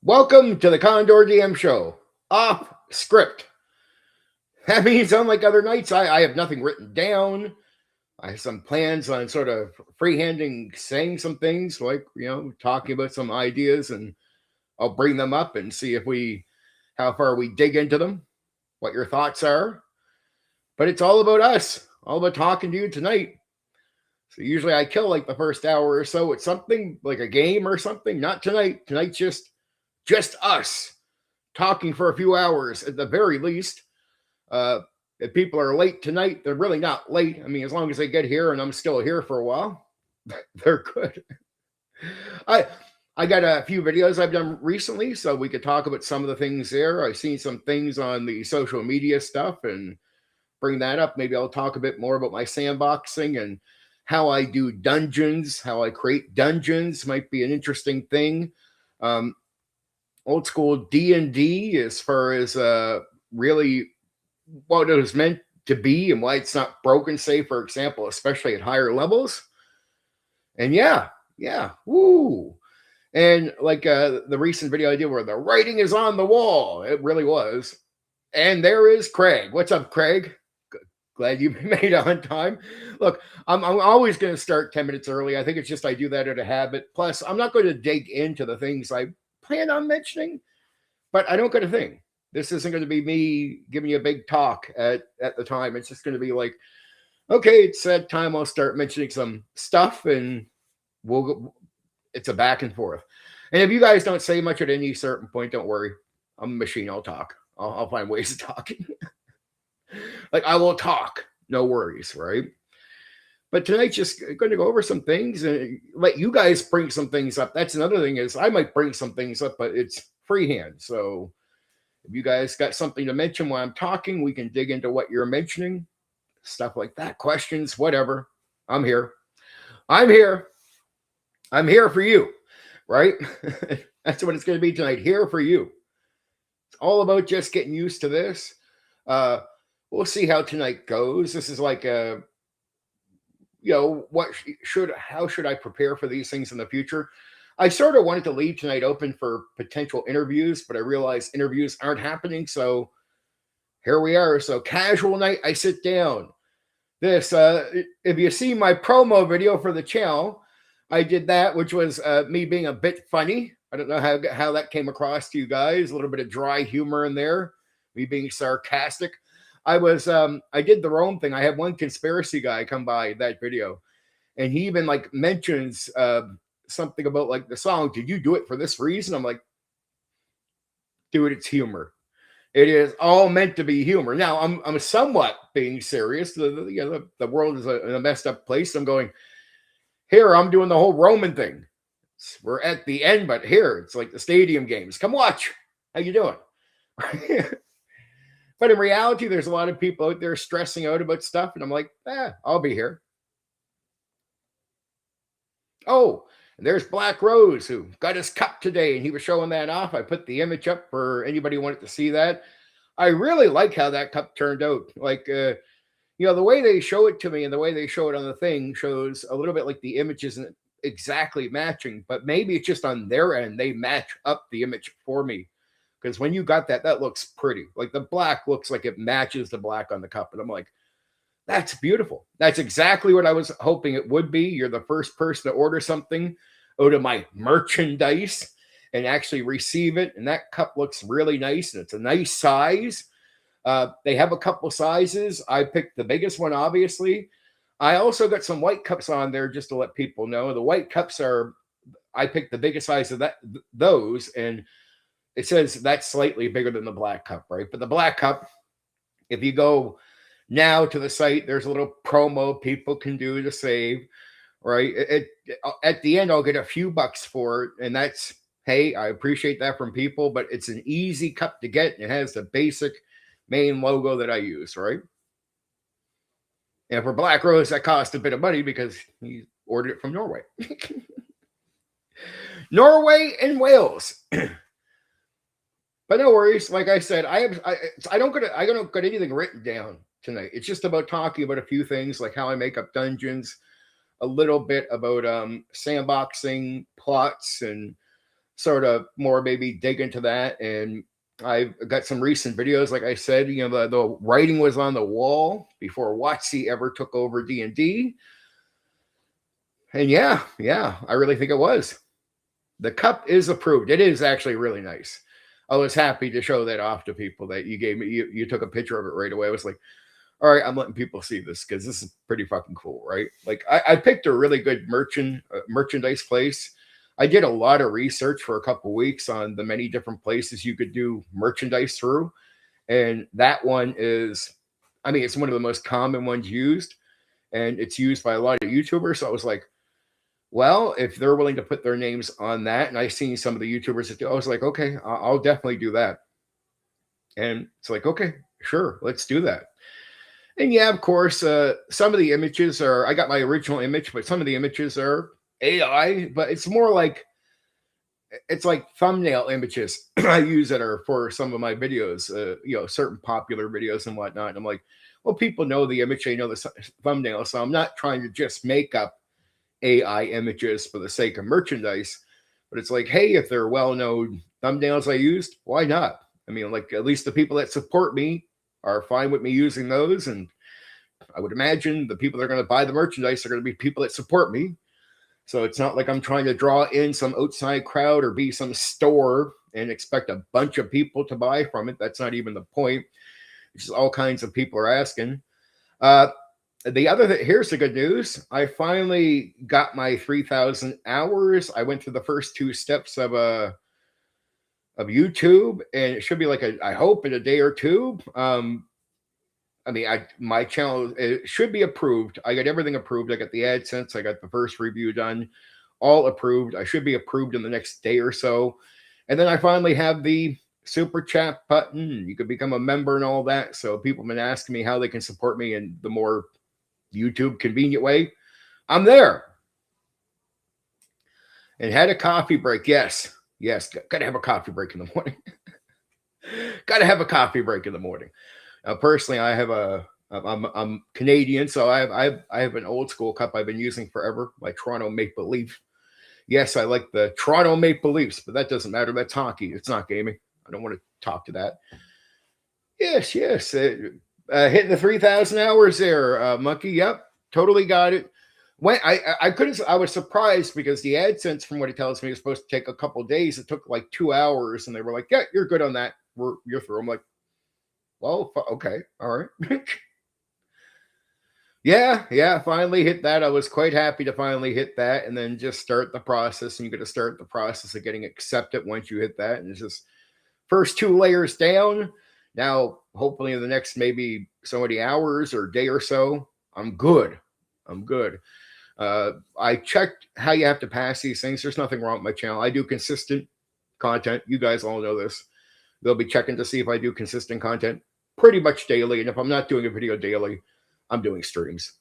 Welcome to the Condor DM show. Off script. That means, unlike other nights, I have nothing written down. I have some plans on sort of freehanding, saying some things, like, talking about some ideas, and I'll bring them up and see how far we dig into them, what your thoughts are. But it's all about us, all about talking to you tonight. So usually I kill like the first hour or so with something like a game or something. Not tonight. Tonight's just us talking for a few hours at the very least. If people are late tonight, they're really not late. I mean, as long as they get here and I'm still here for a while, they're good. I I got a few videos I've done recently, so we could talk about some of the things there. I've seen some things on the social media stuff and bring that up. Maybe I'll talk a bit more about my sandboxing and how I do dungeons, how I create dungeons might be an interesting thing. Um, Old school D&D as far as really what it was meant to be and why it's not broken, say, for example, especially at higher levels. And yeah, woo. And like the recent video I did where the writing is on the wall, it really was. And there is Craig. What's up, Craig? Glad you made it on time. Look, I'm always going to start 10 minutes early. I think it's just I do that out of habit. Plus, I'm not going to dig into the things I plan on mentioning, but I don't get a thing. This isn't going to be me giving you a big talk at the time. It's just going to be like, okay, it's that time I'll start mentioning some stuff and it's a back and forth. And if you guys don't say much at any certain point, don't worry. I'm a machine. I'll talk. I'll find ways of talking. Like I will talk. No worries, right? But tonight's just going to go over some things and let you guys bring some things up. That's another thing is I might bring some things up, but it's freehand. So if you guys got something to mention while I'm talking, we can dig into what you're mentioning, stuff like that, questions, whatever. I'm here. I'm here. I'm here for you, right? That's what it's going to be tonight. Here for you. It's all about just getting used to this. We'll see how tonight goes. This is like a, how should I prepare for these things in the future? I sort of wanted to leave tonight open for potential interviews, but I realized interviews aren't happening. So here we are. So casual night, I sit down. This, if you see my promo video for the channel, I did that, which was me being a bit funny. I don't know how that came across to you guys. A little bit of dry humor in there, me being sarcastic. I did the Rome thing. I had one conspiracy guy come by that video, and he even like mentions something about like the song. Did you do it for this reason? I'm like, dude, it's humor. It is all meant to be humor. Now I'm somewhat being serious. The world is a messed up place. I'm going here. I'm doing the whole Roman thing. We're at the end, but here it's like the stadium games. Come watch. How you doing? But in reality, there's a lot of people out there stressing out about stuff, and I'm like, I'll be here. Oh, and there's Black Rose who got his cup today, and he was showing that off. I put the image up for anybody who wanted to see that. I really like how that cup turned out. Like, the way they show it to me and the way they show it on the thing shows a little bit like the image isn't exactly matching, but maybe it's just on their end. They match up the image for me. Because when you got that looks pretty. Like the black looks like it matches the black on the cup. And I'm like, that's beautiful. That's exactly what I was hoping it would be. You're the first person to order something out of my merchandise and actually receive it. And that cup looks really nice. And it's a nice size. They have a couple sizes. I picked the biggest one, obviously. I also got some white cups on there just to let people know. The white cups I picked the biggest size of those. And it says that's slightly bigger than the black cup, right? But the black cup, if you go now to the site, there's a little promo people can do to save, right? At the end, I'll get a few bucks for it. And that's, hey, I appreciate that from people, but it's an easy cup to get. It has the basic main logo that I use, right? And for Black Rose, that cost a bit of money because he ordered it from Norway. Norway and Wales. But no worries. Like I said, I don't get anything written down tonight. It's just about talking about a few things, like how I make up dungeons, a little bit about sandboxing, plots, and sort of more maybe dig into that. And I've got some recent videos, like I said, the writing was on the wall before WotC ever took over D&D. And yeah, I really think it was. The cup is approved. It is actually really nice. I was happy to show that off to people that you gave me. You took a picture of it right away. I was like, all right, I'm letting people see this because this is pretty fucking cool, right? Like I picked a really good merchandise place. I did a lot of research for a couple weeks on the many different places you could do merchandise through. And that one is, I mean, it's one of the most common ones used, and it's used by a lot of YouTubers. So I was like, well, if they're willing to put their names on that, and I've seen some of the YouTubers that do, I was like, okay, I'll definitely do that. And it's like, okay, sure, let's do that. And yeah, of course, some of the images are, I got my original image, but some of the images are AI, but it's more like, it's like thumbnail images I use that are for some of my videos, certain popular videos and whatnot. And I'm like, well, people know the image, they know the thumbnail. So I'm not trying to just make up AI images for the sake of merchandise, but it's like, hey, if they're well-known thumbnails I used, why not? I mean, like, at least the people that support me are fine with me using those. And I would imagine the people that are going to buy the merchandise are going to be people that support me. So it's not like I'm trying to draw in some outside crowd or be some store and expect a bunch of people to buy from it. That's not even the point. It's just all kinds of people are asking. Here's the good news. I finally got my 3,000 hours. I went through the first 2 steps of YouTube, and it should be like I hope in a day or two. My channel, it should be approved. I got everything approved. I got the AdSense. I got the first review done, all approved. I should be approved in the next day or so. And then I finally have the super chat button. You could become a member and all that. So people have been asking me how they can support me in the more YouTube convenient way. I'm there. And had a coffee break. Yes. Got to have a coffee break in the morning. Got to have a coffee break in the morning. Personally, I'm Canadian, so I have an old school cup I've been using forever, my Toronto Maple Leaf. Yes, I like the Toronto Maple Leafs, but that doesn't matter. That's hockey. It's not gaming. I don't want to talk to that. Yes. Hitting the 3,000 hours there, Monkey. Yep, totally got it. When I couldn't, I was surprised because the AdSense, from what it tells me, is supposed to take a couple days. It took like 2 hours, and they were like, "Yeah, you're good on that. You're through." I'm like, well, okay, all right. yeah, finally hit that. I was quite happy to finally hit that, and then just start the process. And you got to start the process of getting accepted once you hit that. And it's just first 2 layers down. Now, hopefully, in the next maybe so many hours or day or so, I'm good. I checked how you have to pass these things. There's nothing wrong with my channel. I do consistent content. You guys all know this. They'll be checking to see if I do consistent content pretty much daily. And if I'm not doing a video daily, I'm doing streams.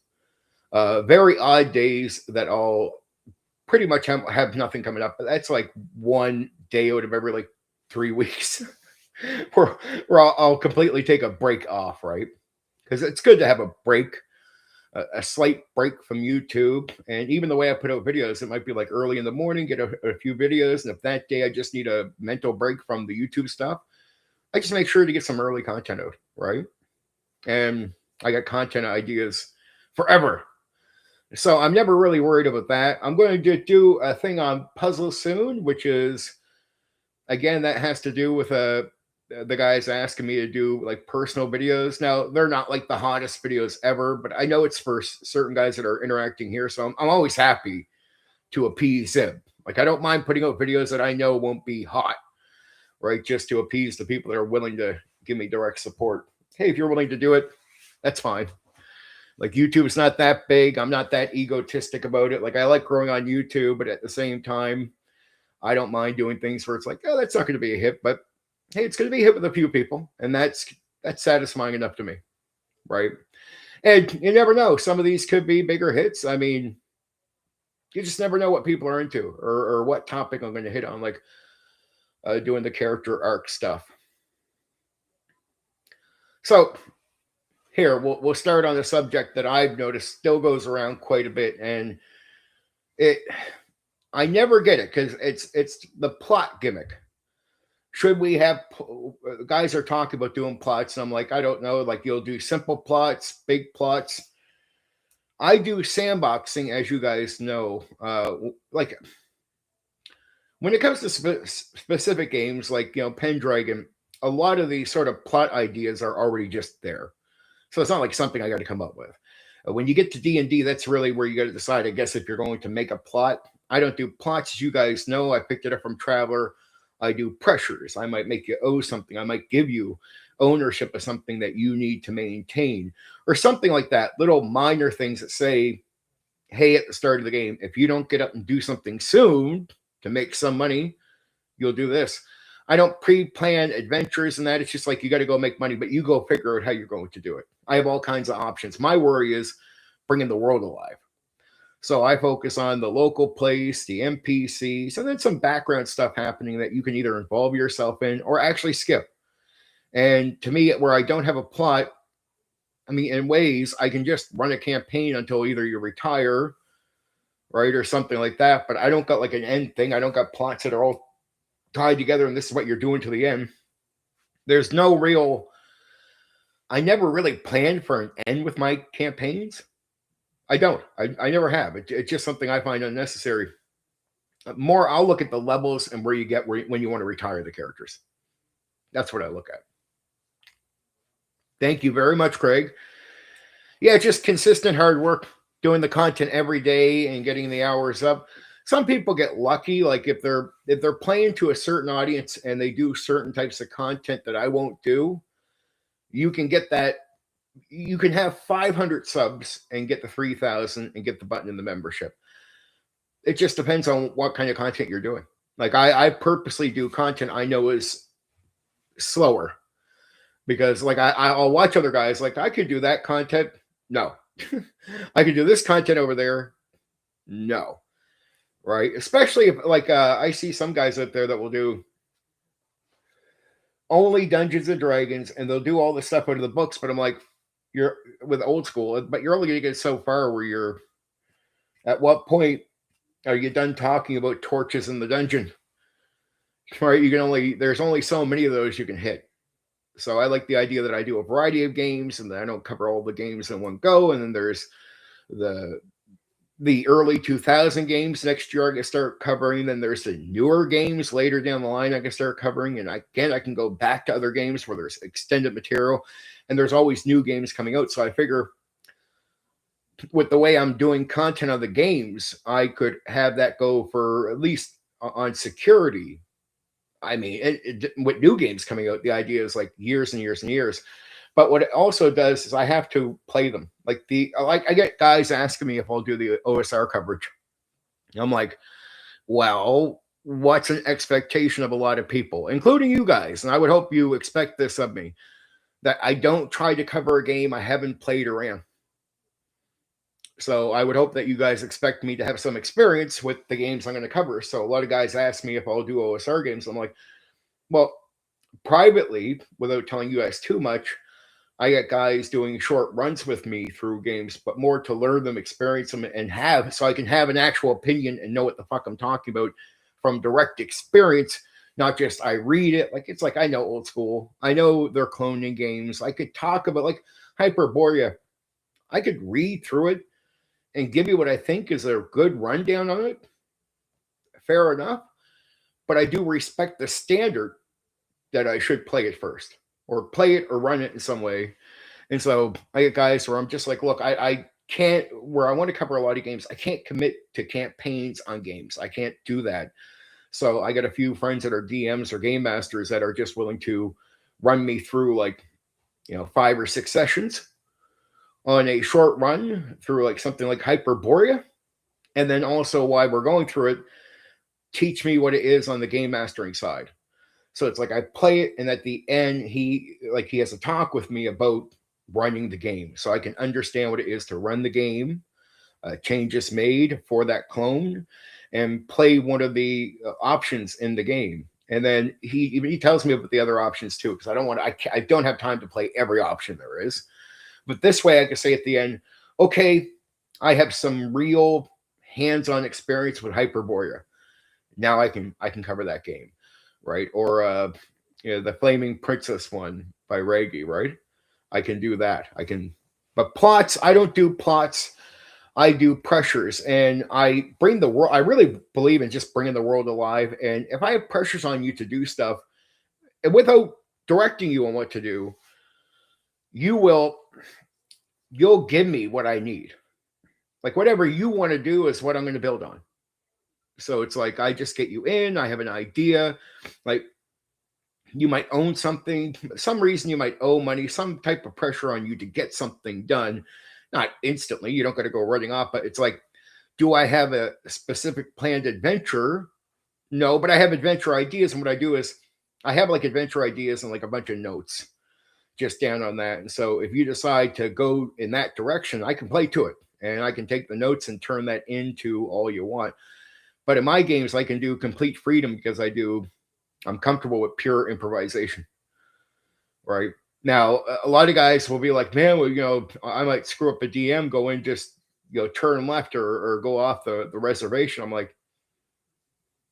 Very odd days that I'll pretty much have nothing coming up. But that's like 1 day out of every like 3 weeks where I'll completely take a break off, right? Because it's good to have a break, a slight break from YouTube. And even the way I put out videos, it might be like early in the morning, get a few videos. And if that day I just need a mental break from the YouTube stuff, I just make sure to get some early content out, right? And I got content ideas forever. So I'm never really worried about that. I'm going to do a thing on puzzles soon, which is, again, that has to do with the guys asking me to do like personal videos. Now, they're not like the hottest videos ever, but I know it's for certain guys that are interacting here. So I'm always happy to appease them. Like, I don't mind putting out videos that I know won't be hot, right? Just to appease the people that are willing to give me direct support. Hey, if you're willing to do it, that's fine. Like, YouTube's not that big. I'm not that egotistic about it. Like, I like growing on YouTube, but at the same time, I don't mind doing things where it's like, oh, that's not going to be a hit, but hey, it's going to be a hit with a few people. And that's satisfying enough to me, right? And you never know. Some of these could be bigger hits. I mean, you just never know what people are into or what topic I'm going to hit on, like doing the character arc stuff. So here, we'll start on a subject that I've noticed still goes around quite a bit. And I never get it because it's the plot gimmick. Should we have guys are talking about doing plots? And I'm like, I don't know. Like you'll do simple plots, big plots. I do sandboxing, as you guys know. Like when it comes to specific games, like Pendragon, a lot of these sort of plot ideas are already just there. So it's not like something I got to come up with. When you get to D&D, that's really where you got to decide, I guess, if you're going to make a plot. I don't do plots, as you guys know. I picked it up from Traveller. I do pressures. I might make you owe something. I might give you ownership of something that you need to maintain or something like that. Little minor things that say, hey, at the start of the game, if you don't get up and do something soon to make some money, you'll do this. I don't pre-plan adventures and that. It's just like you got to go make money, but you go figure out how you're going to do it. I have all kinds of options. My worry is bringing the world alive. So I focus on the local place, the NPCs, and then some background stuff happening that you can either involve yourself in or actually skip. And to me, where I don't have a plot, I mean, in ways, I can just run a campaign until either you retire, right, or something like that. But I don't got like an end thing. I don't got plots that are all tied together and this is what you're doing to the end. There's no real, I never really planned for an end with my campaigns. I don't. I never have. It's just something I find unnecessary. More, I'll look at the levels and where you get when you want to retire the characters. That's what I look at. Thank you very much, Craig. Yeah, just consistent hard work, doing the content every day and getting the hours up. Some people get lucky, like if they're playing to a certain audience and they do certain types of content that I won't do, you can get that. You can have 500 subs and get the 3,000 and get the button in the membership. It just depends on what kind of content you're doing. Like I purposely do content I know is slower because like I'll watch other guys like I could do that content. No, I could do this content over there. No, right? Especially if like I see some guys out there that will do only Dungeons and Dragons and they'll do all the stuff out of the books, but I'm like, you're with old school, but you're only going to get so far where you're at what point are you done talking about torches in the dungeon? Right? You can only, there's only so many of those you can hit. So I like the idea that I do a variety of games and that I don't cover all the games in one go. And then there's the early 2000 games next year I can start covering. Then there's the newer games later down the line I can start covering. And I can go back to other games where there's extended material. And there's always new games coming out. So I figure with the way I'm doing content on the games, I could have that go for at least on security. I mean, with new games coming out, the idea is like years and years and years. But what it also does is I have to play them. Like I get guys asking me if I'll do the OSR coverage. I'm like, well, what's an expectation of a lot of people, including you guys? And I would hope you expect this of me, that I don't try to cover a game I haven't played or ran. So I would hope that you guys expect me to have some experience with the games I'm going to cover. So a lot of guys ask me if I'll do OSR games. I'm like, well, privately, without telling you guys too much, I get guys doing short runs with me through games, but more to learn them, experience them, and have, so I can have an actual opinion and know what the fuck I'm talking about from direct experience, not just I read it. Like, it's like I know old school. I know they're cloning games. I could talk about, like, Hyperborea. I could read through it and give you what I think is a good rundown on it. Fair enough. But I do respect the standard that I should play it first, or play it or run it in some way. And so I get guys where I'm just like, look, I can't, where I want to cover a lot of games, I can't commit to campaigns on games. I can't do that. So I got a few friends that are DMs or game masters that are just willing to run me through like, 5 or 6 sessions on a short run through like something like Hyperborea. And then also while we're going through it, teach me what it is on the game mastering side. So it's like I play it, and at the end, he has a talk with me about running the game, so I can understand what it is to run the game, changes made for that clone, and play one of the options in the game. And then he tells me about the other options too, because I don't have time to play every option there is. But this way, I can say at the end, okay, I have some real hands-on experience with Hyperborea. Now I can cover that game, right? Or the Flaming Princess one by Reggie, right? I can do that. I can, but plots, I don't do plots. I do pressures, and I bring the world. I really believe in just bringing the world alive. And if I have pressures on you to do stuff, and without directing you on what to do, you will you'll give me what I need. Like whatever you want to do is what I'm going to build on. So it's like I just get you in. I have an idea. Like you might own something, some reason you might owe money, some type of pressure on you to get something done. Not instantly. You don't got to go running off, but it's like, do I have a specific planned adventure? No, but I have adventure ideas. And what I do is I have like adventure ideas and like a bunch of notes just down on that. And so if you decide to go in that direction, I can play to it and I can take the notes and turn that into all you want. But in my games, I can do complete freedom because I'm comfortable with pure improvisation. Right now, a lot of guys will be like, man, well, I might screw up a DM, go in, just, turn left or go off the reservation. I'm like,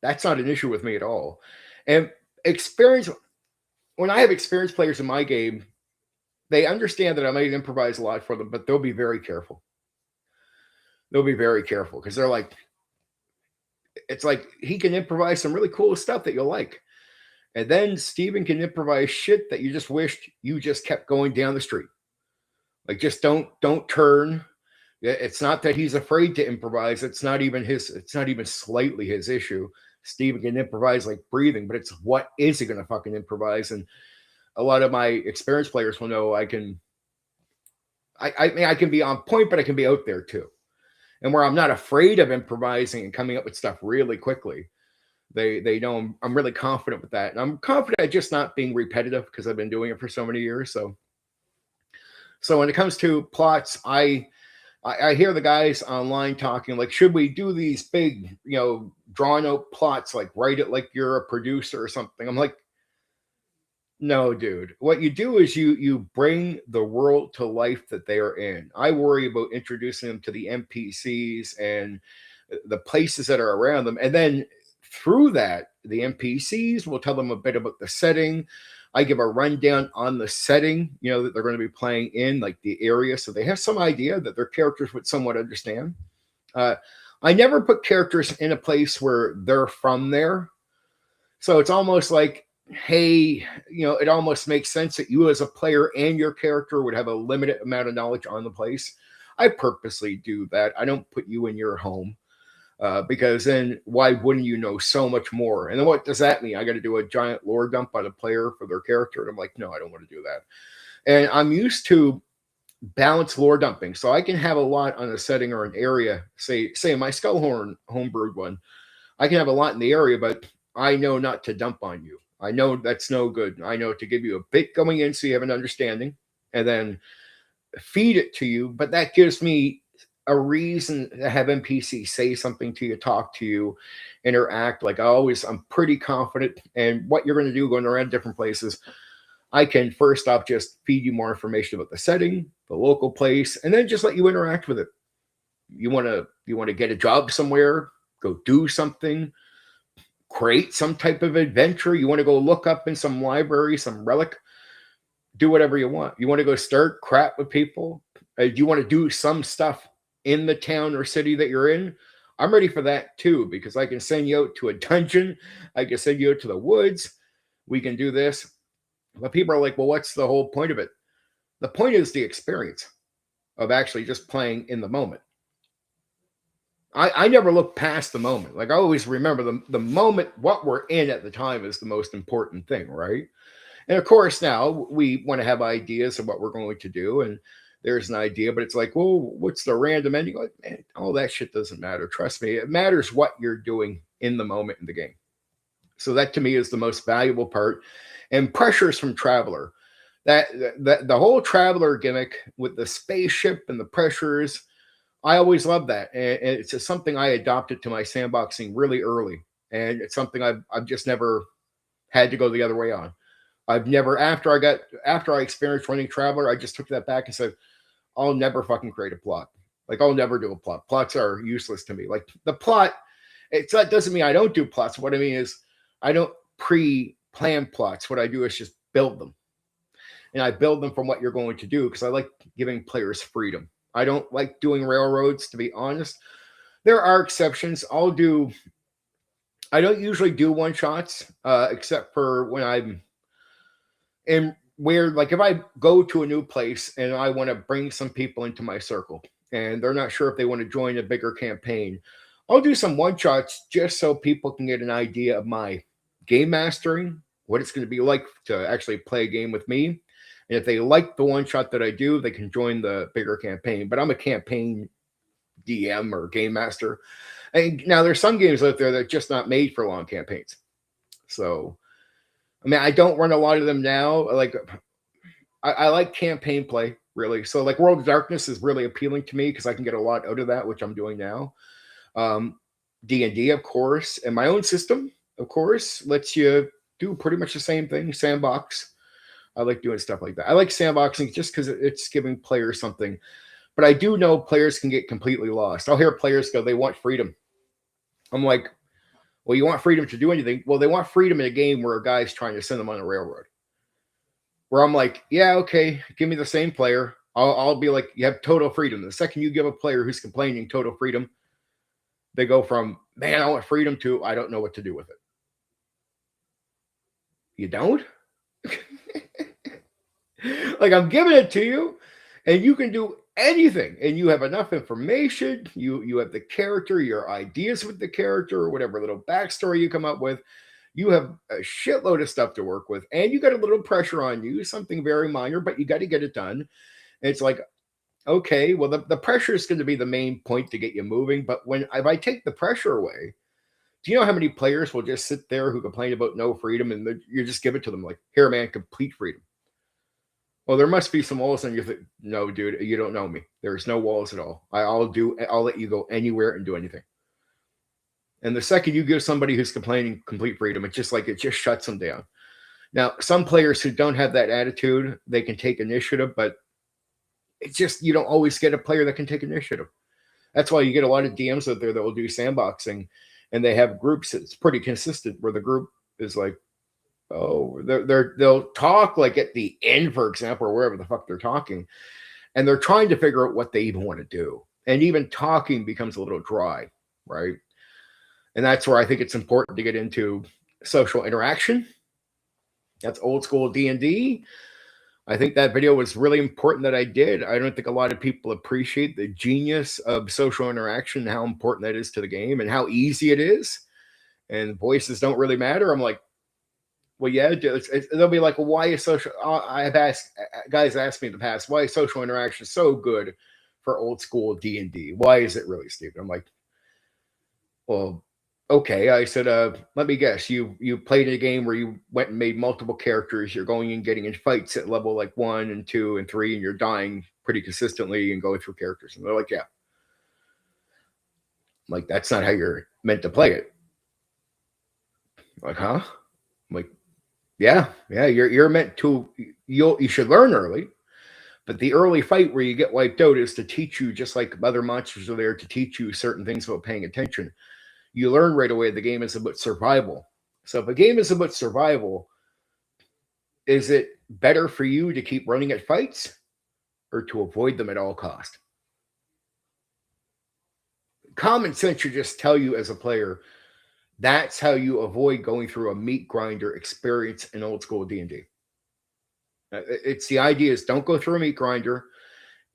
that's not an issue with me at all. And experience, when I have experienced players in my game, they understand that I might improvise a lot for them, but they'll be very careful. They'll be very careful because they're like, it's like he can improvise some really cool stuff that you'll like. And then Steven can improvise shit that you just wished you just kept going down the street. Like just don't turn. It's not that he's afraid to improvise. It's not even slightly his issue. Steven can improvise like breathing, but it's what is he gonna fucking improvise? And a lot of my experienced players will know I can be on point, but I can be out there too. And where I'm not afraid of improvising and coming up with stuff really quickly. They know I'm really confident with that. And I'm confident at just not being repetitive because I've been doing it for so many years. So when it comes to plots, I hear the guys online talking like, should we do these big, drawn out plots, like write it like you're a producer or something? I'm like, no, dude. What you do is you bring the world to life that they are in. I worry about introducing them to the NPCs and the places that are around them. And then through that, the NPCs will tell them a bit about the setting. I give a rundown on the setting, that they're going to be playing in, like the area. So they have some idea that their characters would somewhat understand. I never put characters in a place where they're from there. So it's almost like, hey, it almost makes sense that you as a player and your character would have a limited amount of knowledge on the place. I purposely do that. I don't put you in your home because then why wouldn't you know so much more? And then what does that mean? I got to do a giant lore dump on a player for their character. And I'm like, no, I don't want to do that. And I'm used to balanced lore dumping. So I can have a lot on a setting or an area, say my Skullhorn homebrewed one. I can have a lot in the area, but I know not to dump on you. I know that's no good. I know to give you a bit going in so you have an understanding and then feed it to you. But that gives me a reason to have NPC say something to you, talk to you, interact. Like I'm pretty confident in what you're going to do going around different places. I can first off just feed you more information about the setting, the local place, and then just let you interact with it. You want to get a job somewhere, go do something, create some type of adventure. You want to go look up in some library, some relic, do whatever you want. You want to go start crap with people. You want to do some stuff in the town or city that you're in. I'm ready for that too, because I can send you out to a dungeon. I can send you out to the woods. We can do this. But people are like, well, what's the whole point of it? The point is the experience of actually just playing in the moment. I never look past the moment. Like I always remember the moment, what we're in at the time is the most important thing, right? And of course, now we want to have ideas of what we're going to do. And there's an idea, but it's like, well, what's the random ending? Like, man, all that shit doesn't matter. Trust me. It matters what you're doing in the moment in the game. So that to me is the most valuable part. And pressures from Traveler. That the whole Traveler gimmick with the spaceship and the pressures, I always love that. And it's just something I adopted to my sandboxing really early. And it's something I've just never had to go the other way on. I've never, after I experienced running Traveler, I just took that back and said, I'll never fucking create a plot. Like I'll never do a plot. Plots are useless to me. Like the plot, that doesn't mean I don't do plots. What I mean is I don't pre-plan plots. What I do is just build them. And I build them from what you're going to do because I like giving players freedom. I don't like doing railroads, to be honest. There are exceptions. I don't usually do one shots, except for when I'm in where, like, if I go to a new place and I want to bring some people into my circle and they're not sure if they want to join a bigger campaign, I'll do some one shots just so people can get an idea of my game mastering, what it's going to be like to actually play a game with me. And if they like the one shot that I do, they can join the bigger campaign. But I'm a campaign DM or game master. And now there's some games out there that are just not made for long campaigns. So, I mean, I don't run a lot of them now. Like, I like campaign play, really. So, like, World of Darkness is really appealing to me because I can get a lot out of that, which I'm doing now. D&D, of course, and my own system, of course, lets you do pretty much the same thing. Sandbox. I like doing stuff like that. I like sandboxing just because it's giving players something. But I do know players can get completely lost. I'll hear players go, they want freedom. I'm like, well, you want freedom to do anything? Well, they want freedom in a game where a guy's trying to send them on a railroad. Where I'm like, yeah, okay, give me the same player. I'll be like, you have total freedom. The second you give a player who's complaining total freedom, they go from, man, I want freedom to, I don't know what to do with it. You don't? Like, I'm giving it to you, and you can do anything, and you have enough information. You have the character, your ideas with the character, or whatever little backstory you come up with. You have a shitload of stuff to work with, and you got a little pressure on you, something very minor, but you got to get it done. And it's like, okay, well, the pressure is going to be the main point to get you moving. But if I take the pressure away, do you know how many players will just sit there who complain about no freedom, and you just give it to them like, here, man, complete freedom. Well, there must be some walls, and you think, no, dude, you don't know me. There's no walls at all. I'll let you go anywhere and do anything. And the second you give somebody who's complaining complete freedom, it just shuts them down. Now, some players who don't have that attitude, they can take initiative, but it's just, you don't always get a player that can take initiative. That's why you get a lot of DMs out there that will do sandboxing, and they have groups that's pretty consistent where the group is like, oh, they'll talk like at the end, for example, or wherever the fuck they're talking, and they're trying to figure out what they even want to do. And even talking becomes a little dry, right? And that's where I think it's important to get into social interaction. That's old school D&D. I think that video was really important that I did. I don't think a lot of people appreciate the genius of social interaction, how important that is to the game and how easy it is. And voices don't really matter. I'm like, well, yeah, they'll be like, well, why is social? I've asked guys asked me in the past, why is social interaction so good for old school D&D? Why is it really, stupid? I'm like, well, okay. I said, let me guess. You played in a game where you went and made multiple characters. You're going and getting in fights at level like 1 and 2 and 3, and you're dying pretty consistently and going through characters. And they're like, yeah. I'm like, that's not how you're meant to play it. I'm like, huh? I'm like, yeah, you're meant to. You should learn early, but the early fight where you get wiped out is to teach you, just like other monsters are there to teach you certain things about paying attention. You learn right away the game is about survival. So if a game is about survival, is it better for you to keep running at fights or to avoid them at all cost? Common sense should just tell you as a player, that's how you avoid going through a meat grinder experience in old school D&D. It's the idea is don't go through a meat grinder,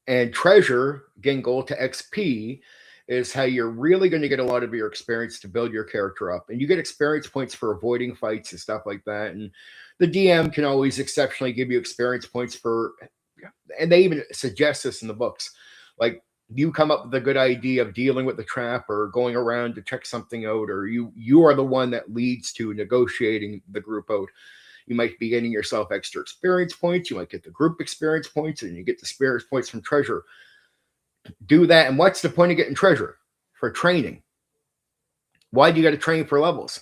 and treasure, again, goal to XP is how you're really going to get a lot of your experience to build your character up. And you get experience points for avoiding fights and stuff like that. And the DM can always exceptionally give you experience points for, and they even suggest this in the books, like, you come up with a good idea of dealing with the trap or going around to check something out, or you are the one that leads to negotiating the group out. You might be getting yourself extra experience points. You might get the group experience points, and you get the experience points from treasure. Do that. And what's the point of getting treasure? For training. Why do you got to train for levels?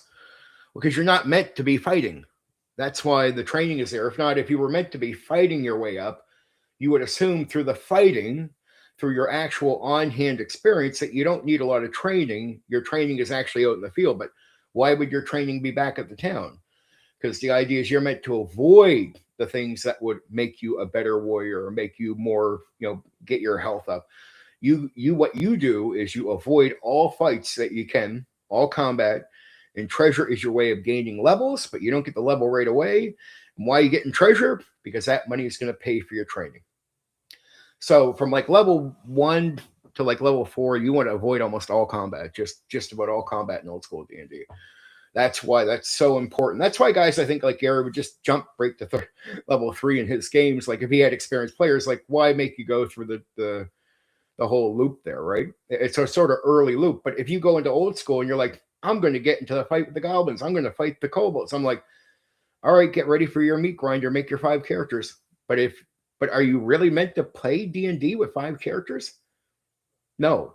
Because you're not meant to be fighting. That's why the training is there. If not, if you were meant to be fighting your way up, you would assume through the fighting through your actual on-hand experience that you don't need a lot of training. Your training is actually out in the field. But why would your training be back at the town? Because the idea is you're meant to avoid the things that would make you a better warrior or make you more, get your health up. What you do is you avoid all fights that you can, all combat, and treasure is your way of gaining levels, but you don't get the level right away. And why are you getting treasure? Because that money is going to pay for your training. So from like level 1 to like level 4, you want to avoid almost all combat, just about all combat in old school D&D. That's why that's so important. That's why guys, I think like Gary would just jump break to level 3 in his games. Like if he had experienced players, like why make you go through the whole loop there, right? It's a sort of early loop. But if you go into old school and you're like, I'm going to get into the fight with the goblins, I'm going to fight the kobolds, I'm like, all right, get ready for your meat grinder, make your 5 characters. But are you really meant to play D&D with 5 characters? No.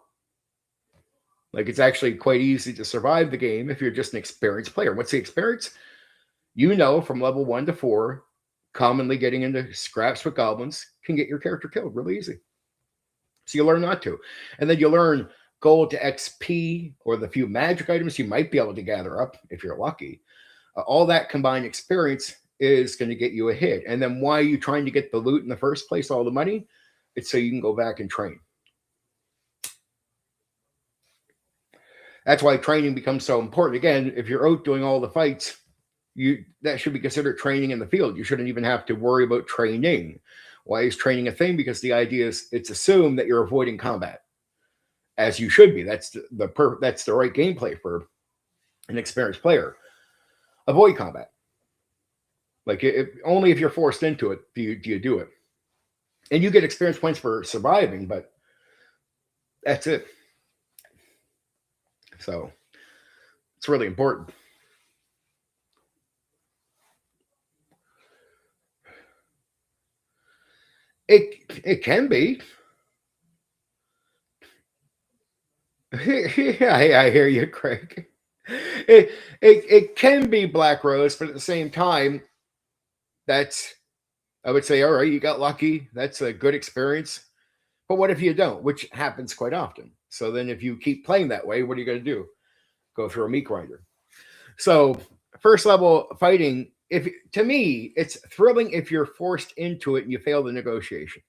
Like it's actually quite easy to survive the game if you're just an experienced player. What's the experience? From level 1 to 4, commonly getting into scraps with goblins can get your character killed really easy. So you learn not to. And then you learn gold to XP or the few magic items you might be able to gather up if you're lucky. All that combined experience is going to get you a hit. And then why are you trying to get the loot in the first place, all the money? It's so you can go back and train. That's why training becomes so important. Again, if you're out doing all the fights, that should be considered training in the field. You shouldn't even have to worry about training. Why is training a thing? Because the idea is it's assumed that you're avoiding combat, as you should be. That's the right gameplay for an experienced player. Avoid combat. Like only if you're forced into it do you do it, and you get experience points for surviving, but that's it. So it's really important. It can be. Yeah, I hear you, Craig. It can be Black Rose, but at the same time, I would say, all right, you got lucky. That's a good experience. But what if you don't? Which happens quite often. So then if you keep playing that way, what are you going to do? Go through a meat grinder. So first level fighting, to me, it's thrilling if you're forced into it and you fail the negotiation.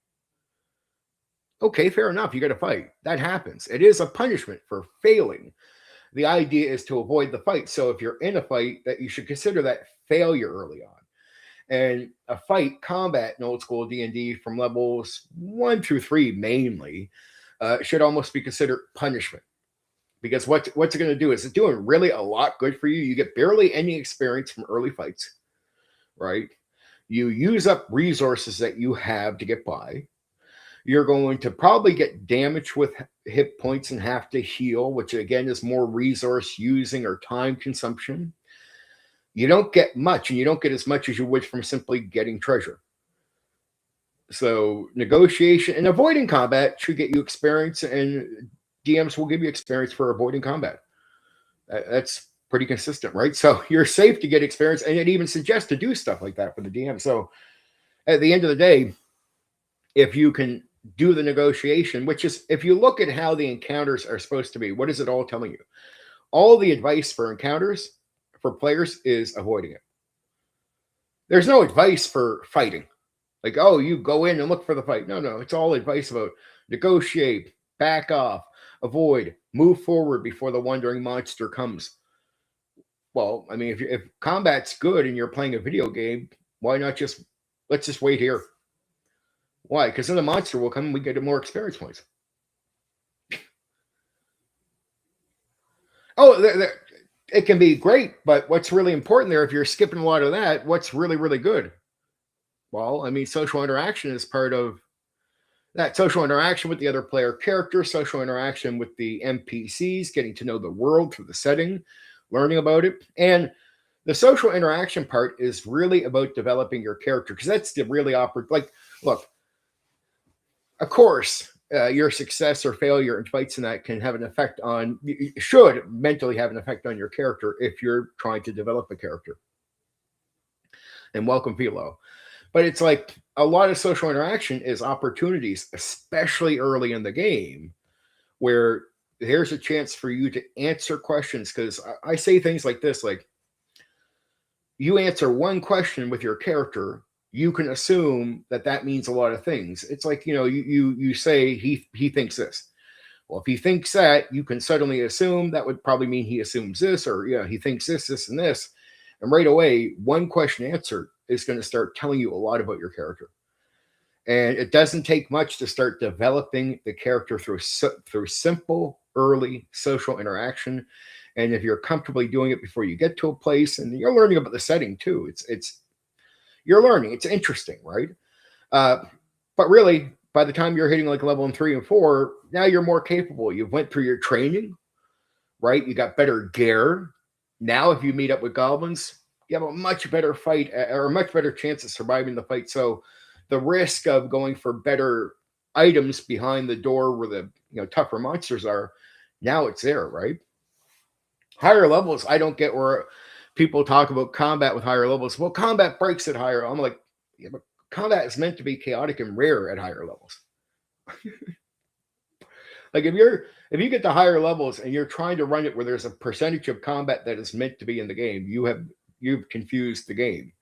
Okay, fair enough. You got to fight. That happens. It is a punishment for failing. The idea is to avoid the fight. So if you're in a fight, that you should consider that failure early on. And a fight combat in old school D&D from levels 1 through 3 mainly should almost be considered punishment. Because what's it going to do? Is it doing really a lot good for you? You get barely any experience from early fights, right? You use up resources that you have to get by. You're going to probably get damaged with hit points and have to heal, which again is more resource using or time consumption. You don't get much, and you don't get as much as you would from simply getting treasure. So negotiation and avoiding combat should get you experience, and DMs will give you experience for avoiding combat. That's pretty consistent, right? So you're safe to get experience, and it even suggests to do stuff like that for the DM. So at the end of the day, if you can do the negotiation, which is, if you look at how the encounters are supposed to be, what is it all telling you? All the advice for encounters for players is avoiding it. There's no advice for fighting. Like, oh, you go in and look for the fight. No, it's all advice about negotiate, back off, avoid, move forward before the wandering monster comes. Well, I mean, if combat's good and you're playing a video game, why not let's just wait here? Why? Because then the monster will come and we get more experience points. It can be great, but what's really important there, if you're skipping a lot of that, what's really, really good? Well, I mean, social interaction is part of that. Social interaction with the other player character, social interaction with the NPCs, getting to know the world through the setting, learning about it. And the social interaction part is really about developing your character, because that's the really awkward. Like, look, of course, your success or failure in fights and that can have an effect on, should mentally have an effect on your character if you're trying to develop a character. And welcome, Philo. But it's like a lot of social interaction is opportunities, especially early in the game, where here's a chance for you to answer questions. Because I say things like this, like, you answer one question with your character, you can assume that that means a lot of things. It's like, you say he thinks this. Well, if he thinks that, you can suddenly assume that would probably mean he assumes this, or he thinks this, and this. And right away, one question answered is going to start telling you a lot about your character. And it doesn't take much to start developing the character through simple early social interaction. And if you're comfortably doing it before you get to a place, and you're learning about the setting too, it's you're learning. It's interesting, right? Uh, but really, by the time you're hitting like level 3 and 4, now you're more capable. You've went through your training, right? You got better gear. Now, if you meet up with goblins, you have a much better fight, or a much better chance of surviving the fight. So the risk of going for better items behind the door where the tougher monsters are, now it's there, right? Higher levels, I don't get where people talk about combat with higher levels. Well, combat breaks at higher. I'm like, yeah, but combat is meant to be chaotic and rare at higher levels. Like if you get to higher levels and you're trying to run it where there's a percentage of combat that is meant to be in the game, you've confused the game.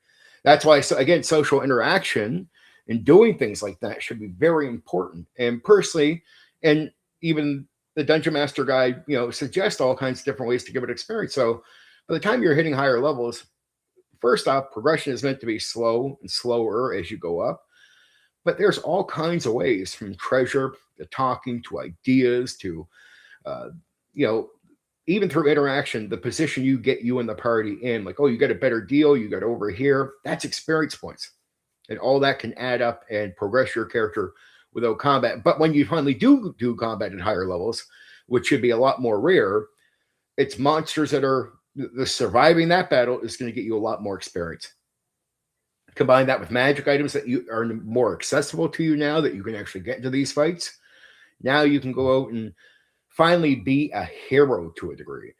That's why, so again, social interaction and doing things like that should be very important. And personally, and even the Dungeon Master Guide, suggests all kinds of different ways to give it experience. So by the time you're hitting higher levels, first off, progression is meant to be slow and slower as you go up. But there's all kinds of ways, from treasure to talking to ideas to, uh, even through interaction, the position you get you and the party in, like, oh, you got a better deal, you got over here, that's experience points. And all that can add up and progress your character without combat. But when you finally do combat at higher levels, which should be a lot more rare, it's monsters that are the surviving that battle is going to get you a lot more experience. Combine that with magic items that you are more accessible to you now, that you can actually get into these fights. Now you can go out and finally be a hero to a degree.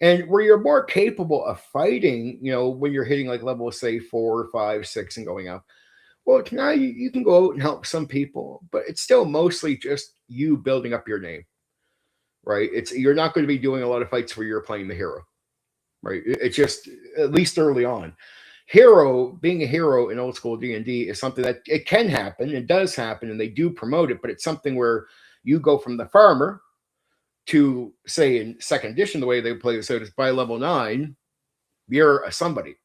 And where you're more capable of fighting, when you're hitting like level, say, 4, 5, 6 and going up. Well, now you can go out and help some people, but it's still mostly just you building up your name, right? You're not going to be doing a lot of fights where you're playing the hero, right? It's just, at least early on, being a hero in old school D&D is something that it can happen, it does happen, and they do promote it, but it's something where you go from the farmer to, say, in second edition, the way they play this out is by level 9, you're a somebody.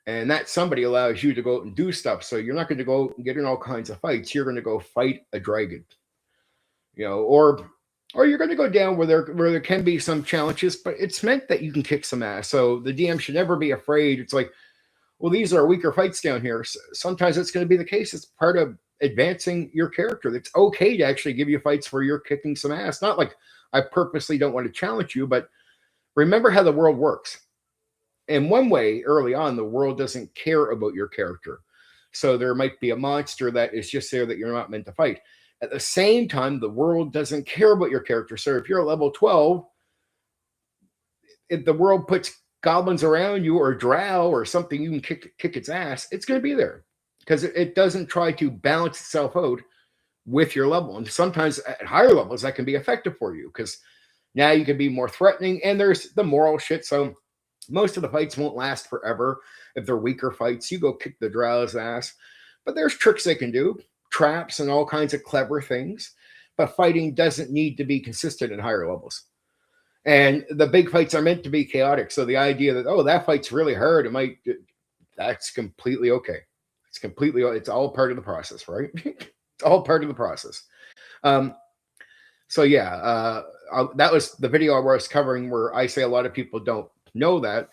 And that somebody allows you to go out and do stuff. So you're not going to go and get in all kinds of fights. You're going to go fight a dragon, or you're going to go down where there can be some challenges, but it's meant that you can kick some ass. So the DM should never be afraid. It's like, well, these are weaker fights down here. So sometimes it's going to be the case. It's part of advancing your character. It's okay to actually give you fights where you're kicking some ass. Not like I purposely don't want to challenge you, but remember how the world works. In one way, early on, the world doesn't care about your character. So there might be a monster that is just there that you're not meant to fight. At the same time, the world doesn't care about your character. So if you're a level 12, if the world puts goblins around you or drow or something, you can kick its ass, it's going to be there because it doesn't try to balance itself out with your level. And sometimes at higher levels, that can be effective for you because now you can be more threatening, and there's the moral shit. So most of the fights won't last forever. If they're weaker fights, you go kick the drow's ass. But there's tricks they can do, traps and all kinds of clever things. But fighting doesn't need to be consistent at higher levels. And the big fights are meant to be chaotic. So the idea that, oh, that fight's really hard, that's completely okay. It's all part of the process, right? It's all part of the process. So yeah, that was the video I was covering where I say a lot of people don't know that.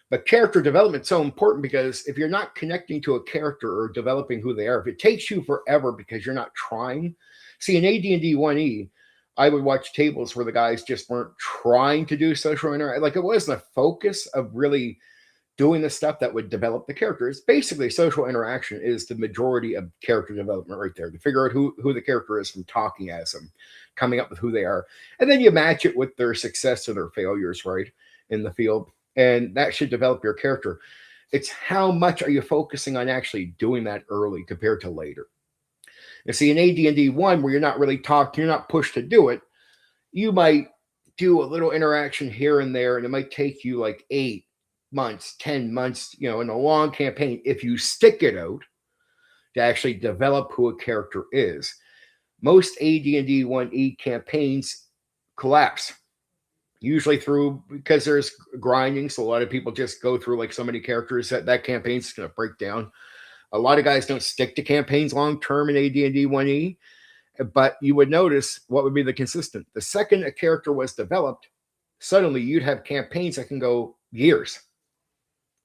But character development is so important because if you're not connecting to a character or developing who they are, if it takes you forever because you're not trying. See, in AD&D 1E, I would watch tables where the guys just weren't trying to do social interaction. Like it wasn't a focus of really doing the stuff that would develop the characters. Basically, social interaction is the majority of character development right there, to figure out who the character is from talking as them, coming up with who they are. And then you match it with their success or their failures, right, in the field. And that should develop your character. It's how much are you focusing on actually doing that early compared to later. And see, in AD&D 1, where you're not really talking, you're not pushed to do it, you might do a little interaction here and there, and it might take you like 8 months, 10 months, in a long campaign, if you stick it out, to actually develop who a character is. Most AD&D 1E campaigns collapse, usually because there's grinding, so a lot of people just go through like so many characters that campaign's going to break down. A lot of guys don't stick to campaigns long term in AD&D 1E, but you would notice what would be the consistent. The second a character was developed, suddenly you'd have campaigns that can go years.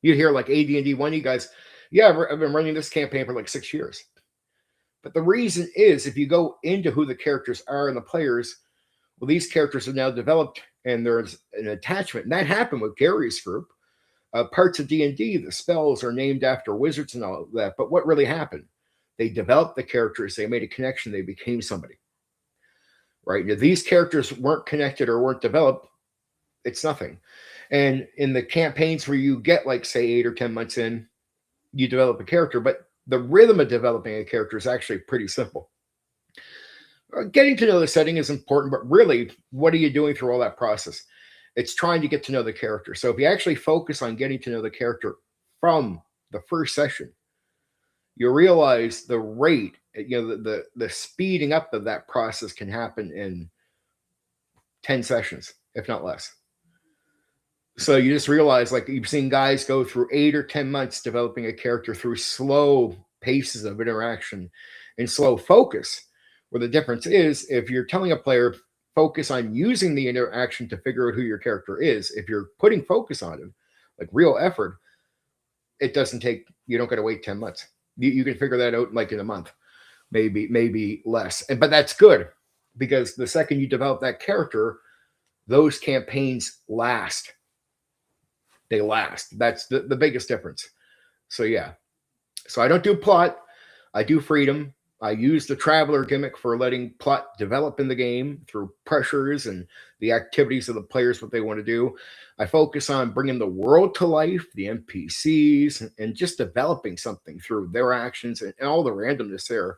You'd hear like AD&D 1E guys, yeah, I've been running this campaign for like 6 years. But the reason is, if you go into who the characters are and the players, well, these characters are now developed and there's an attachment. And that happened with Gary's group. Parts of D&D, the spells are named after wizards and all of that. But what really happened? They developed the characters. They made a connection. They became somebody. Right? Now, these characters weren't connected or weren't developed. It's nothing. And in the campaigns where you get like, say, 8 or 10 months in, you develop a character. But the rhythm of developing a character is actually pretty simple. Getting to know the setting is important, but really, what are you doing through all that process? It's trying to get to know the character. So if you actually focus on getting to know the character from the first session, you realize the rate, the speeding up of that process can happen in 10 sessions, if not less. So you just realize, like, you've seen guys go through 8 or 10 months developing a character through slow paces of interaction and slow focus. Where the difference is, if you're telling a player, focus on using the interaction to figure out who your character is, if you're putting focus on it, like real effort, it doesn't take, you don't got to wait 10 months. You can figure that out like in a month, maybe less. But that's good, because the second you develop that character, those campaigns last. They last. That's the biggest difference. So yeah. So I don't do plot. I do freedom. I use the traveler gimmick for letting plot develop in the game through pressures and the activities of the players, what they want to do. I focus on bringing the world to life, the NPCs, and just developing something through their actions and all the randomness there.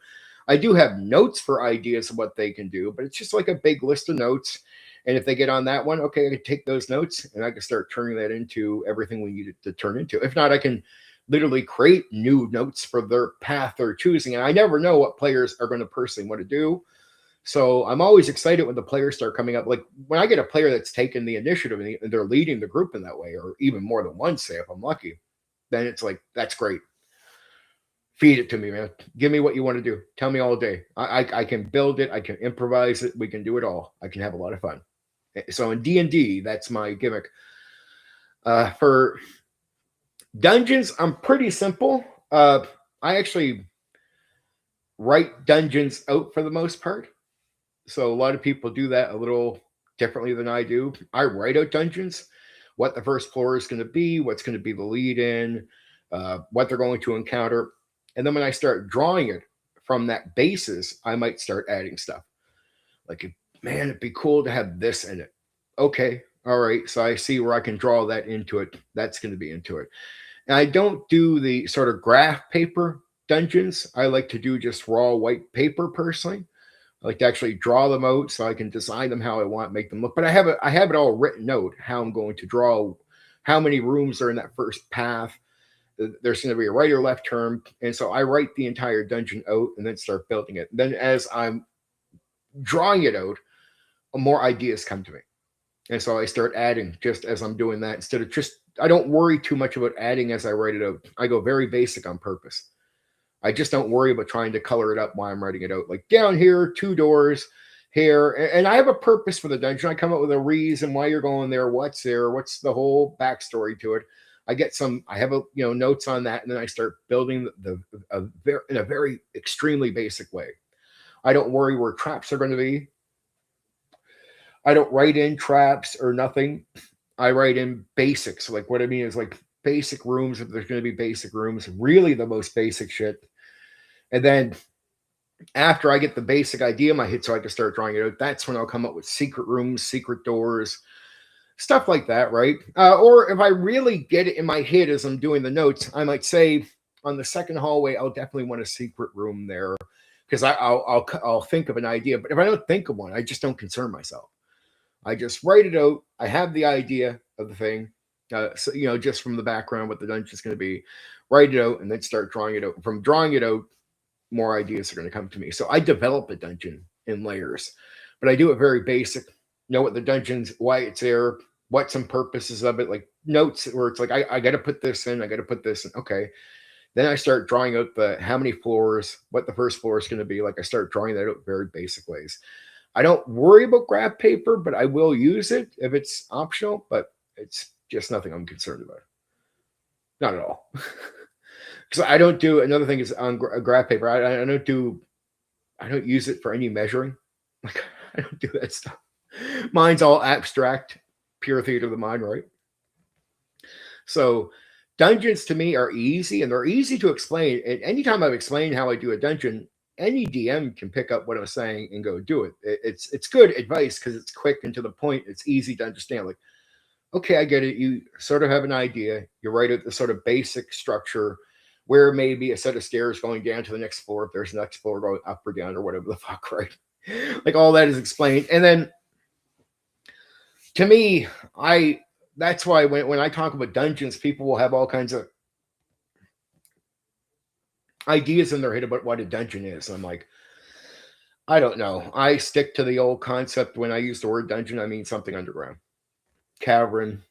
I do have notes for ideas of what they can do, but it's just like a big list of notes. And if they get on that one, okay, I can take those notes and I can start turning that into everything we need it to turn into. If not, I can literally create new notes for their path they're choosing. And I never know what players are going to personally want to do. So I'm always excited when the players start coming up. Like when I get a player that's taken the initiative and they're leading the group in that way, or even more than one, say, if I'm lucky, then it's like, that's great. Feed it to me, man. Give me what you want to do. Tell me all day. I can build it. I can improvise it. We can do it all. I can have a lot of fun. So in D&D, that's my gimmick. For dungeons, I'm pretty simple. I actually write dungeons out for the most part. So a lot of people do that a little differently than I do. I write out dungeons, what the first floor is going to be, what's going to be the lead in, what they're going to encounter. And then when I start drawing it from that basis, I might start adding stuff. Like, man, it'd be cool to have this in it. Okay, all right. So I see where I can draw that into it. That's going to be into it. And I don't do the sort of graph paper dungeons. I like to do just raw white paper personally. I like to actually draw them out so I can design them how I want, make them look. But I have it all written out how I'm going to draw, how many rooms are in that first path. There's going to be a right or left turn. And so I write the entire dungeon out and then start building it. Then as I'm drawing it out, more ideas come to me. And so I start adding just as I'm doing that, instead of just, I don't worry too much about adding as I write it out. I go very basic on purpose. I just don't worry about trying to color it up while I'm writing it out. Like down here, 2 doors here. And I have a purpose for the dungeon. I come up with a reason why you're going there, what's there, what's the whole backstory to it. I have notes on that, and then I start building in a very extremely basic way. I don't worry where traps are going to be. I don't write in traps or nothing. I write in basics. Like what I mean is like basic rooms. If there's going to be basic rooms, really the most basic shit. And then after I get the basic idea in my head, so I can start drawing it out, that's when I'll come up with secret rooms, secret doors, stuff like that, right? Or if I really get it in my head as I'm doing the notes, I might say on the second hallway, I'll definitely want a secret room there because I'll think of an idea. But if I don't think of one, I just don't concern myself. I just write it out. I have the idea of the thing, so, just from the background what the dungeon's going to be. Write it out and then start drawing it out. From drawing it out, more ideas are going to come to me. So I develop the dungeon in layers, but I do it very basic. Know what the dungeon's, why it's there, what some purposes of it, like notes where it's like I got to put this in, I got to put this in. Okay, then I start drawing out the how many floors, what the first floor is going to be. Like I start drawing that out very basic ways. I don't worry about graph paper, but I will use it if it's optional. But it's just nothing I'm concerned about. Not at all. Because I don't do another thing is on graph paper. I don't use it for any measuring. Like I don't do that stuff. Mine's all abstract, pure theater of the mind, right? So dungeons to me are easy and they're easy to explain. And anytime I've explained how I do a dungeon, any DM can pick up what I'm saying and go do it. It's good advice because it's quick and to the point. It's easy to understand. Like, okay, I get it. You sort of have an idea. You write out the sort of basic structure where maybe a set of stairs going down to the next floor, if there's a next floor going up or down or whatever the fuck, right? Like all that is explained. And then to me, that's why when I talk about dungeons, people will have all kinds of ideas in their head about what a dungeon is. I'm like, I don't know. I stick to the old concept. When I use the word dungeon, I mean something underground, cavern,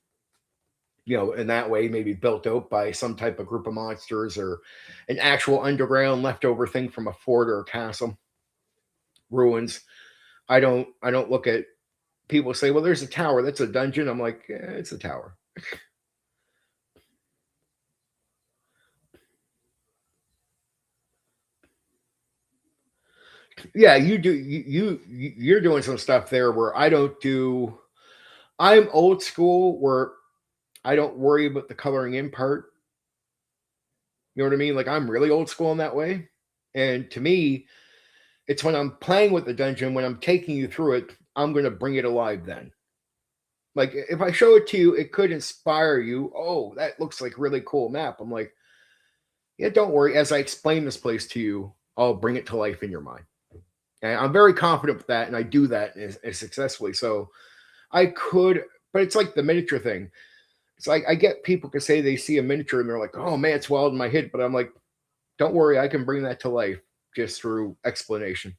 in that way, maybe built out by some type of group of monsters or an actual underground leftover thing from a fort or a castle, ruins. I don't look at people say, well, there's a tower. That's a dungeon. I'm like, it's a tower. Yeah, you're doing some stuff there where I don't do. I'm old school where I don't worry about the coloring in part. You know what I mean? Like I'm really old school in that way. And to me, it's when I'm playing with the dungeon, when I'm taking you through it, I'm going to bring it alive then. Like if I show it to you, it could inspire you. Oh, that looks like a really cool map. I'm like, yeah, don't worry. As I explain this place to you, I'll bring it to life in your mind. And I'm very confident with that, and I do that as successfully. So I could, but it's like the miniature thing. It's like I get people can say they see a miniature and they're like, "Oh man, it's wild in my head," but I'm like, "Don't worry, I can bring that to life just through explanation,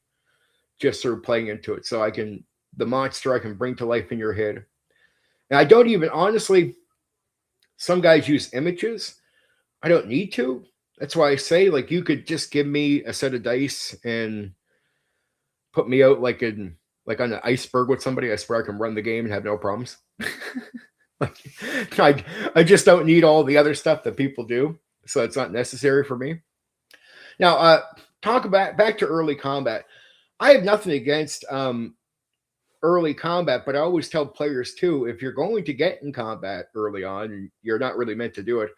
just through playing into it. So I can the monster I can bring to life in your head." And I don't even honestly. Some guys use images. I don't need to. That's why I say like you could just give me a set of dice and put me out like on an iceberg with somebody. I swear I can run the game and have no problems. Like I just don't need all the other stuff that people do, so it's not necessary for me. Now, talk about back to early combat. I have nothing against early combat, but I always tell players too, if you're going to get in combat early on and you're not really meant to do it,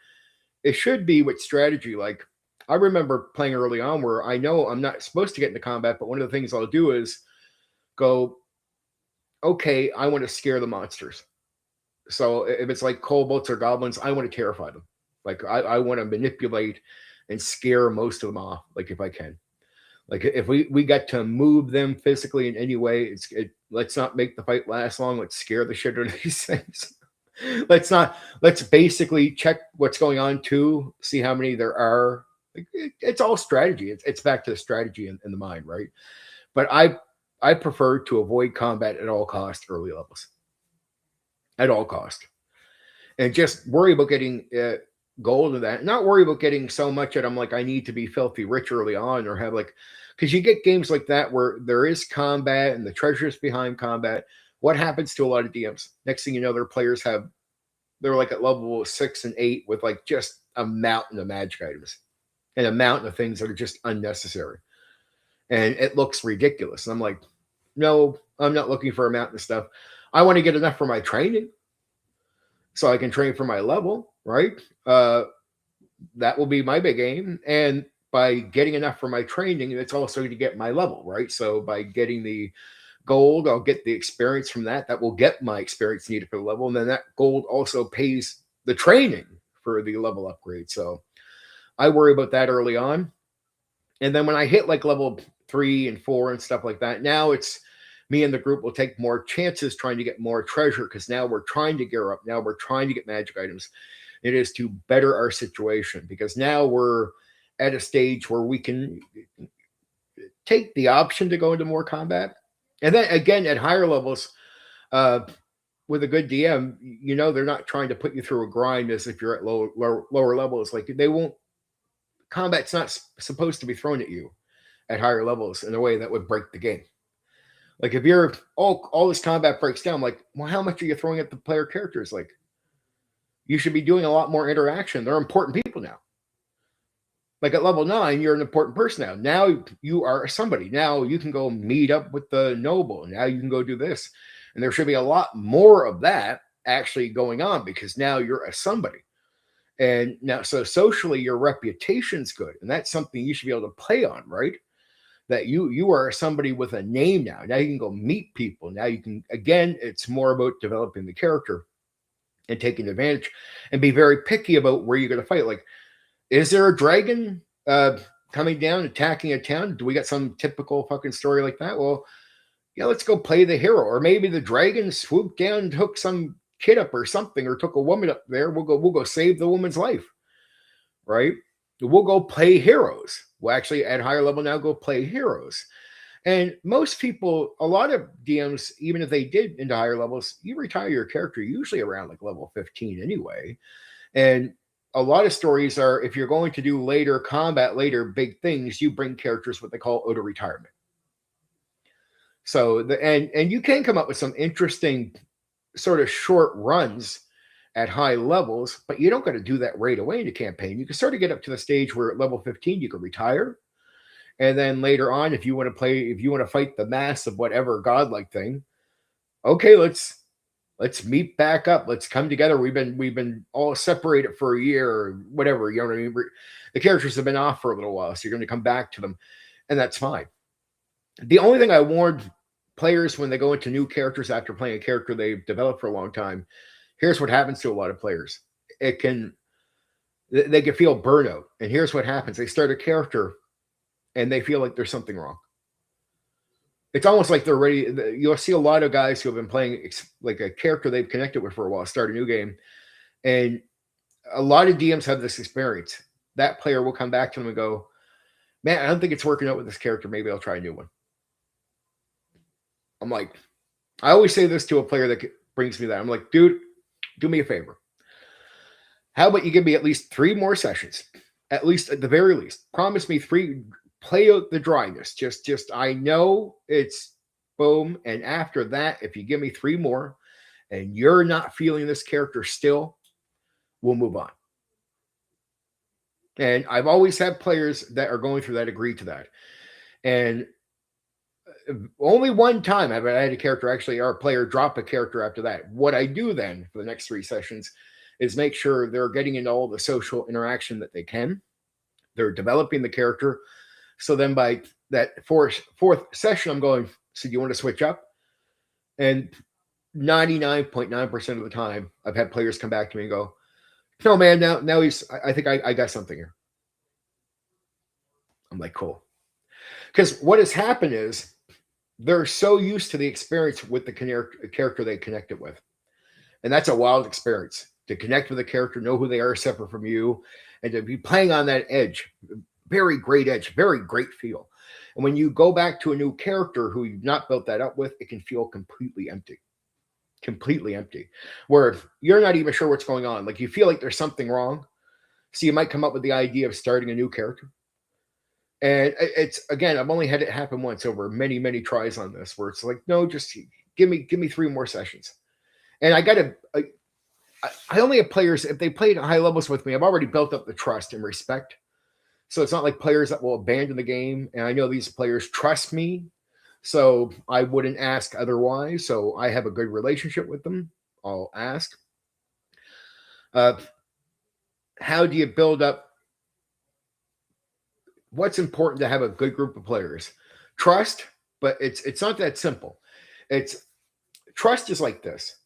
it should be with strategy. Like I remember playing early on where I know I'm not supposed to get into combat, but one of the things I'll do is go, okay, I want to scare the monsters. So if it's like kobolds or goblins, I want to terrify them. Like I want to manipulate and scare most of them off, like if I can. Like if we got to move them physically in any way, let's not make the fight last long. Let's scare the shit out of these things. Let's basically check what's going on too, see how many there are. Like, it's all strategy. It's back to the strategy in the mind, right? But I prefer to avoid combat at all cost early levels. At all cost. And just worry about getting gold in that. Not worry about getting so much that I'm like, I need to be filthy rich early on or have like, because you get games like that where there is combat and the treasures behind combat. What happens to a lot of DMs? Next thing you know, their players they're like at level 6 and 8 with like just a mountain of magic items and a mountain of things that are just unnecessary. And it looks ridiculous. And I'm like, no, I'm not looking for a mountain of stuff. I want to get enough for my training so I can train for my level, right? That will be my big aim. And by getting enough for my training, it's also to get my level, right? So by getting the gold. I'll get the experience from that. That will get my experience needed for the level. And then that gold also pays the training for the level upgrade. So I worry about that early on. And then when I hit like level 3 and 4 and stuff like that, now it's me and the group will take more chances trying to get more treasure because now we're trying to gear up. Now we're trying to get magic items. It is to better our situation because now we're at a stage where we can take the option to go into more combat. And then again, at higher levels, with a good DM, you know, they're not trying to put you through a grind as if you're at lower levels. Like they won't, combat's not supposed to be thrown at you at higher levels in a way that would break the game. Like if you're, all this combat breaks down, like, well, how much are you throwing at the player characters? Like you should be doing a lot more interaction. They're important people now. Like at level 9, you're an important person now. Now you are somebody. Now you can go meet up with the noble. Now you can go do this. And there should be a lot more of that actually going on because now you're a somebody. And now, so socially, your reputation's good. And that's something you should be able to play on, right? That you are somebody with a name now. Now you can go meet people. Now you can, again, it's more about developing the character and taking advantage and be very picky about where you're going to fight. Like, is there a dragon coming down, attacking a town? Do we got some typical fucking story like that? Well, yeah, let's go play the hero. Or maybe the dragon swooped down and took some kid up or something, or took a woman up there. We'll go save the woman's life, right? We'll go play heroes. We'll actually at higher level now go play heroes. And most people, a lot of DMs, even if they did into higher levels, you retire your character usually around like level 15 anyway. And a lot of stories are if you're going to do later combat, later big things, you bring characters what they call auto retirement. So and you can come up with some interesting sort of short runs at high levels, but you don't got to do that right away in the campaign. You can sort of get up to the stage where at level 15 you can retire. And then later on, if you want to fight the mass of whatever godlike thing, okay, let's meet back up. Let's come together. We've been all separated for a year or whatever. You know what I mean? The characters have been off for a little while, so you're going to come back to them, and that's fine. The only thing I warned players when they go into new characters after playing a character they've developed for a long time, here's what happens to a lot of players. They can feel burnout. And here's what happens. They start a character and they feel like there's something wrong. It's almost like they're ready. You'll see a lot of guys who have been playing like a character they've connected with for a while, start a new game. And a lot of DMs have this experience. That player will come back to them and go, man, I don't think it's working out with this character. Maybe I'll try a new one. I'm like, I always say this to a player that brings me that. I'm like, dude, do me a favor. How about you give me at least 3 more sessions? At least, at the very least. Promise me 3. Play out the dryness. Just I know it's boom. And after that, if you give me 3 more and you're not feeling this character still, we'll move on. And I've always had players that are going through that agree to that. And only one time have I had a character, actually, our player drop a character after that. What I do then for the next 3 sessions is make sure they're getting into all the social interaction that they can. They're developing the character. So then by that fourth session, I'm going, so you want to switch up? And 99.9% of the time, I've had players come back to me and go, no, man, now I think I got something here. I'm like, cool. Because what has happened is they're so used to the experience with the character they connected with. And that's a wild experience to connect with a character, know who they are separate from you, and to be playing on that edge. Very great edge, very great feel. And when you go back to a new character who you've not built that up with, it can feel completely empty. Completely empty. Where you're not even sure what's going on. Like you feel like there's something wrong. So you might come up with the idea of starting a new character. And it's, again, I've only had it happen once over many, many tries on this, where it's like, no, just give me 3 more sessions. And I only have players, if they played at high levels with me, I've already built up the trust and respect. So it's not like players that will abandon the game. And I know these players trust me, so I wouldn't ask otherwise. So I have a good relationship with them. I'll ask. How do you build up? What's important to have a good group of players? Trust, but it's not that simple. It's trust is like this.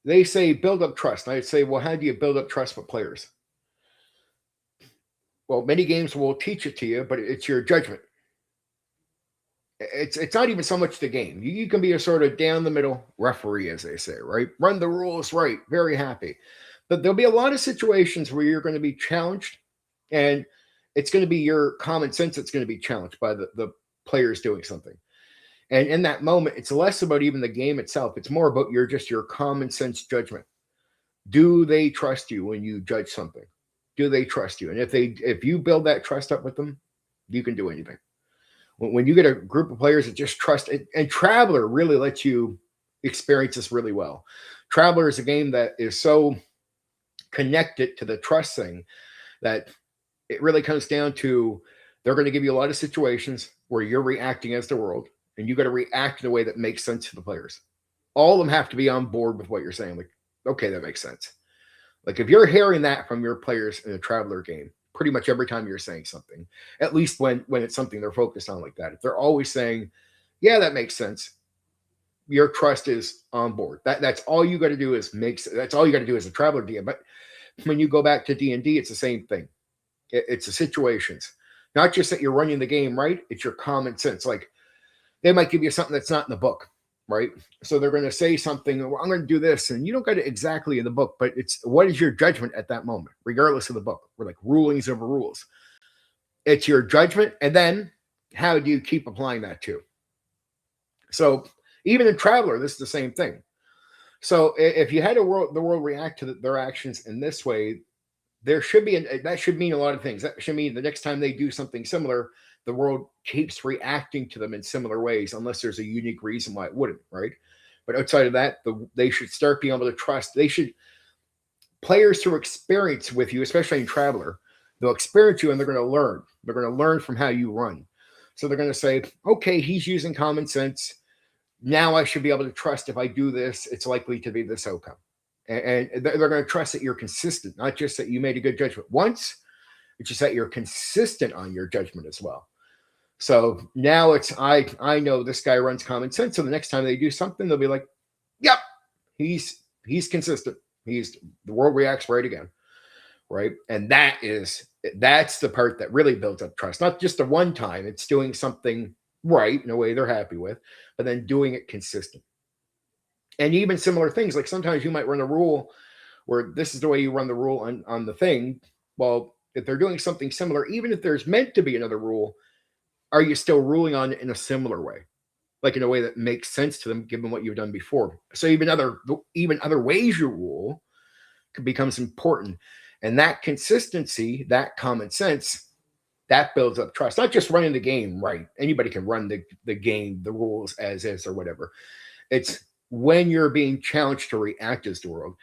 They say build up trust. And I'd say, well, how do you build up trust with players? Well, many games will teach it to you, but it's your judgment. It's not even so much the game. You can be a sort of down the middle referee, as they say, right? Run the rules right, very happy. But there'll be a lot of situations where you're going to be challenged, and it's going to be your common sense that's going to be challenged by the players doing something. And in that moment, it's less about even the game itself. It's more about your common sense judgment. Do they trust you when you judge something? Do they trust you? And if you build that trust up with them, you can do anything. When you get a group of players that just trust, and Traveler really lets you experience this really well. Traveler is a game that is so connected to the trust thing that it really comes down to they're going to give you a lot of situations where you're reacting as the world, and you got to react in a way that makes sense to the players. All of them have to be on board with what you're saying. Like, okay, that makes sense. Like if you're hearing that from your players in a Traveler game, pretty much every time you're saying something, at least when it's something they're focused on like that, if they're always saying, yeah, that makes sense, your trust is on board. That's all you got to do is that's all you got to do as a Traveler DM. But when you go back to D&D, it's the same thing. It's the situations, not just that you're running the game right. It's your common sense. Like they might give you something that's not in the book, right? So they're going to say something, well, I'm going to do this, and you don't get it exactly in the book, but it's what is your judgment at that moment, regardless of the book. We're like rulings over rules. It's your judgment, and then how do you keep applying that to? So even in Traveler, this is the same thing. So if you had the world react to their actions in this way, there should be that should mean a lot of things. That should mean the next time they do something similar, the world keeps reacting to them in similar ways, unless there's a unique reason why it wouldn't, right? But outside of that, they should start being able to trust. Players through experience with you, especially in Traveler, they'll experience you and they're going to learn. They're going to learn from how you run. So they're going to say, okay, he's using common sense. Now I should be able to trust if I do this, it's likely to be this outcome. And they're going to trust that you're consistent, not just that you made a good judgment once, it's just that you're consistent on your judgment as well. So now it's I know this guy runs common sense. So the next time they do something, they'll be like, yep, he's consistent. The world reacts right again. Right. And that's the part that really builds up trust. Not just the one time, it's doing something right in a way they're happy with, but then doing it consistent. And even similar things, like sometimes you might run a rule where this is the way you run the rule on the thing. Well, if they're doing something similar, even if there's meant to be another rule, are you still ruling on it in a similar way? Like in a way that makes sense to them, given what you've done before. So even other ways you rule becomes important. And that consistency, that common sense, that builds up trust. Not just running the game right. Anybody can run the game, the rules as is or whatever. It's when you're being challenged to react as the world,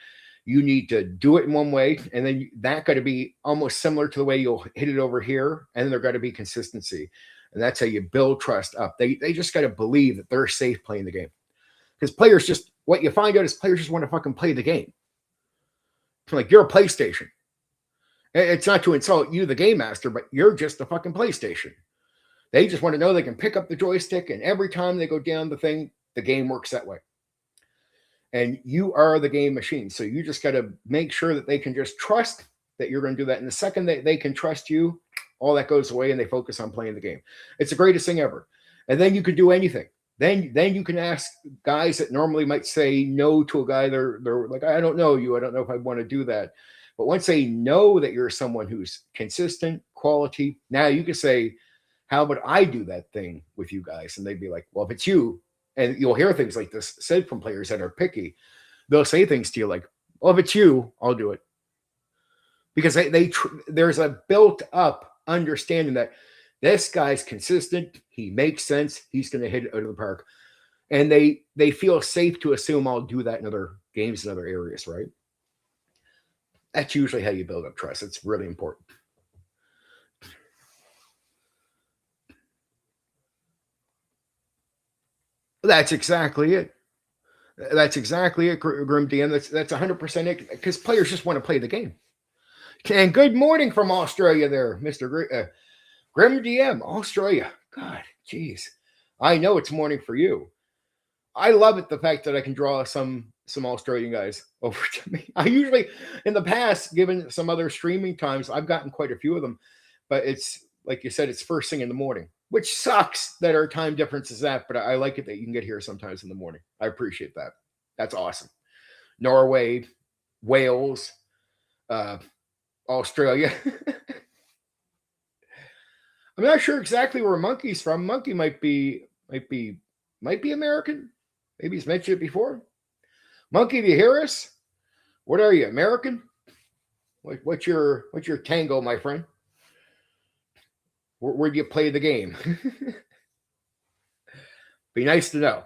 you need to do it in one way, and then that got to be almost similar to the way you'll hit it over here, and then there got to be consistency. And that's how you build trust up. They just got to believe that they're safe playing the game. Because what you find out is players just want to fucking play the game. Like you're a PlayStation. It's not to insult you, the game master, but you're just a fucking PlayStation. They just want to know they can pick up the joystick, and every time they go down the thing, the game works that way. And you are the game machine. So you just got to make sure that they can just trust that you're going to do that. And the second that they can trust you, all that goes away and they focus on playing the game. It's the greatest thing ever. And then you can do anything. Then you can ask guys that normally might say no to a guy. They're like, I don't know you. I don't know if I want to do that. But once they know that you're someone who's consistent, quality, now you can say, how would I do that thing with you guys? And they'd be like, well, if it's you, and you'll hear things like this said from players that are picky, they'll say things to you like, well, if it's you, I'll do it. Because there's a built up understanding that this guy's consistent, he makes sense, he's going to hit it out of the park. And they feel safe to assume I'll do that in other games in other areas, right? That's usually how you build up trust. It's really important. That's exactly it. That's exactly it, Grim DM. That's 100% it, because players just want to play the game. And good morning from Australia there, Mr. Grim DM, Australia. God, jeez. I know it's morning for you. I love it, the fact that I can draw some Australian guys over to me. I usually, in the past, given some other streaming times, I've gotten quite a few of them, but it's like you said, it's first thing in the morning, which sucks that our time difference is that. But I like it that you can get here sometimes in the morning. I appreciate that. That's awesome. Norway, Wales, uh, Australia. I'm not sure exactly where Monkey's from. Monkey might be American. Maybe he's mentioned it before. Monkey, do you hear us? What are you, American? What's your tango, my friend? Where do you play the game? Be nice to know.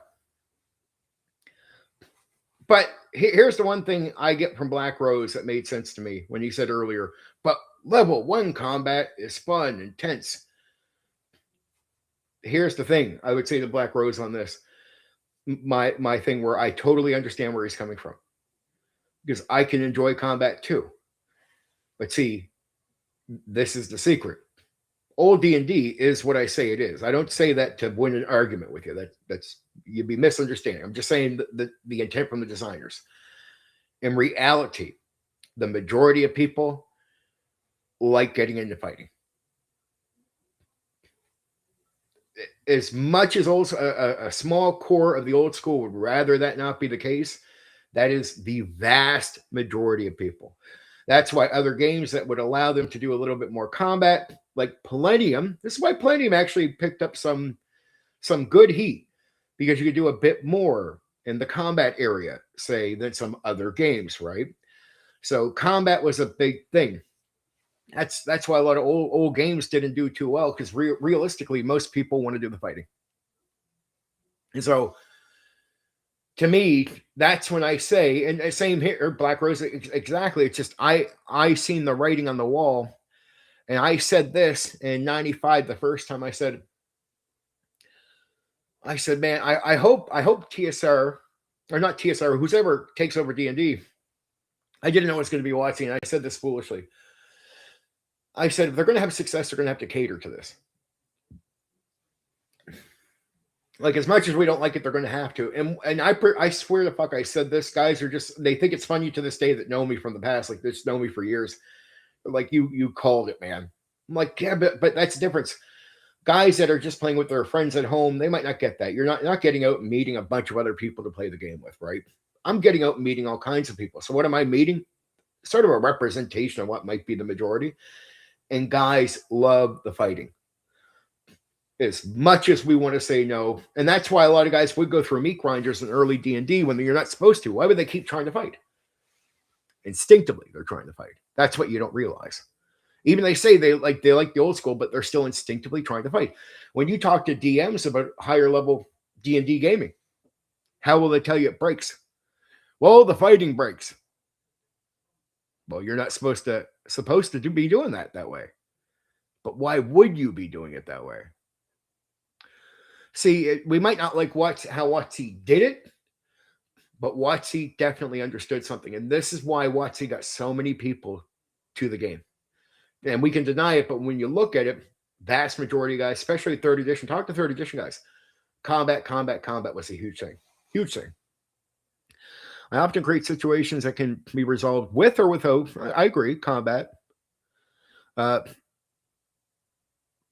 But here's the one thing I get from Black Rose that made sense to me when you said earlier, but level 1 combat is fun, intense. Here's the thing I would say to Black Rose on this. My thing where I totally understand where he's coming from. Because I can enjoy combat too. But see, this is the secret. Old D&D is what I say it is. I don't say that to win an argument with you. That's you'd be misunderstanding. I'm just saying the intent from the designers. In reality, the majority of people like getting into fighting. As much as a small core of the old school would rather that not be the case, that is the vast majority of people. That's why other games that would allow them to do a little bit more combat, like Palladium, this is why Palladium actually picked up some good heat, because you could do a bit more in the combat area, say, than some other games, right? So combat was a big thing. That's why a lot of old games didn't do too well, because realistically, most people want to do the fighting. And so, to me, that's when I say, and same here, Black Rose, exactly. It's just I seen the writing on the wall, and I said this in '95 the first time I said, man, I hope TSR, or not TSR, whoever takes over D&D. I didn't know it was going to be watching. I said this foolishly. I said, if they're going to have success, they're going to have to cater to this. Like, as much as we don't like it, they're going to have to. And I swear to fuck, I said this. Guys are just, they think it's funny to this day that know me from the past. Like, they just know me for years. They're like, you called it, man. I'm like, yeah, but that's the difference. Guys that are just playing with their friends at home, they might not get that. You're not getting out and meeting a bunch of other people to play the game with, right? I'm getting out and meeting all kinds of people. So what am I meeting? Sort of a representation of what might be the majority. And guys love the fighting. As much as we want to say no, and that's why a lot of guys would go through meat grinders in early D&D when you're not supposed to. Why would they keep trying to fight? Instinctively, they're trying to fight. That's what you don't realize. Even they say they like the old school, but they're still instinctively trying to fight. When you talk to DMs about higher level D&D gaming, how will they tell you it breaks? Well, the fighting breaks. Well, you're not supposed to be doing that way. But why would you be doing it that way? See, we might not like how WotC did it, but WotC definitely understood something. And this is why WotC got so many people to the game. And we can deny it, but when you look at it, vast majority of guys, especially 3rd edition, talk to 3rd edition guys, combat was a huge thing. Huge thing. I often create situations that can be resolved with or without, I agree, combat. But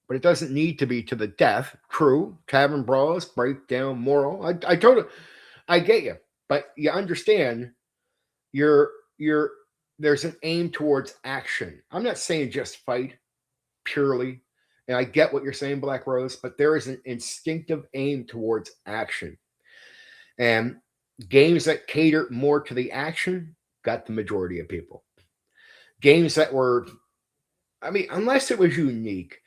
it doesn't need to be to the death. True, tavern brawls, breakdown, moral. I totally, I get you, but you understand. There's an aim towards action. I'm not saying just fight purely, and I get what you're saying, Black Rose, but there is an instinctive aim towards action, and games that cater more to the action got the majority of people. Games that were, I mean, unless it was unique.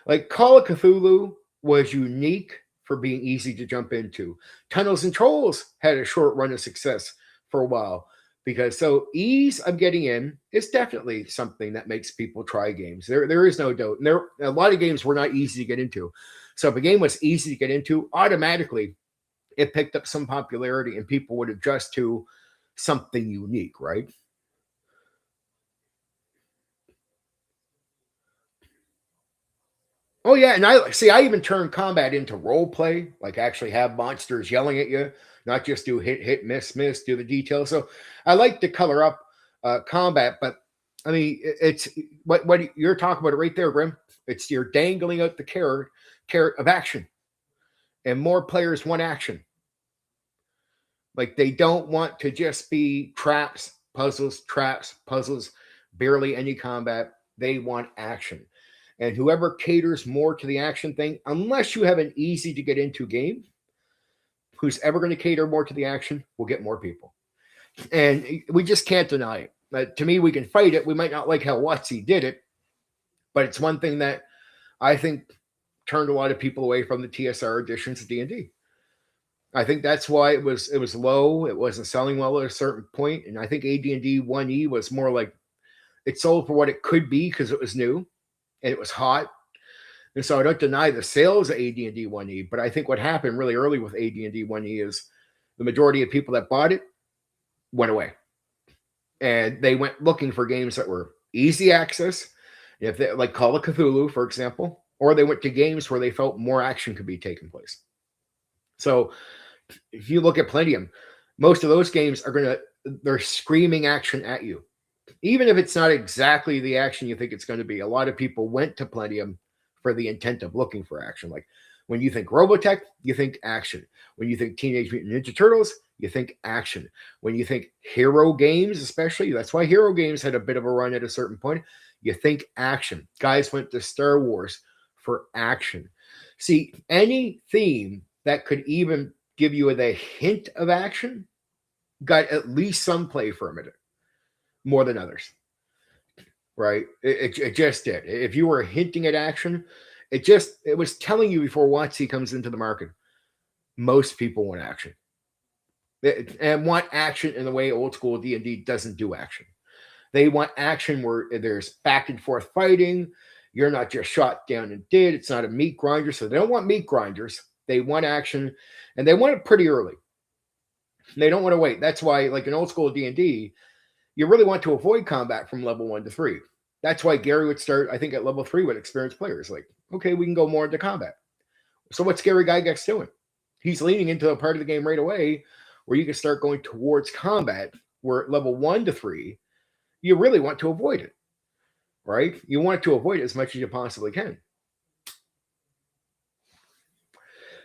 Like Call of Cthulhu was unique for being easy to jump into. Tunnels and Trolls had a short run of success for a while, because so ease of getting in is definitely something that makes people try games. There is no doubt. And a lot of games were not easy to get into. So if a game was easy to get into, automatically it picked up some popularity and people would adjust to something unique, right? Oh yeah, and I see. I even turn combat into role play, like actually have monsters yelling at you, not just do hit, hit, miss, miss, do the details. So I like to color up combat, but I mean, it's what you're talking about it right there, Grim. It's you're dangling out the carrot of action, and more players want action. Like they don't want to just be traps, puzzles, barely any combat. They want action. And whoever caters more to the action thing, unless you have an easy to get into game, who's ever going to cater more to the action will get more people. And we just can't deny it. But to me, we can fight it. We might not like how WotC did it, but it's one thing that I think turned a lot of people away from the TSR editions of D&D. I think that's why it was low. It wasn't selling well at a certain point, and I think AD&D 1E was more like it sold for what it could be because it was new and it was hot. And so I don't deny the sales of AD&D 1E, but I think what happened really early with AD&D 1E is the majority of people that bought it went away, and they went looking for games that were easy access, if they like Call of Cthulhu, for example, or they went to games where they felt more action could be taking place. So if you look at Palladium, most of those games they're screaming action at you. Even if it's not exactly the action you think it's going to be, a lot of people went to Palladium for the intent of looking for action. Like when you think Robotech, you think action. When you think Teenage Mutant Ninja Turtles, you think action. When you think hero games, especially, that's why hero games had a bit of a run at a certain point, you think action. Guys went to Star Wars for action. See, any theme that could even give you the hint of action got at least some play from it, more than others. Right? It just did. If you were hinting at action, it was telling you before WotC comes into the market. Most people want action, and want action in the way old school D&D doesn't do action. They want action where there's back and forth fighting. You're not just shot down and dead. It's not a meat grinder, so they don't want meat grinders. They want action, and they want it pretty early. They don't want to wait. That's why, like in old school D&D, you really want to avoid combat from level 1 to 3. That's why Gary would start, I think, at level 3 with experienced players. Like, okay, we can go more into combat. So what's Gary Gygax doing? He's leaning into a part of the game right away where you can start going towards combat, where at level 1 to 3, you really want to avoid it, right? You want to avoid it as much as you possibly can.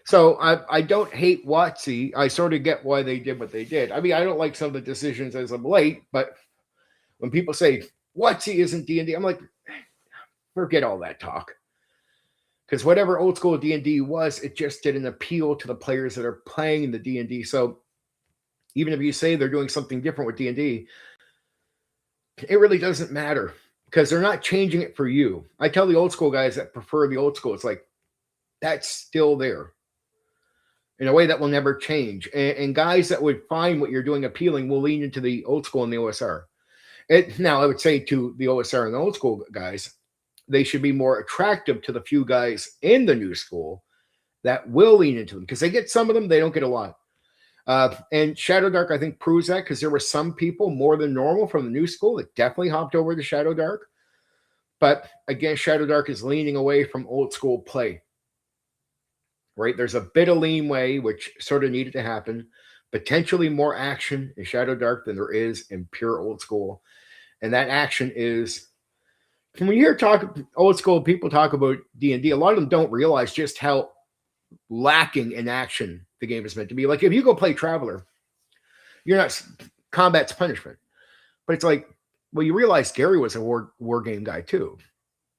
So I don't hate WotC. I sort of get why they did what they did. I mean, I don't like some of the decisions as of late, but when people say WotC isn't D&D, I'm like, forget all that talk. Because whatever old school D&D was, it just didn't appeal to the players that are playing the D&D. So even if you say they're doing something different with D&D, it really doesn't matter because they're not changing it for you. I tell the old school guys that prefer the old school, it's like, that's still there in a way that will never change. And guys that would find what you're doing appealing will lean into the old school and the OSR. Now, I would say to the OSR and the old school guys, they should be more attractive to the few guys in the new school that will lean into them because they get some of them, they don't get a lot. And Shadow Dark, I think, proves that because there were some people more than normal from the new school that definitely hopped over to Shadow Dark. But again, Shadow Dark is leaning away from old school play. Right? There's a bit of leanway, which sort of needed to happen. Potentially more action in Shadow Dark than there is in pure old school. And that action is, when you hear old school people talk about D&D, a lot of them don't realize just how lacking in action the game is meant to be. Like if you go play Traveler, you're not, combat's punishment. But it's like, well, you realize Gary was a war game guy too.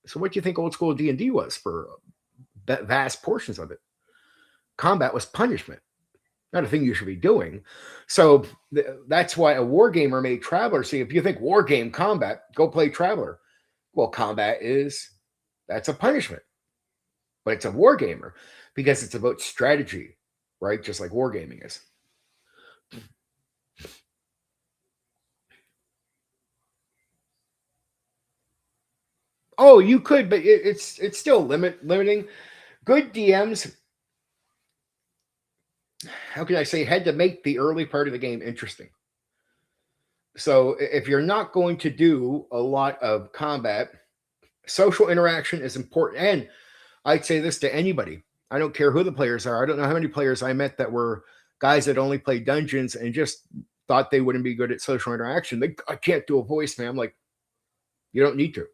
So what do you think old school D&D was for vast portions of it? Combat was punishment, not a thing you should be doing. So that's why a war gamer made Traveler. See, if you think war game combat, go play Traveler. Well, combat that's a punishment, but it's a war gamer because it's about strategy, right? Just like wargaming is. Oh, you could, but it's still limiting. Good DMs, how can I say, had to make the early part of the game interesting. So if you're not going to do a lot of combat, social interaction is important. And I'd say this to anybody. I don't care who the players are. I don't know how many players I met that were guys that only played dungeons and just thought they wouldn't be good at social interaction. I can't do a voice, man. I'm like, you don't need to.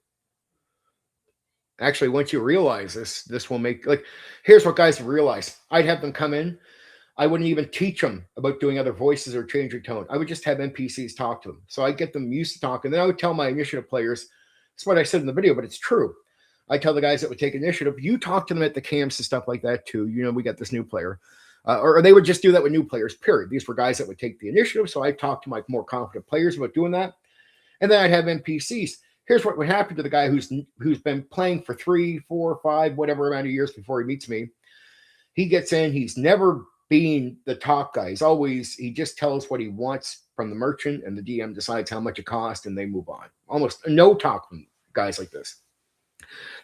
Actually, once you realize this will make, like, here's what guys realize. I'd have them come in. I wouldn't even teach them about doing other voices or changing tone. I would just have NPCs talk to them. So I get them used to talking. Then I would tell my initiative players, it's what I said in the video, but it's true. I tell the guys that would take initiative, you talk to them at the camps and stuff like that too. You know, we got this new player. Or they would just do that with new players, period. These were guys that would take the initiative. So I talked to my more confident players about doing that. And then I'd have NPCs. Here's what would happen to the guy who's been playing for 3, 4, 5, whatever amount of years before he meets me. He gets in, he's never been the talk guy. He just tells what he wants from the merchant, and the DM decides how much it costs, and they move on. Almost no talk from guys like this.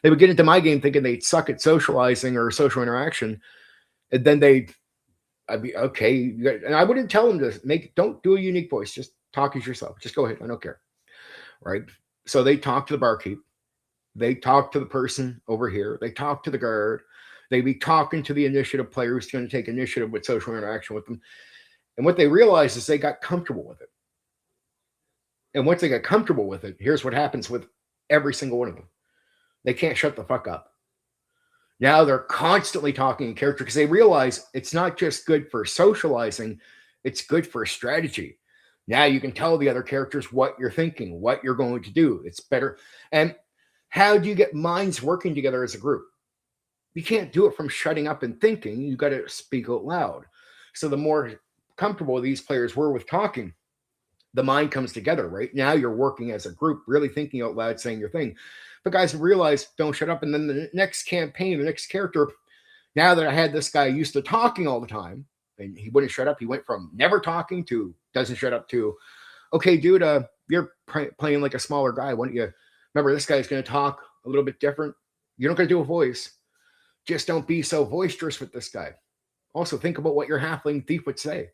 They would get into my game thinking they'd suck at socializing or social interaction, and then I'd be okay. And I wouldn't tell them to don't do a unique voice. Just talk as yourself. Just go ahead. I don't care. Right. So they talk to the barkeep. They talk to the person over here. They talk to the guard. They be talking to the initiative player who's going to take initiative with social interaction with them. And what they realize is they got comfortable with it. And once they got comfortable with it, here's what happens with every single one of them. They can't shut the fuck up. Now they're constantly talking in character because they realize it's not just good for socializing, it's good for strategy. Now you can tell the other characters what you're thinking, what you're going to do. It's better. And how do you get minds working together as a group? You can't do it from shutting up and thinking. You got to speak out loud. So the more comfortable these players were with talking, the mind comes together, right? Now you're working as a group, really thinking out loud, saying your thing. But guys realize, don't shut up. And then the next campaign, the next character, now that I had this guy used to talking all the time, and he wouldn't shut up, he went from never talking to doesn't shut up to, okay, dude, you're playing like a smaller guy. Why don't you, remember this guy's going to talk a little bit different. You're not going to do a voice. Just don't be so boisterous with this guy. Also, think about what your halfling thief would say.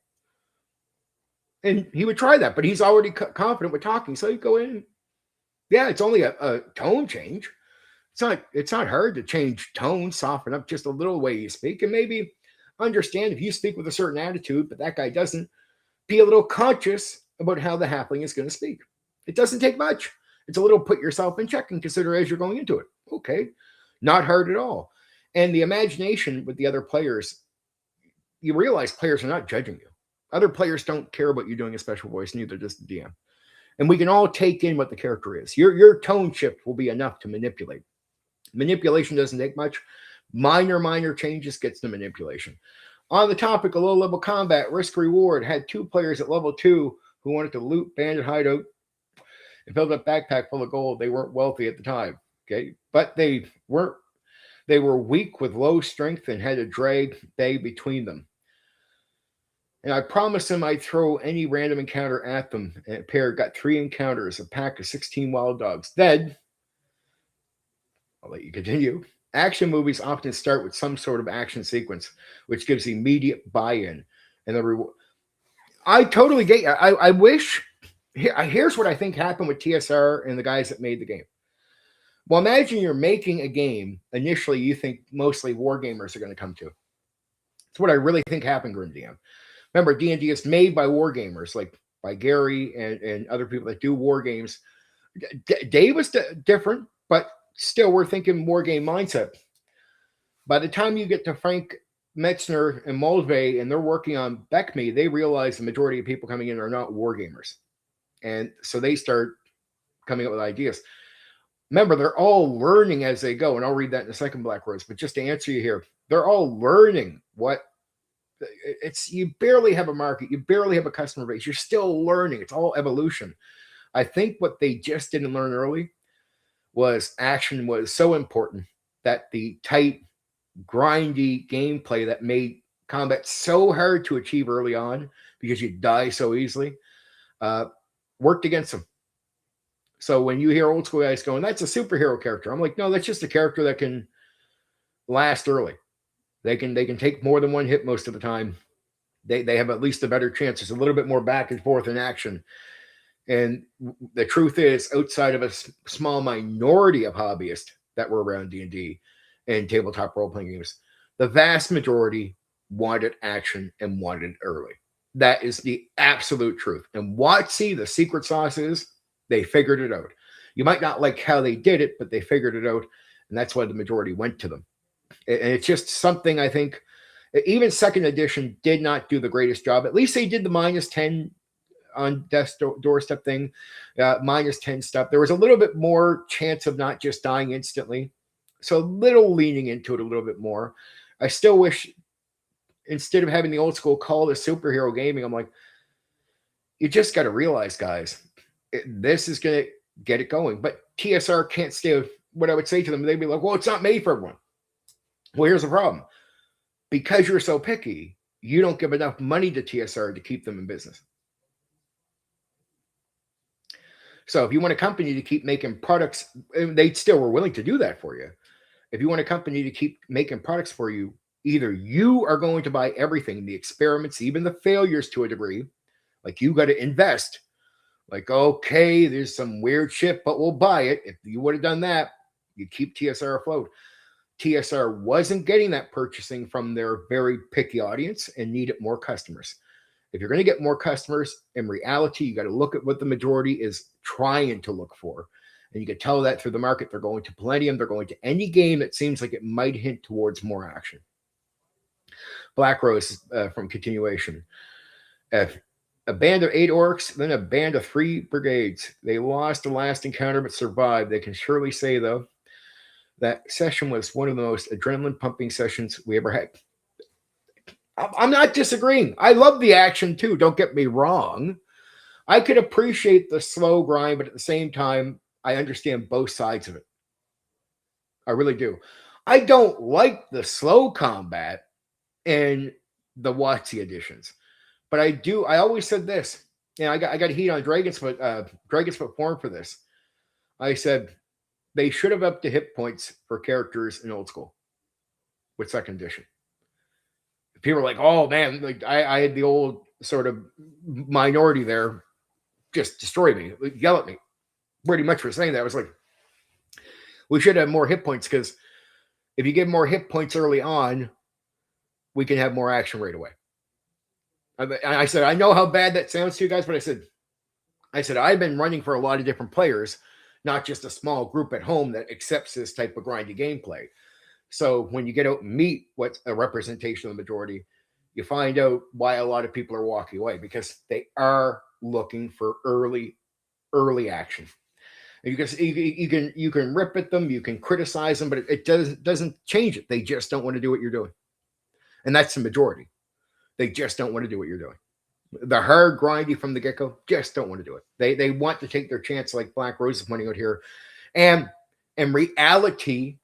And he would try that, but he's already confident with talking. So you go in. Yeah, it's only a tone change. It's not hard to change tone, soften up just a little way you speak, and maybe understand if you speak with a certain attitude, but that guy doesn't, be a little conscious about how the halfling is going to speak. It doesn't take much. It's a little put yourself in check and consider as you're going into it. Okay, not hard at all. And the imagination with the other players, you realize players are not judging you. Other players don't care about you doing a special voice, neither does the DM. And we can all take in what the character is. Your tone shift will be enough to manipulate. Manipulation doesn't take much. Minor changes gets to manipulation. On the topic of low-level combat, risk reward had 2 players at level 2 who wanted to loot bandit hideout and filled up backpack full of gold. They weren't wealthy at the time, okay? But they were weak with low strength and had a drag bag between them. And I promised them I'd throw any random encounter at them. And a pair got 3 encounters, a pack of 16 wild dogs. Then, I'll let you continue. Action movies often start with some sort of action sequence, which gives immediate buy-in. And the reward. I totally get you. I wish. Here's what I think happened with TSR and the guys that made the game. Well, imagine you're making a game. Initially, you think mostly war gamers are going to come to. It's what I really think happened, Grim DM. Remember, D&D is made by war gamers, like by Gary and other people that do war games. Dave was different, but still, we're thinking war game mindset. By the time you get to Frank Metzner and Mulvey and they're working on BECME, they realize the majority of people coming in are not war gamers. And so they start coming up with ideas. Remember, they're all learning as they go. And I'll read that in a second, Black Rose. But just to answer you here, they're all learning what it's. You barely have a market. You barely have a customer base. You're still learning. It's all evolution. I think what they just didn't learn early was action was so important that the tight, grindy gameplay that made combat so hard to achieve early on because you die so easily worked against them. So when you hear old school guys going, that's a superhero character, I'm like, no, that's just a character that can last early. They can take more than one hit most of the time. They have at least a better chance. There's a little bit more back and forth in action. And the truth is, outside of a small minority of hobbyists that were around D&D, in tabletop role-playing games. The vast majority wanted action and wanted it early. That is the absolute truth. And WotC, the secret sauce is they figured it out. You might not like how they did it, but they figured it out, and that's why the majority went to them. And it's just something I think even second edition did not do the greatest job. At least they did the -10 on death's doorstep thing, -10 stuff. There was a little bit more chance of not just dying instantly. So a little leaning into it a little bit more. I still wish instead of having the old school call to superhero gaming, I'm like, you just got to realize, guys, this is going to get it going. But TSR can't stay. What I would say to them, they'd be like, well, it's not made for everyone. Well, here's the problem. Because you're so picky, you don't give enough money to TSR to keep them in business. So if you want a company to keep making products, they still were willing to do that for you. If you want a company to keep making products for you, either you are going to buy everything, the experiments, even the failures to a degree, like you got to invest. Like, okay, there's some weird shit, but we'll buy it. If you would have done that, you keep TSR afloat. TSR wasn't getting that purchasing from their very picky audience and needed more customers. If you're going to get more customers, in reality, you got to look at what the majority is trying to look for. And you can tell that through the market. They're going to Palladium. They're going to any game that seems like it might hint towards more action. Black Rose from Continuation. A band of 8 orcs, then a band of 3 brigades. They lost the last encounter but survived. They can surely say, though, that session was one of the most adrenaline-pumping sessions we ever had. I'm not disagreeing. I love the action, too. Don't get me wrong. I could appreciate the slow grind, but at the same time, I understand both sides of it. I really do. I don't like the slow combat in the WotC editions, but I do. I always said this. And I got heat on Dragon's Foot Forum for this. I said they should have upped the hit points for characters in old school with second edition. People are like, oh man, like I had the old sort of minority there just destroy me, yell at me pretty much for saying that. I was like, we should have more hit points, because if you give more hit points early on, we can have more action right away. I said, I know how bad that sounds to you guys, but I said, I've been running for a lot of different players, not just a small group at home that accepts this type of grindy gameplay. So when you get out and meet what's a representation of the majority, you find out why a lot of people are walking away, because they are looking for early action. You can rip at them, you can criticize them, but it doesn't change it. They just don't want to do what you're doing, and that's the majority. They just don't want to do what you're doing. The hard grindy from the get-go just don't want to do it. They want to take their chance, like Black Rose is pointing out here, and in reality,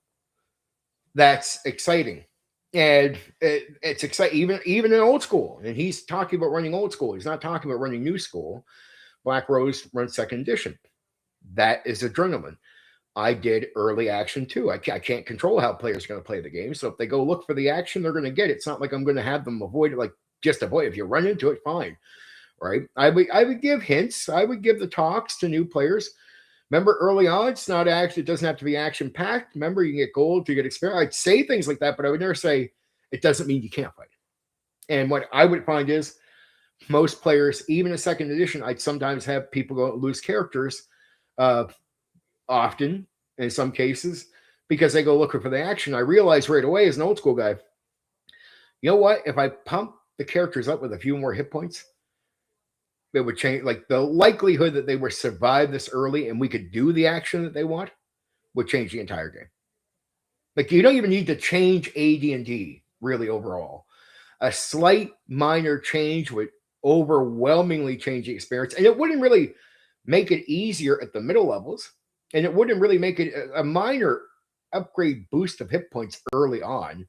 that's exciting. And it's exciting, even in old school. And he's talking about running old school. He's not talking about running new school. Black Rose runs second edition. That is adrenaline. I did early action too. I can't control how players are going to play the game. So if they go look for the action, they're going to get it. It's not like I'm going to have them avoid it, like just avoid it. If you run into it, fine. Right? I would give hints. I would give the talks to new players. Remember, early on, it's not actually, it doesn't have to be action-packed. Remember, you can get gold to get experience. I'd say things like that, but I would never say it doesn't mean you can't fight. And what I would find is most players, even in second edition, I'd sometimes have people go lose characters often, in some cases, because they go looking for the action. I realized right away as an old school guy, you know what? If I pump the characters up with a few more hit points, it would change, like the likelihood that they would survive this early and we could do the action that they want would change the entire game. Like you don't even need to change AD&D really overall. A slight minor change would overwhelmingly change the experience, and it wouldn't really make it easier at the middle levels, and it wouldn't really make it a minor upgrade boost of hit points early on.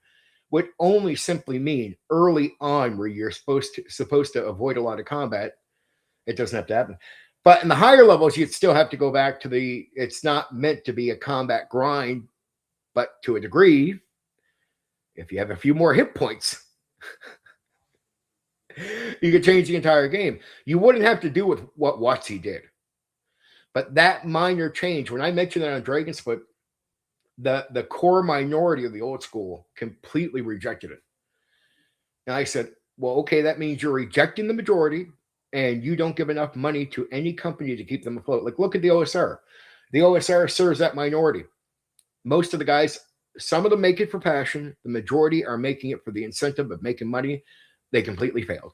Would only simply mean early on where you're supposed to avoid a lot of combat. It doesn't have to happen. But in the higher levels, you'd still have to go back to it's not meant to be a combat grind, but to a degree, if you have a few more hit points, you could change the entire game. You wouldn't have to do with what WotC did. But that minor change, when I mentioned that on Dragon's Foot, the core minority of the old school completely rejected it. And I said, well, okay, that means you're rejecting the majority and you don't give enough money to any company to keep them afloat. Like, look at the OSR. The OSR serves that minority. Most of the guys, some of them make it for passion. The majority are making it for the incentive of making money. They completely failed.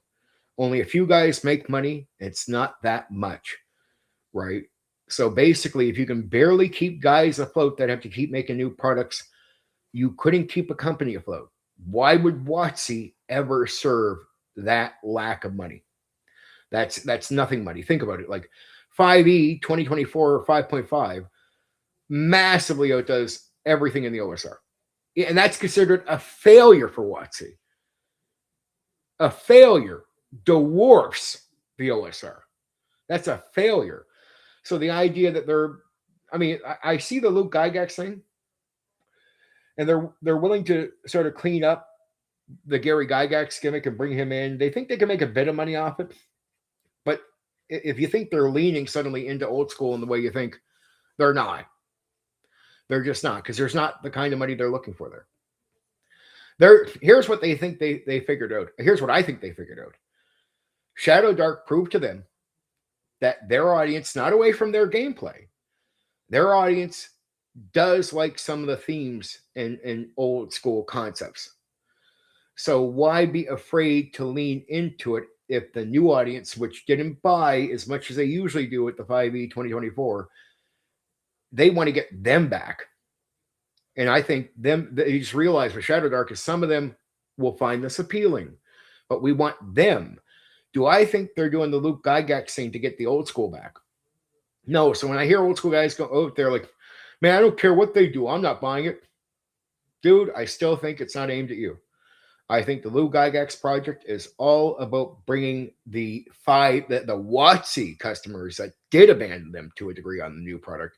Only a few guys make money. It's not that much, right? So basically, if you can barely keep guys afloat that have to keep making new products, you couldn't keep a company afloat. Why would WotC ever serve that lack of money? That's nothing money. Think about it. Like 5e 2024 or 5.5 massively outdoes everything in the OSR. And that's considered a failure for WotC. A failure dwarfs the OSR. That's a failure. So the idea that I see the Luke Gygax thing, and they're willing to sort of clean up the Gary Gygax gimmick and bring him in. They think they can make a bit of money off it. But if you think they're leaning suddenly into old school in the way you think, they're not. They're just not, because there's not the kind of money they're looking for there. Here's what they think they figured out. Here's what I think they figured out. Shadow Dark proved to them that their audience, not away from their gameplay, their audience does like some of the themes and old school concepts. So why be afraid to lean into it if the new audience, which didn't buy as much as they usually do at the 5e 2024, they want to get them back. And I think they just realize with Shadow Dark is some of them will find this appealing, but we want them. Do I think they're doing the Luke Gygax thing to get the old school back? No. So when I hear old school guys go out there like, man, I don't care what they do, I'm not buying it. Dude, I still think it's not aimed at you. I think the Luke Gygax project is all about bringing the WotC customers that did abandon them to a degree on the new product,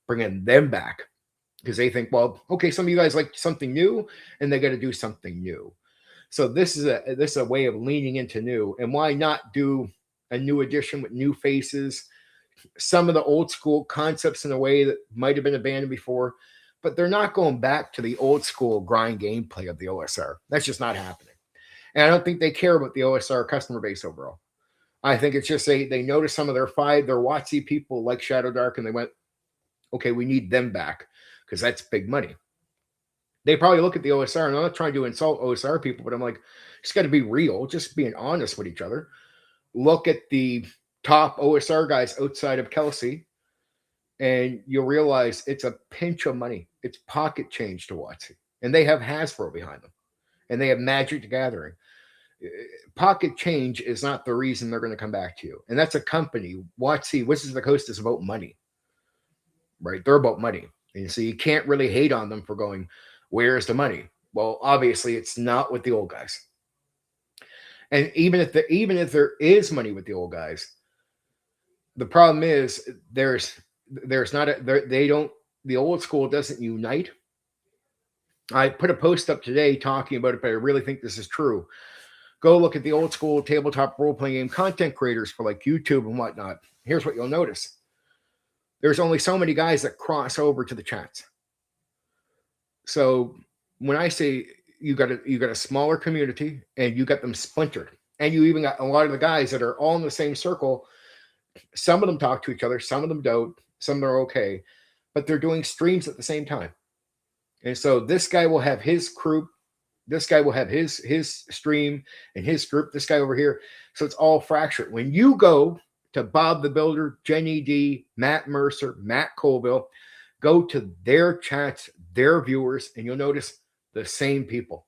bringing them back. Because they think, well, okay, some of you guys like something new, and they got to do something new. So this is a way of leaning into new. And why not do a new edition with new faces, some of the old school concepts in a way that might have been abandoned before, but they're not going back to the old school grind gameplay of the OSR. That's just not happening. And I don't think they care about the OSR customer base overall. I think it's just they noticed some of their WotC people like Shadow Dark, and they went, okay, we need them back, because that's big money. They probably look at the OSR, and I'm not trying to insult OSR people, but I'm like, just got to be real, just being honest with each other. Look at the top OSR guys outside of Kelsey, and you'll realize it's a pinch of money. It's pocket change to WotC. And they have Hasbro behind them, and they have Magic the Gathering. Pocket change is not the reason they're going to come back to you. And that's a company. WotC, Wizards of the Coast, is about money, right? They're about money. And so you can't really hate on them for going, where's the money? Well, obviously it's not with the old guys. And even if there is money with the old guys, the problem is there's not the old school doesn't unite. I put a post up today talking about it, but I really think this is true. Go look at the old school tabletop role-playing game content creators for like YouTube and whatnot. Here's what you'll notice. There's only so many guys that cross over to the chats. So when I say you got a smaller community and you got them splintered, and you even got a lot of the guys that are all in the same circle, some of them talk to each other, some of them don't, some of them are okay, but they're doing streams at the same time. And so this guy will have his group, this guy will have his stream and his group, this guy over here. So it's all fractured. When you go to Bob the Builder, Jenny D, Matt Mercer, Matt Colville, go to their chats, their viewers, and you'll notice the same people.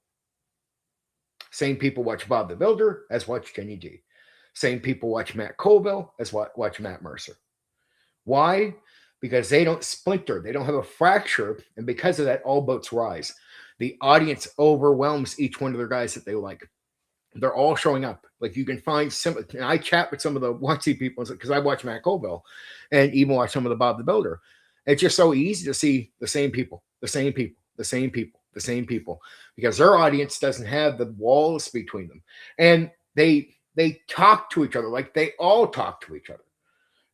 Same people watch Bob the Builder as watch Jenny D. Same people watch Matt Colville as watch Matt Mercer. Why? Because they don't splinter. They don't have a fracture. And because of that, all boats rise. The audience overwhelms each one of their guys that they like. They're all showing up. Like you can find some, and I chat with some of the WotC people because I watch Matt Colville and even watch some of the Bob the Builder. It's just so easy to see the same people, the same people, the same people, the same people, because their audience doesn't have the walls between them. And they talk to each other like they all talk to each other.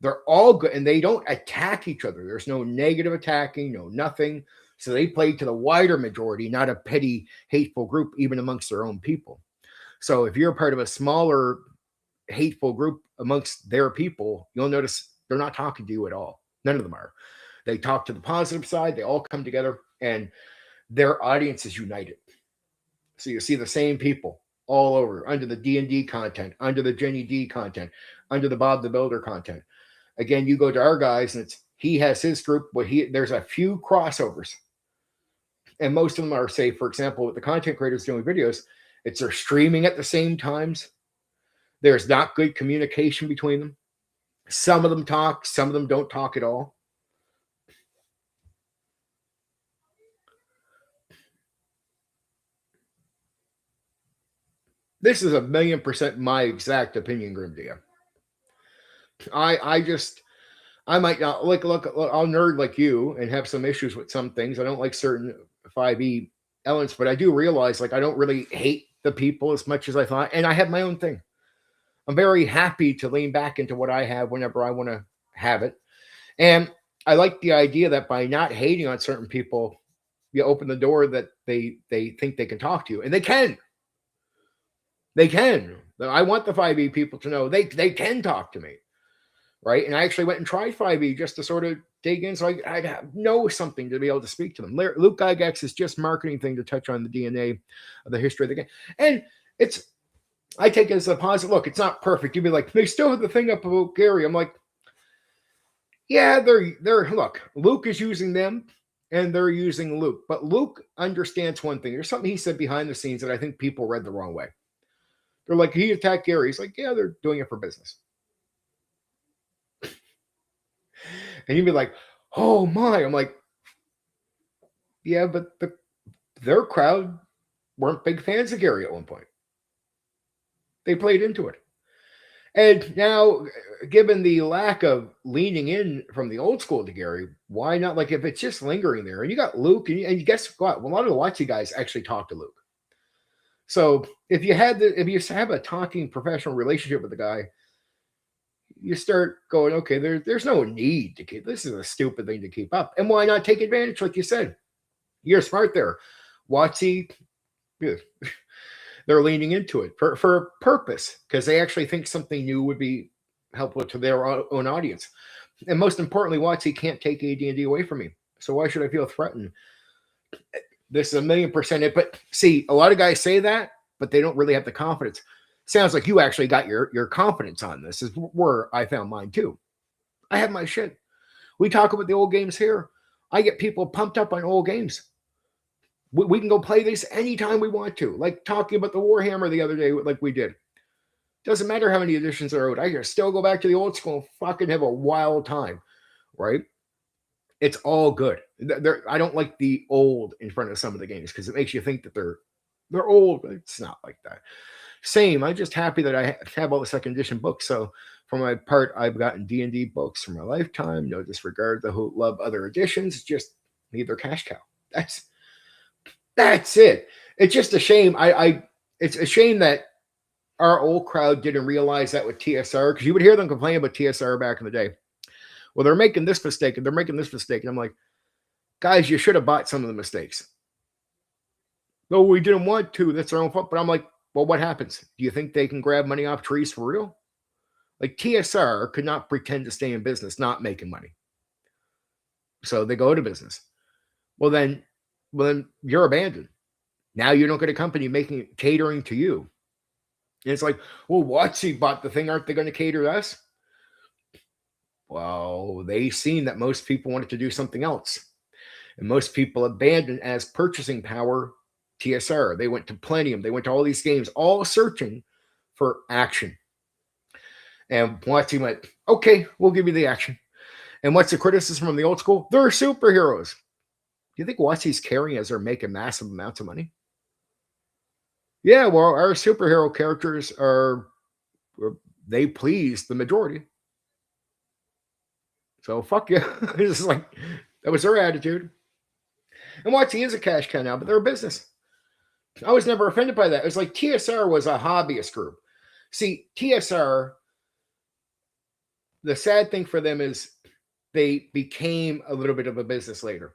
They're all good, and they don't attack each other. There's no negative attacking, no nothing. So they play to the wider majority, not a petty, hateful group, even amongst their own people. So if you're part of a smaller, hateful group amongst their people, you'll notice they're not talking to you at all. None of them are. They talk to the positive side. They all come together, and their audience is united. So you see the same people all over under the D&D content, under the Jenny D content, under the Bob the Builder content. Again, you go to our guys, and he has his group, but there's a few crossovers, and most of them are, say, for example, with the content creators doing videos, it's they're streaming at the same times. There's not good communication between them. Some of them talk, some of them don't talk at all. This is 1,000,000% my exact opinion, Grimdia. I might not look. I'll nerd like you and have some issues with some things. I don't like certain 5e elements, but I do realize I don't really hate the people as much as I thought, and I have my own thing. I'm very happy to lean back into what I have whenever I want to have it, and I like the idea that by not hating on certain people, you open the door that they think they can talk to you, and they can. They can. I want the 5e people to know they can talk to me. Right. And I actually went and tried 5e just to sort of dig in. So I'd know something to be able to speak to them. Luke Gygax is just marketing thing to touch on the DNA of the history of the game. And I take it as a positive. Look, it's not perfect. You'd be like, they still have the thing up about Gary. I'm like, yeah, they're look, Luke is using them and they're using Luke. But Luke understands one thing. There's something he said behind the scenes that I think people read the wrong way. They're like, he attacked Gary. He's like, yeah, they're doing it for business. And you'd be like, oh my. I'm like, yeah, but their crowd weren't big fans of Gary at one point. They played into it. And now, given the lack of leaning in from the old school to Gary, why not? If it's just lingering there, and you got Luke, and guess what? Well, a lot of the WotC guys actually talk to Luke. So if you have a talking professional relationship with the guy, you start going, okay, there's no need to keep. This is a stupid thing to keep up. And why not take advantage? Like you said, you're smart there. WotC, they're leaning into it for a purpose because they actually think something new would be helpful to their own audience. And most importantly, WotC can't take AD&D away from me. So why should I feel threatened? This is 1,000,000% it. But see, a lot of guys say that, but they don't really have the confidence. Sounds like you actually got your confidence on this. Is where I found mine too. I have my shit. We talk about the old games here. I get people pumped up on old games. We can go play this anytime we want to. Like talking about the Warhammer the other day, like we did. Doesn't matter how many editions are out. I can still go back to the old school and fucking have a wild time, right? It's all good. I don't like the old in front of some of the games because it makes you think that they're old, but it's not like that. Same. I'm just happy that I have all the second edition books. So for my part, I've gotten D&D books for my lifetime. No disregard to who love other editions. Just need their cash cow. That's it. It's just a shame. It's a shame that our old crowd didn't realize that with TSR, because you would hear them complain about TSR back in the day. Well, they're making this mistake and they're making this mistake. And I'm like, guys, you should have bought some of the mistakes. No, we didn't want to. That's our own fault. But I'm like, well, what happens? Do you think they can grab money off trees for real? Like TSR could not pretend to stay in business, not making money. So they go to business. Well, then you're abandoned. Now you don't get a company catering to you. And it's like, well, WotC bought the thing. Aren't they going to cater to us? Well, they seen that most people wanted to do something else. And most people abandoned as purchasing power TSR. They went to Plenium. They went to all these games, all searching for action. And WotC went, okay, we'll give you the action. And what's the criticism from the old school? They're superheroes. Do you think WotC's caring as they're making massive amounts of money? Yeah, well, our superhero characters they please the majority. So fuck you. It's like, that was their attitude. And WotC is a cash cow now, but they're a business. I was never offended by that. It was like TSR was a hobbyist group. See, TSR, the sad thing for them is they became a little bit of a business later.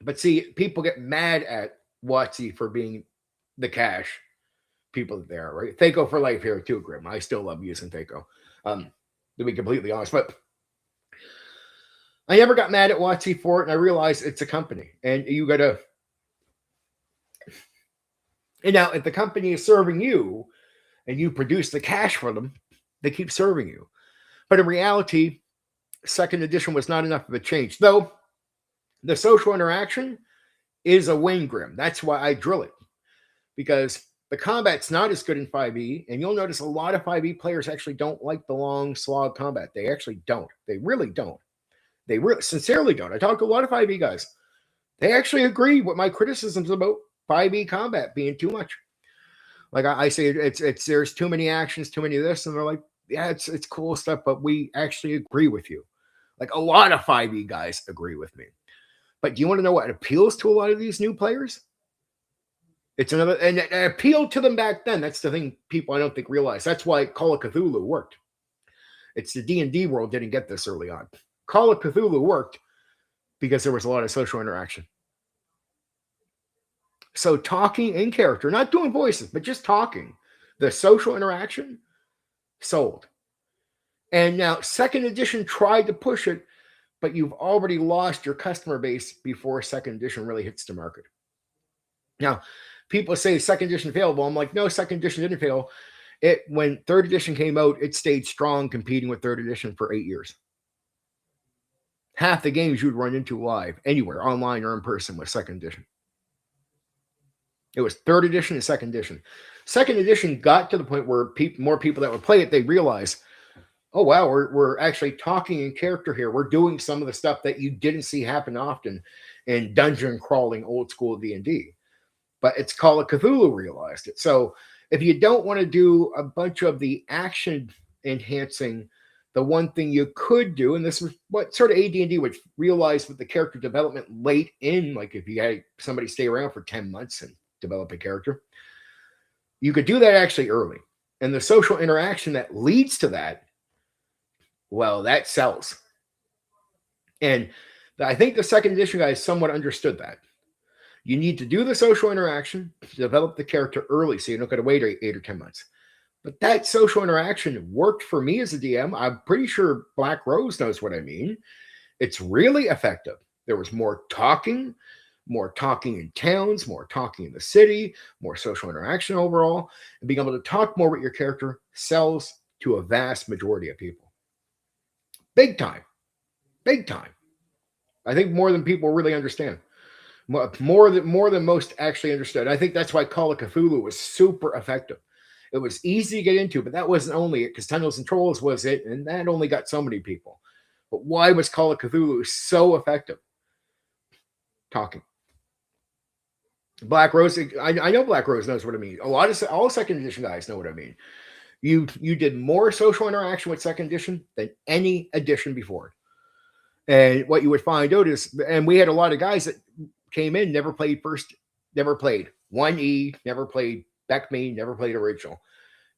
But see, people get mad at WotC for being the cash people that they are, right? Thaco for life here too, Grim. I still love using Thaco, to be completely honest. But I never got mad at WotC for it, and I realized it's a company, and you got to. And now, if the company is serving you, and you produce the cash for them, they keep serving you. But in reality, second edition was not enough of a change, though. The social interaction is a win, Grim. That's why I drill it, because the combat's not as good in 5e, and you'll notice a lot of 5e players actually don't like the long slog combat. They actually don't. They really don't. They really sincerely don't. I talk to a lot of 5e guys. They actually agree with my criticisms about 5e combat being too much. Like I say, it's there's too many actions, too many of this, and they're like, yeah, it's cool stuff, but we actually agree with you. Like a lot of 5e guys agree with me. But do you want to know what appeals to a lot of these new players? It's another, and it appealed to them back then. That's the thing people I don't think realize. That's why Call of Cthulhu worked. It's the D&D world didn't get this early on. Call of Cthulhu worked because there was a lot of social interaction. So talking in character, not doing voices, but just talking, the social interaction sold. And now second edition tried to push it, but you've already lost your customer base before second edition really hits the market. Now, people say second edition failed. Well, I'm like, no, second edition didn't fail. When third edition came out, it stayed strong, competing with third edition for 8 years. Half the games you'd run into live, anywhere, online or in person, was second edition. It was third edition and second edition. Second edition got to the point where more people that would play it, they realized, oh, wow, we're actually talking in character here. We're doing some of the stuff that you didn't see happen often in dungeon crawling old school D&D. But it's Call of Cthulhu realized it. So if you don't want to do a bunch of the action enhancing, the one thing you could do, and this is what sort of AD&D would realize with the character development late in, like if you had somebody stay around for 10 months and develop a character, you could do that actually early. And the social interaction that leads to that, well, that sells. And I think the second edition guys somewhat understood that. You need to do the social interaction to develop the character early so you don't got to wait 8 or 10 months. But that social interaction worked for me as a DM. I'm pretty sure Black Rose knows what I mean. It's really effective. There was more talking in towns, more talking in the city, more social interaction overall. And being able to talk more with your character sells to a vast majority of people. Big time. Big time. I think more than people really understand. More than most actually understood. I think that's why Call of Cthulhu was super effective. It was easy to get into, but that wasn't only it, because Tunnels and Trolls was it, and that only got so many people. But why was Call of Cthulhu so effective? Talking. Black Rose, I know Black Rose knows what I mean. All second edition guys know what I mean. You did more social interaction with second edition than any edition before. And what you would find out is, and we had a lot of guys that came in, never played 1E, never played Beckme, never played original.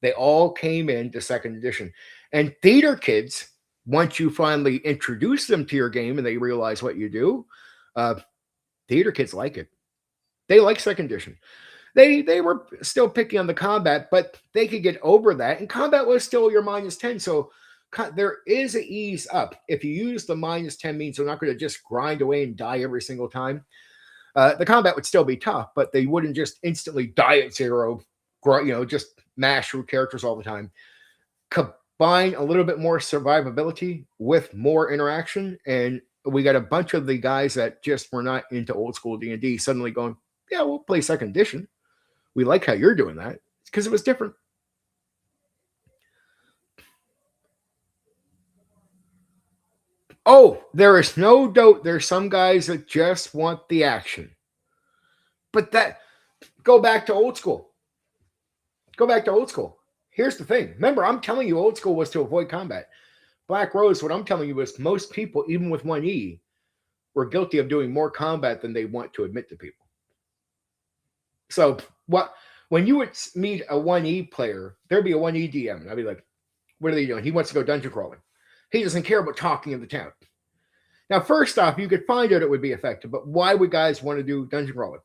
They all came into second edition. And theater kids, once you finally introduce them to your game and they realize what you do, theater kids like it. They like second edition. They were still picky on the combat, but they could get over that. And combat was still your -10. So there is an ease up. If you use the -10 means they're not going to just grind away and die every single time. The combat would still be tough, but they wouldn't just instantly die at 0, just mash through characters all the time. Combine a little bit more survivability with more interaction, and we got a bunch of the guys that just were not into old school D&D suddenly going, yeah, we'll play second edition. We like how you're doing that. It's because it was different. Oh, there is no doubt there's some guys that just want the action. But go back to old school. Go back to old school. Here's the thing. Remember, I'm telling you old school was to avoid combat. Black Rose, what I'm telling you is most people, even with 1E, were guilty of doing more combat than they want to admit to people. So when you would meet a 1E player, there'd be a 1E DM, and I'd be like, what are they doing? He wants to go dungeon crawling. He doesn't care about talking in the town. Now, first off, you could find out it would be effective, but why would guys want to do dungeon crawling?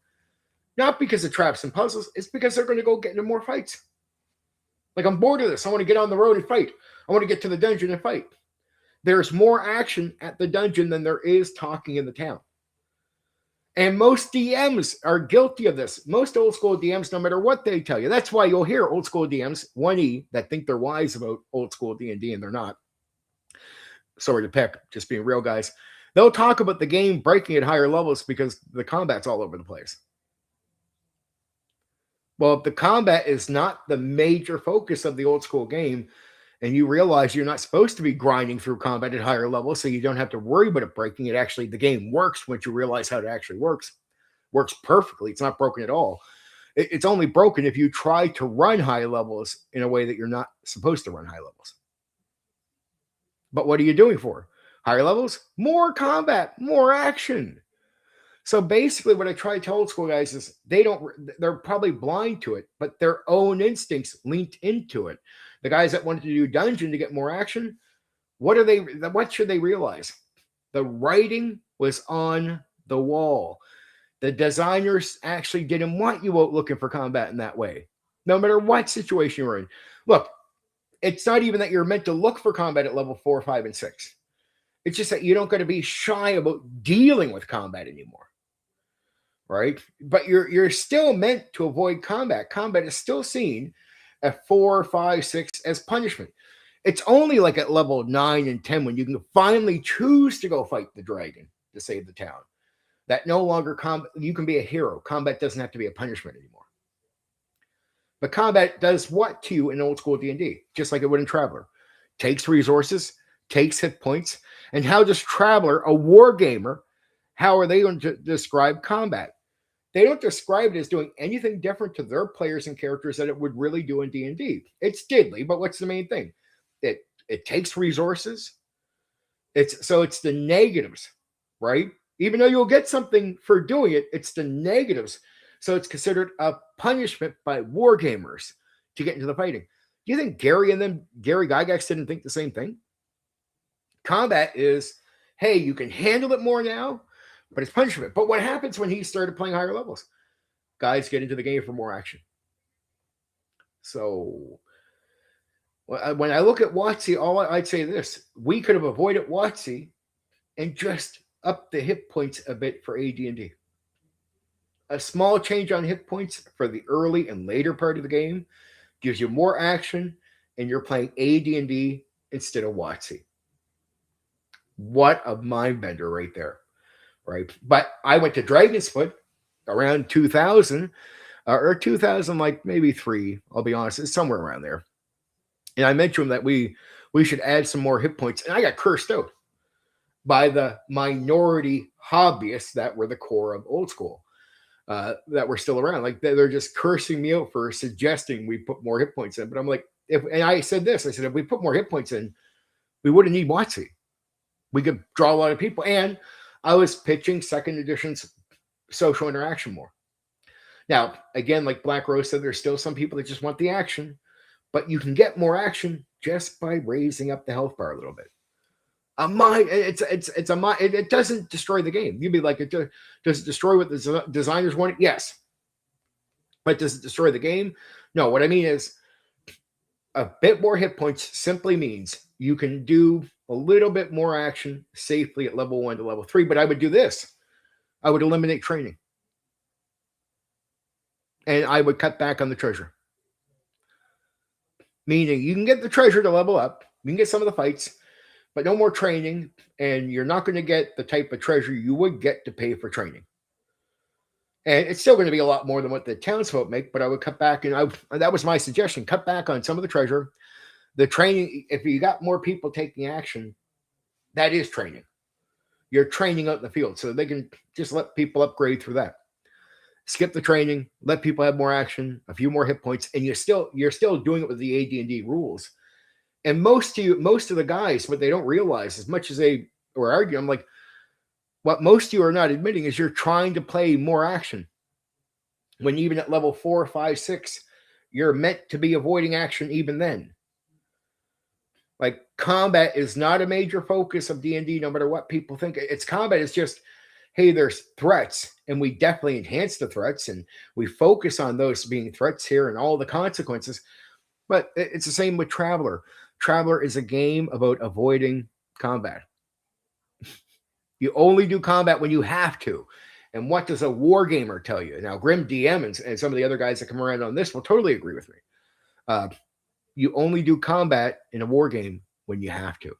Not because of traps and puzzles, it's because they're going to go get into more fights. Like, I'm bored of this. I want to get on the road and fight. I want to get to the dungeon and fight. There's more action at the dungeon than there is talking in the town. And most DMs are guilty of this. Most old school DMs, no matter what they tell you. That's why you'll hear old school DMs, 1E, that think they're wise about old school D&D, and they're not. Sorry to pick, just being real, guys. They'll talk about the game breaking at higher levels because the combat's all over the place. Well, if the combat is not the major focus of the old school game, and you realize you're not supposed to be grinding through combat at higher levels, so you don't have to worry about it breaking. It actually, the game works once you realize how it actually works. Works perfectly. It's not broken at all. It's only broken if you try to run high levels in a way that you're not supposed to run high levels. But what are you doing for? Higher levels? More combat, more action. So basically what I try to tell old school guys is they're probably blind to it, but their own instincts linked into it. The guys that wanted to do dungeon to get more action, what should they realize? The writing was on the wall. The designers actually didn't want you out looking for combat in that way, no matter what situation you're in. Look, it's not even that you're meant to look for combat at level 4, 5, and 6. It's just that you don't got to be shy about dealing with combat anymore. Right? But you're still meant to avoid combat. Combat is still seen at 4, 5, 6 as punishment. It's only like at level 9 and 10 when you can finally choose to go fight the dragon to save the town. That no longer you can be a hero. Combat doesn't have to be a punishment anymore. But combat does what to you in old school D&D? Just like it would in Traveler. Takes resources, takes hit points. And how does Traveler, a war gamer, how are they going to describe combat? They don't describe it as doing anything different to their players and characters that it would really do in D&D. It's diddly, but what's the main thing? It takes resources. It's the negatives, right? Even though you'll get something for doing it, it's the negatives. So it's considered a punishment by war gamers to get into the fighting. Do you think Gary Gygax didn't think the same thing? Combat is, hey, you can handle it more now, but it's punishment. But what happens when he started playing higher levels? Guys get into the game for more action. So when I look at WotC, I'd say this. We could have avoided WotC and just up the hit points a bit for AD&D. A small change on hit points for the early and later part of the game gives you more action, and you're playing AD&D instead of WotC. What a mind bender right there. Right. But I went to Dragon's Foot around 2000 or 2000, like maybe 3. I'll be honest. It's somewhere around there. And I mentioned that we should add some more hit points. And I got cursed out by the minority hobbyists that were the core of old school that were still around. Like they're just cursing me out for suggesting we put more hit points in. But I'm like, and I said this, I said, if we put more hit points in, we wouldn't need WotC. We could draw a lot of people. And I was pitching second edition's social interaction more. Now, again, like Black Rose said, there's still some people that just want the action, but you can get more action just by raising up the health bar a little bit. It doesn't destroy the game. You'd be like, does it destroy what the designers wanted? Yes. But does it destroy the game? No. What I mean is a bit more hit points simply means you can do a little bit more action safely at level 1 to level 3. But I would do this. I would eliminate training. And I would cut back on the treasure. Meaning you can get the treasure to level up. You can get some of the fights, but no more training. And you're not going to get the type of treasure you would get to pay for training. And it's still going to be a lot more than what the townsfolk make, but I would cut back. And that was my suggestion. Cut back on some of the treasure. The training, if you got more people taking action, that is training. You're training out in the field, so they can just let people upgrade through that. Skip the training, let people have more action, a few more hit points, and you're still doing it with the AD&D rules. And most of the guys, what they don't realize, as much as they were arguing, I'm like, what most of you are not admitting is you're trying to play more action. When even at level 4, 5, 6, you're meant to be avoiding action even then. Like combat is not a major focus of D&D, no matter what people think. It's combat is just, hey, there's threats, and we definitely enhance the threats, and we focus on those being threats here and all the consequences. But it's the same with Traveler. Traveler is a game about avoiding combat. You only do combat when you have to. And what does a war gamer tell you? Now, Grim DM and some of the other guys that come around on this will totally agree with me. You only do combat in a war game when you have to,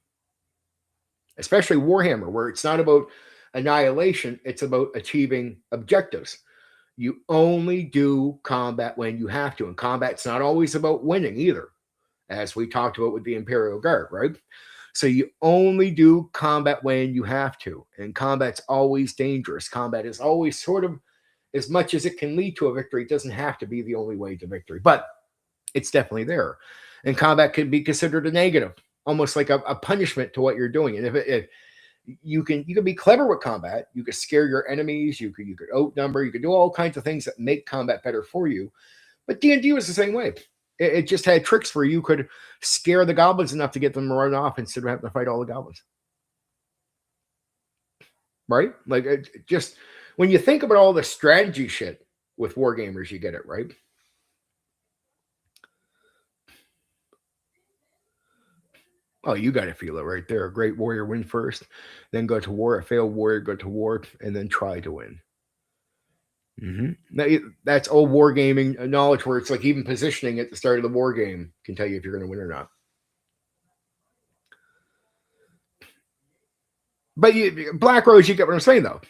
especially Warhammer, where it's not about annihilation, it's about achieving objectives. You only do combat when you have to, and combat's not always about winning either, as we talked about with the Imperial Guard, right? So you only do combat when you have to, and combat's always dangerous. Combat is always sort of, as much as it can lead to a victory, it doesn't have to be the only way to victory, but it's definitely there. And combat can be considered a negative, almost like a punishment to what you're doing. And if you can be clever with combat, you can scare your enemies, you could outnumber, you could do all kinds of things that make combat better for you. But D&D was the same way. It just had tricks where you could scare the goblins enough to get them to run off instead of having to fight all the goblins. Right? Like, just when you think about all the strategy shit with wargamers, you get it, right? Oh, you got to feel it right there. A great warrior win first, then go to war. A failed warrior go to war, and then try to win. That's old wargaming knowledge, where it's like even positioning at the start of the war game can tell you if you're going to win or not. But Black Rose, you get what I'm saying, though.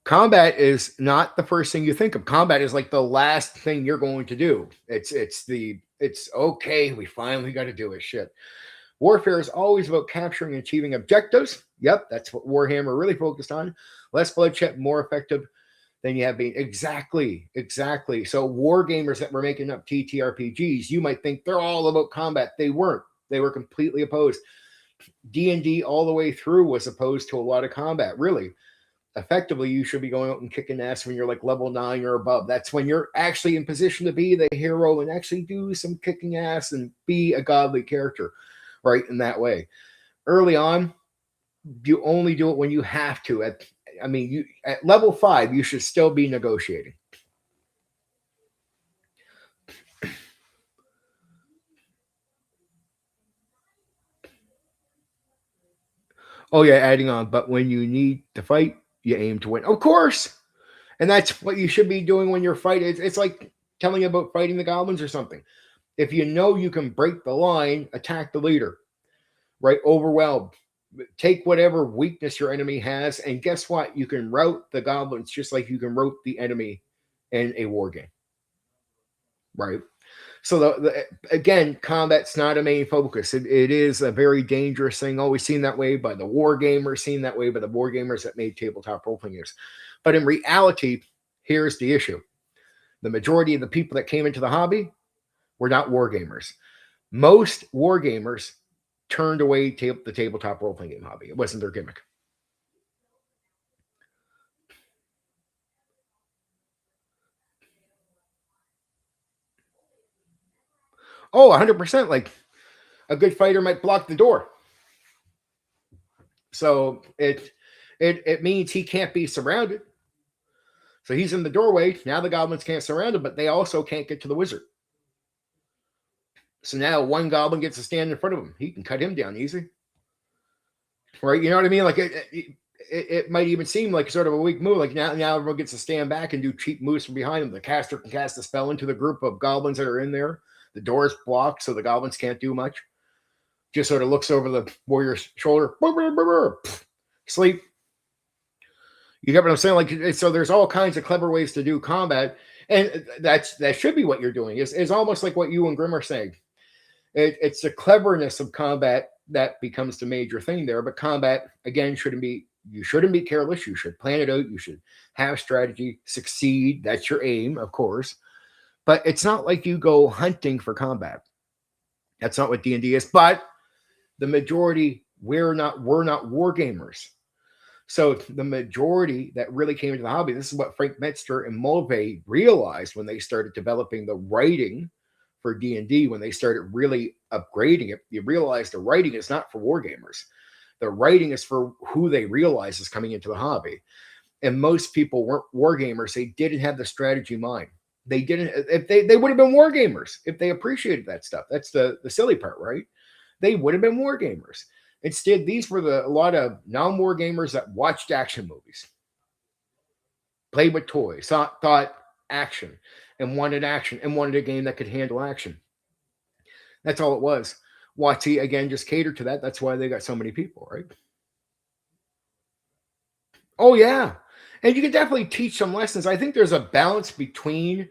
Combat is not the first thing you think of. Combat is like the last thing you're going to do. It's okay, we finally got to do it. Shit. Warfare is always about capturing and achieving objectives. Yep, that's what Warhammer really focused on. Less bloodshed, more effective than you have been. Exactly. So war gamers that were making up TTRPGs, you might think they're all about combat. They weren't. They were completely opposed. D&D all the way through was opposed to a lot of combat, really. Effectively, you should be going out and kicking ass when you're like level 9 or above. That's when you're actually in position to be the hero and actually do some kicking ass and be a godly character, right? In that way. Early on, you only do it when you have to. At level 5, you should still be negotiating. Oh yeah, adding on, but when you need to fight, you aim to win. Of course. And that's what you should be doing when you're fighting. It's like telling you about fighting the goblins or something. If you know you can break the line, attack the leader, right? Overwhelm. Take whatever weakness your enemy has, and guess what? You can rout the goblins just like you can rout the enemy in a war game, right? So again, combat's not a main focus. It is a very dangerous thing. Always seen that way by the war gamers, seen that way by the war gamers that made tabletop role-playing games. But in reality, here's the issue. The majority of the people that came into the hobby were not war gamers. Most war gamers turned away the tabletop role-playing game hobby. It wasn't their gimmick. Oh, 100%. Like, a good fighter might block the door. So it means he can't be surrounded. So he's in the doorway. Now the goblins can't surround him, but they also can't get to the wizard. So now one goblin gets to stand in front of him. He can cut him down easy. Right? You know what I mean? Like, it might even seem like sort of a weak move. Like now everyone gets to stand back and do cheap moves from behind him. The caster can cast a spell into the group of goblins that are in there. The door's blocked, so the goblins can't do much. Just sort of looks over the warrior's shoulder. Sleep. You get what I'm saying? Like, so there's all kinds of clever ways to do combat, and that should be what you're doing. It's almost like what you and Grim are saying. It's the cleverness of combat that becomes the major thing there. But combat, again, you shouldn't be careless. You should plan it out. You should have strategy, succeed. That's your aim, of course. But it's not like you go hunting for combat. That's not what D&D is. But the majority, we're not war gamers. So the majority that really came into the hobby, this is what Frank Metzger and Mulvey realized when they started developing the writing for D&D when they started really upgrading it. You realize the writing is not for wargamers. The writing is for who they realize is coming into the hobby. And most people weren't wargamers. They didn't have the strategy mind. They didn't. If they would have been wargamers if they appreciated that stuff. That's the silly part, right? They would have been wargamers. Instead, these were a lot of non-wargamers that watched action movies, played with toys, thought action, and wanted a game that could handle action. That's all it was. WotC, again, just catered to that. That's why they got so many people, right? Oh, yeah. And you can definitely teach some lessons. I think there's a balance between,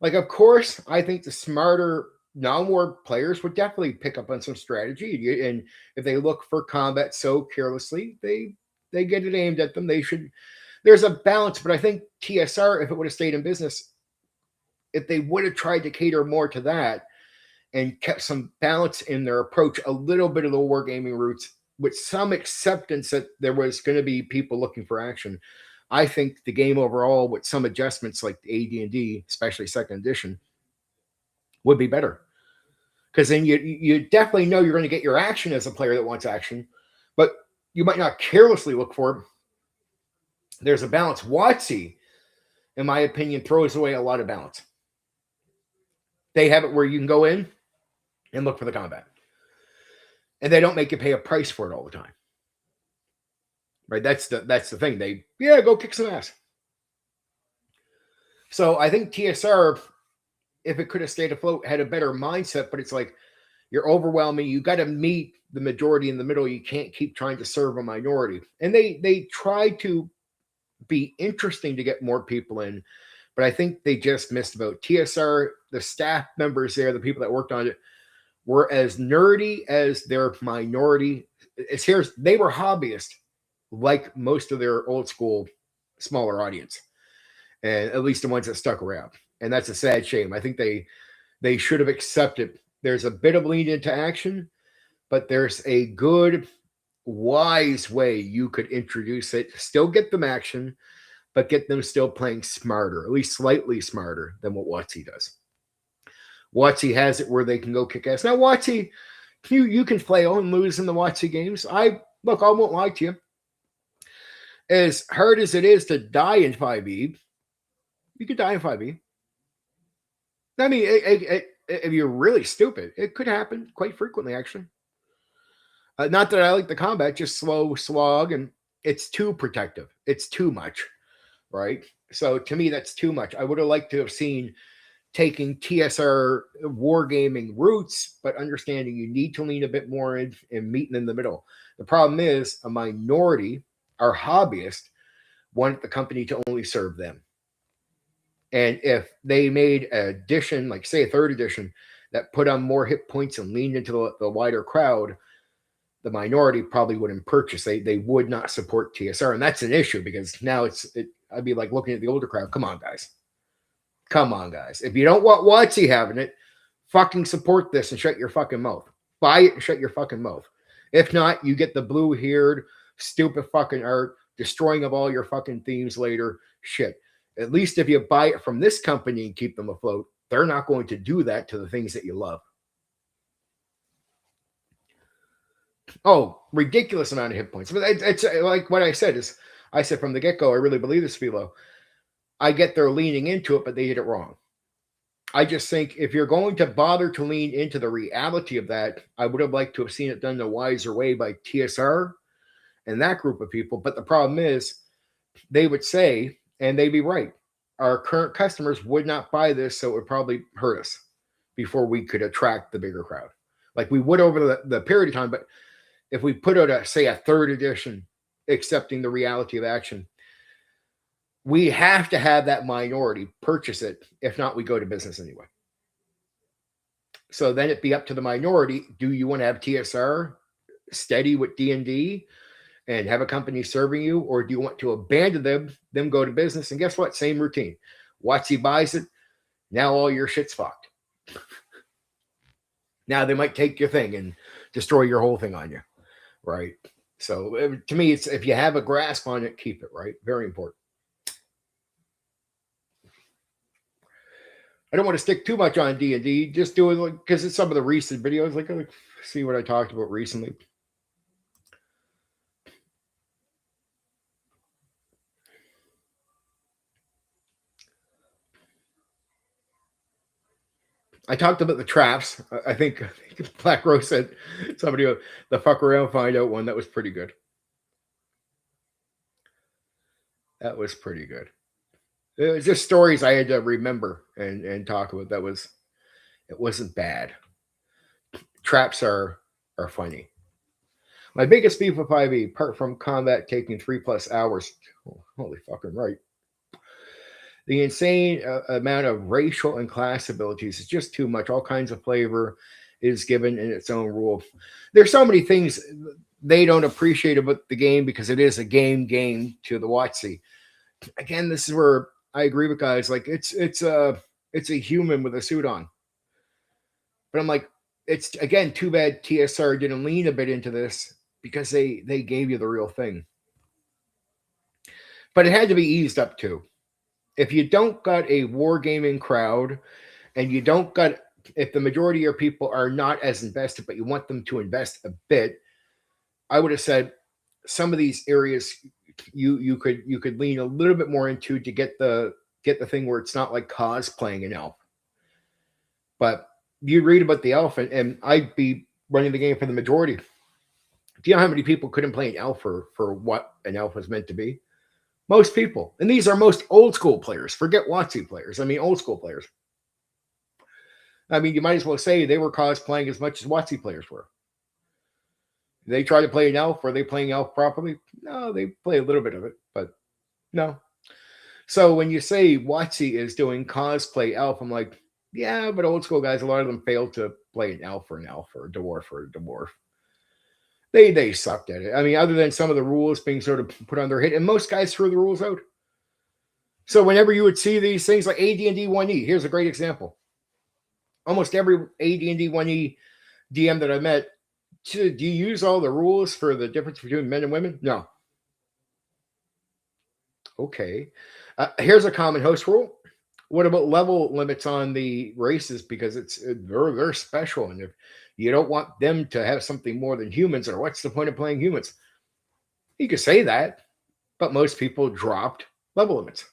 like, of course, I think the smarter non-war players would definitely pick up on some strategy. And if they look for combat so carelessly, they get it aimed at them. They should. There's a balance, but I think TSR, if it would have stayed in business, if they would have tried to cater more to that and kept some balance in their approach, a little bit of the wargaming roots, with some acceptance that there was going to be people looking for action, I think the game overall, with some adjustments like the AD&D, especially second edition, would be better. Because then you definitely know you're going to get your action as a player that wants action, but you might not carelessly look for it. There's a balance. WotC, in my opinion, throws away a lot of balance. They have it where you can go in and look for the combat. And they don't make you pay a price for it all the time. Right? That's the thing. They go kick some ass. So I think TSR, if it could have stayed afloat, had a better mindset, but it's like you're overwhelming. You got to meet the majority in the middle. You can't keep trying to serve a minority. And they try to be interesting to get more people in, but I think they just missed about TSR. The staff members there, the people that worked on it, were as nerdy as their minority. They were hobbyists, like most of their old school, smaller audience, and at least the ones that stuck around. And that's a sad shame. I think they should have accepted. There's a bit of lean into action, but there's a good, wise way you could introduce it. Still get them action, but get them still playing smarter, at least slightly smarter than what WotC does. WotC has it where they can go kick ass. Now, WotC, you can flail and lose in the WotC games. I won't lie to you. As hard as it is to die in 5e, you could die in 5e. I mean, if you're really stupid, it could happen quite frequently, actually. Not that I like the combat, just slow slog, and it's too protective. It's too much, right? So to me, that's too much. I would have liked to have seen taking TSR wargaming roots, but understanding you need to lean a bit more in and meeting in the middle. The problem is a minority, our hobbyists, want the company to only serve them. And if they made an edition, like say a third edition, that put on more hit points and leaned into the wider crowd, the minority probably wouldn't purchase. They would not support TSR. And that's an issue because now I'd be like looking at the older crowd. Come on, guys. If you don't want WotC having it, fucking support this and shut your fucking mouth. Buy it and shut your fucking mouth. If not, you get the blue-haired, stupid fucking art, destroying of all your fucking themes later. Shit. At least if you buy it from this company and keep them afloat, they're not going to do that to the things that you love. Oh, ridiculous amount of hit points. But it's like what I said from the get-go, I really believe this, Philo. I get they're leaning into it, but they did it wrong. I just think if you're going to bother to lean into the reality of that, I would have liked to have seen it done the wiser way by TSR and that group of people. But the problem is they would say, and they'd be right, our current customers would not buy this, so it would probably hurt us before we could attract the bigger crowd. Like we would over the period of time, but if we put out a third edition accepting the reality of action, we have to have that minority purchase it. If not, we go to business anyway. So then it'd be up to the minority. Do you want to have TSR steady with D&D and have a company serving you? Or do you want to abandon them go to business? And guess what? Same routine. WotC buys it. Now all your shit's fucked. Now they might take your thing and destroy your whole thing on you. Right? So to me, it's if you have a grasp on it, keep it, right? Very important. I don't want to stick too much on D&D. Just do it because it's some of the recent videos. Like, see what I talked about recently. I talked about the traps. I think Black Rose said somebody the fuck around find out one that was pretty good. That was pretty good. It was just stories I had to remember and talk about. It wasn't bad. Traps are funny. My biggest beef with 5e, apart from combat taking 3+ hours, holy fucking right. The insane amount of racial and class abilities is just too much. All kinds of flavor is given in its own rule. There's so many things they don't appreciate about the game because it is a game to the WotC. Again, this is where I agree with guys. Like it's a human with a suit on. But I'm like, it's again too bad TSR didn't lean a bit into this because they gave you the real thing. But it had to be eased up too. If you don't got a wargaming crowd and you don't got, if the majority of your people are not as invested, but you want them to invest a bit, I would have said some of these areas you could lean a little bit more into to get the thing where it's not like cosplaying an elf. But you read about the elf, and I'd be running the game for the majority. Do you know how many people couldn't play an elf for what an elf was meant to be? Most people. And these are most old school players. Forget WotC players. I mean, old school players. I mean, you might as well say they were cosplaying as much as WotC players were. They try to play an elf. Were they playing elf properly? No, they play a little bit of it, but no. So when you say WotC is doing cosplay elf, I'm like, yeah, but old school guys, a lot of them failed to play an elf or a dwarf or a dwarf. They sucked at it. I mean, other than some of the rules being sort of put on their head, and most guys threw the rules out. So whenever you would see these things like AD&D 1E, here's a great example. Almost every AD&D 1E DM that I met, do you use all the rules for the difference between men and women? No. Okay. Here's a common host rule. What about level limits on the races? Because they're special, and if you don't want them to have something more than humans, or what's the point of playing humans? You could say that, but most people dropped level limits.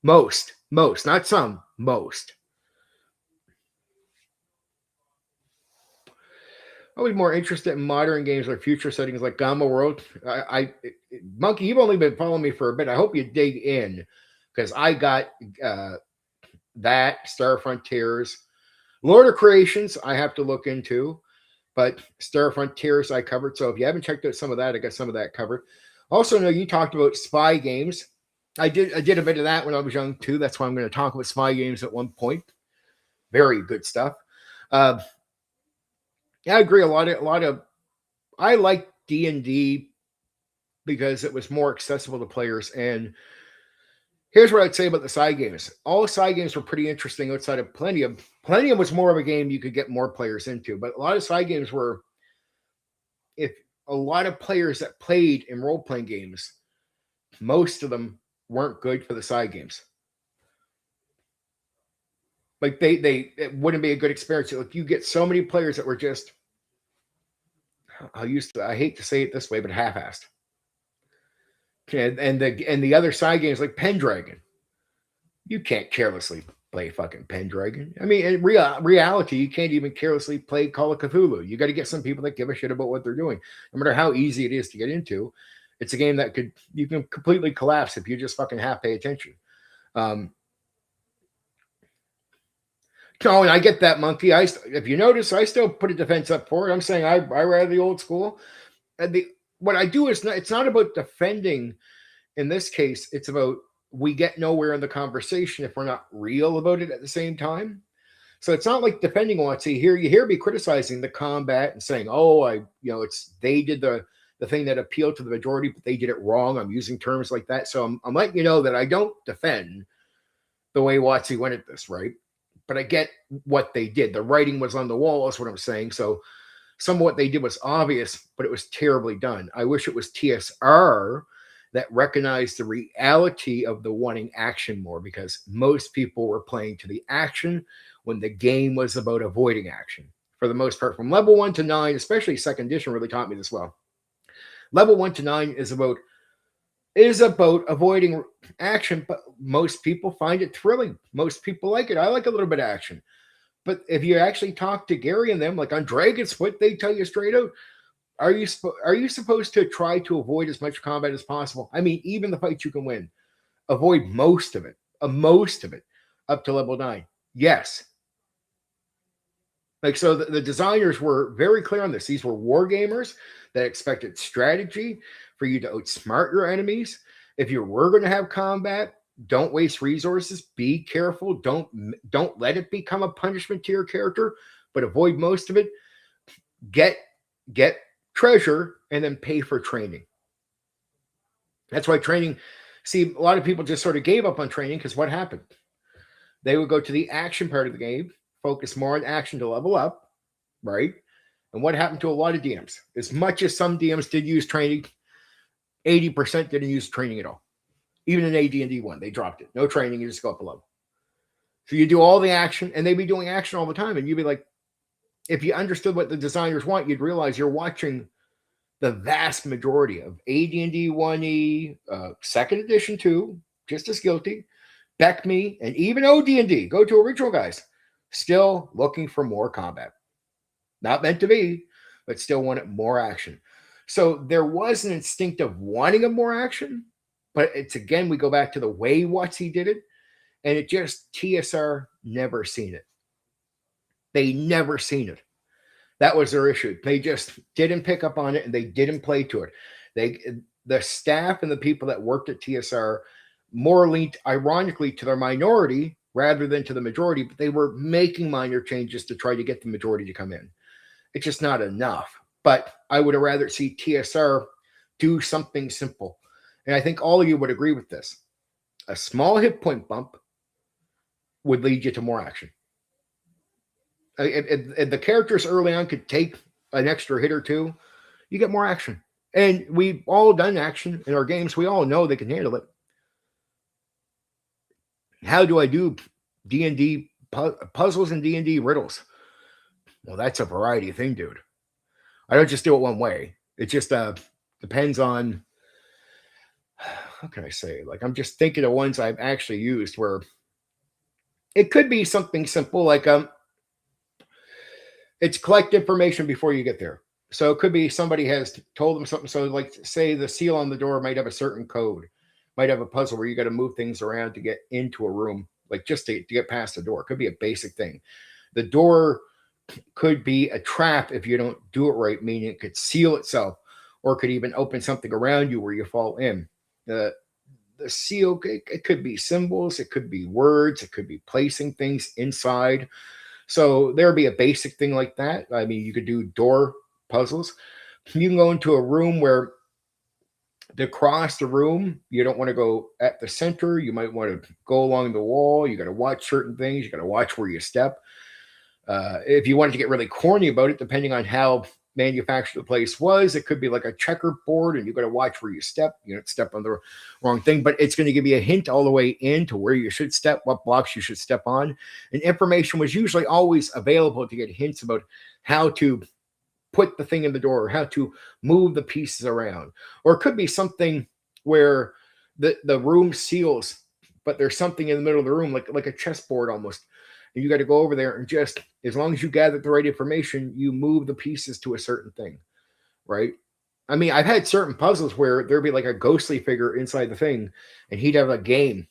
Most, not some, most. I'll be more interested in modern games or future settings like Gamma World. Monkey, you've only been following me for a bit. I hope you dig in because I got that Star Frontiers, Lord of Creations. I have to look into, but Star Frontiers I covered. So if you haven't checked out some of that, I got some of that covered. Also, know you talked about spy games. I did a bit of that when I was young too. That's why I'm going to talk about spy games at one point. Very good stuff. Yeah, I agree. A lot of. I like D&D because it was more accessible to players. And here's what I'd say about the side games. All side games were pretty interesting outside of Plendium. Plendium was more of a game you could get more players into, but a lot of side games were, if a lot of players that played in role-playing games, most of them weren't good for the side games. Like it wouldn't be a good experience. Like you get so many players that were just, I hate to say it this way, but half-assed. And the other side games like Pendragon, you can't carelessly play fucking Pendragon. I mean, in reality, you can't even carelessly play Call of Cthulhu. You got to get some people that give a shit about what they're doing. No matter how easy it is to get into, it's a game that you can completely collapse if you just fucking half pay attention. And I get that, Monkey. If you notice, I still put a defense up for it. I'm saying I rather the old school. And what I do is it's not about defending. In this case, it's about we get nowhere in the conversation if we're not real about it at the same time. So it's not like defending WotC. Here you hear me criticizing the combat and saying, they did the thing that appealed to the majority, but they did it wrong. I'm using terms like that. So I'm letting you know that I don't defend the way WotC went at this, right? But I get what they did. The writing was on the wall, is what I'm saying. So some of what they did was obvious, but it was terribly done. I wish it was TSR that recognized the reality of the wanting action more, because most people were playing to the action when the game was about avoiding action. For the most part, from level 1 to 9, especially second edition really taught me this well. Level 1 to 9 is about avoiding action, but most people find it thrilling. Most people like it. I like a little bit of action. But if you actually talk to Gary and them, like on Dragon Split, they tell you straight out, are you supposed to try to avoid as much combat as possible? I mean, even the fights you can win, avoid most of it, up to level 9. Yes. Like, so the designers were very clear on this. These were war gamers that expected strategy for you to outsmart your enemies. If you were going to have combat, don't waste resources. Be careful. Don't let it become a punishment to your character, but avoid most of it. Get treasure and then pay for training. That's why training. See, a lot of people just sort of gave up on training because what happened? They would go to the action part of the game, focus more on action to level up, right? And what happened to a lot of DMs? As much as some DMs did use training, 80% didn't use training at all. Even in AD&D 1, they dropped it. No training, you just go up a level. So you do all the action, and they'd be doing action all the time, and you'd be like, if you understood what the designers want, you'd realize you're watching the vast majority of AD&D 1E, second edition 2, just as guilty, BECME, and even OD&D, go to original guys, still looking for more combat. Not meant to be, but still wanted more action. So there was an instinct of wanting a more action, but it's, again, we go back to the way WotC did it, and it just, TSR never seen it. They never seen it. That was their issue. They just didn't pick up on it, and they didn't play to it. The staff and the people that worked at TSR more leaned, ironically, to their minority rather than to the majority, but they were making minor changes to try to get the majority to come in. It's just not enough. But I would have rather see TSR do something simple. And I think all of you would agree with this. A small hit point bump would lead you to more action. If the characters early on could take an extra hit or two, you get more action. And we've all done action in our games. We all know they can handle it. How do I do D&D puzzles and D&D riddles? Well, that's a variety of thing, dude. I don't just do it one way. It just depends on, how can I say? Like, I'm just thinking of ones I've actually used where it could be something simple, like it's collect information before you get there. So it could be somebody has told them something. So, like, say the seal on the door might have a certain code, might have a puzzle where you got to move things around to get into a room, like just to get past the door. It could be a basic thing. The door could be a trap if you don't do it right, meaning it could seal itself, or it could even open something around you where you fall in. The seal, it could be symbols, it could be words, it could be placing things inside. So there'd be a basic thing like that. I mean, you could do door puzzles. You can go into a room where to cross the room, you don't want to go at the center. You might want to go along the wall. You got to watch certain things. You got to watch where you step. If you wanted to get really corny about it, depending on how manufactured the place was, it could be like a checkerboard, and you got to watch where you step. You don't step on the wrong thing, but it's going to give you a hint all the way into where you should step, what blocks you should step on. And information was usually always available to get hints about how to put the thing in the door, or how to move the pieces around. Or it could be something where the room seals, but there's something in the middle of the room, like a chessboard almost. And you got to go over there and just, as long as you gather the right information, you move the pieces to a certain thing, right? I mean, I've had certain puzzles where there'd be like a ghostly figure inside the thing, and he'd have a game,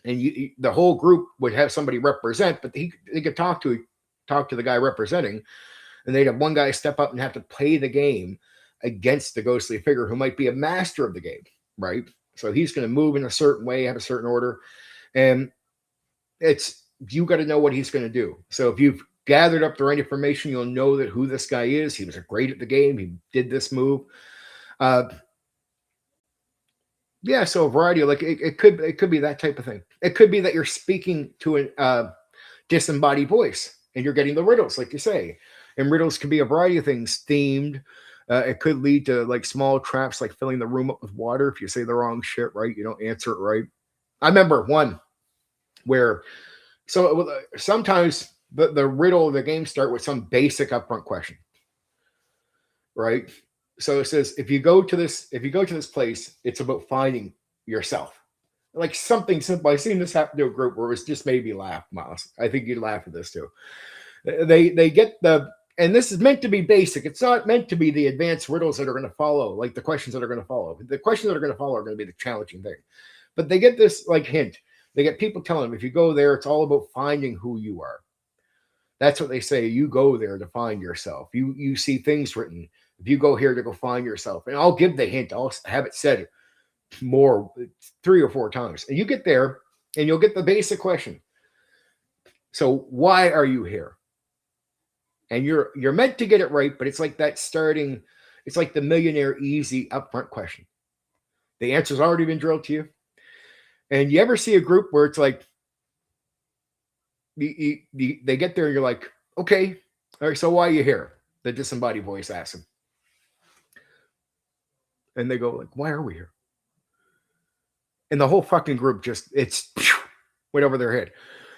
and the whole group would have somebody represent, but they could talk to the guy representing, and they'd have one guy step up and have to play the game against the ghostly figure who might be a master of the game, right? So he's going to move in a certain way, have a certain order, and you got to know what he's going to do. So if you've gathered up the right information, you'll know that who this guy is. He was great at the game. He did this move. Yeah, so a variety of, like, it could be that type of thing. It could be that you're speaking to a disembodied voice and you're getting the riddles, like you say. And riddles can be a variety of things, themed. It could lead to like small traps, like filling the room up with water. If you say the wrong shit, right? You don't answer it right. I remember one where sometimes the riddle of the game start with some basic upfront question, right? So it says if you go to this place, it's about finding yourself. Like something simple. I've seen this happen to a group where it's just made me laugh, Miles. I think you'd laugh at this too. They get and this is meant to be basic. It's not meant to be the advanced riddles that are going to follow, like the questions that are going to follow. The questions that are going to follow are going to be the challenging thing. But they get this like hint. They get people telling them if you go there, it's all about finding who you are. That's what they say. You go there to find yourself. You see things written. If you go here to go find yourself, and I'll give the hint. I'll have it said more 3 or 4 times, and you get there, and you'll get the basic question. So why are you here? And you're meant to get it right, but it's like that starting. It's like the millionaire easy upfront question. The answer's already been drilled to you. And you ever see a group where it's like they get there and you're like, okay, all right, so why are you here? The disembodied voice asks them. And they go like, why are we here? And the whole fucking group went over their head.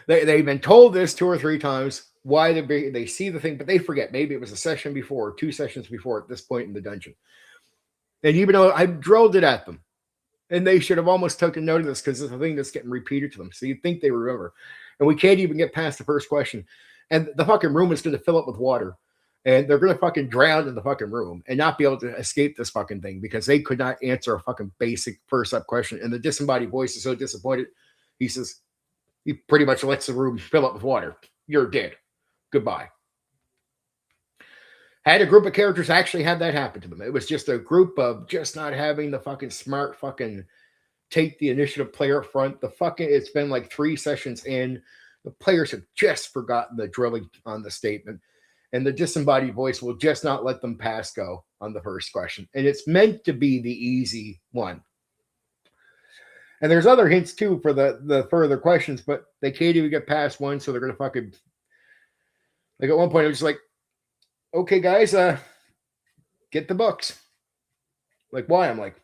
They've been told this 2 or 3 times why they see the thing, but they forget. Maybe it was a session before, 2 sessions before at this point in the dungeon. And even though I drilled it at them, and they should have almost taken note of this because it's a thing that's getting repeated to them. So you'd think they remember. And we can't even get past the first question. And the fucking room is going to fill up with water. And they're going to fucking drown in the fucking room and not be able to escape this fucking thing because they could not answer a fucking basic first up question. And the disembodied voice is so disappointed. He says, he pretty much lets the room fill up with water. You're dead. Goodbye. Had a group of characters actually have that happen to them. It was just a group of just not having the fucking smart fucking take the initiative player up front. It's been like 3 sessions in. The players have just forgotten the drilling on the statement. And the disembodied voice will just not let them pass go on the first question. And it's meant to be the easy one. And there's other hints too for the further questions, but they can't even get past one, so they're gonna fucking like at one point I was just like, okay, guys, get the books. Like, why? I'm like,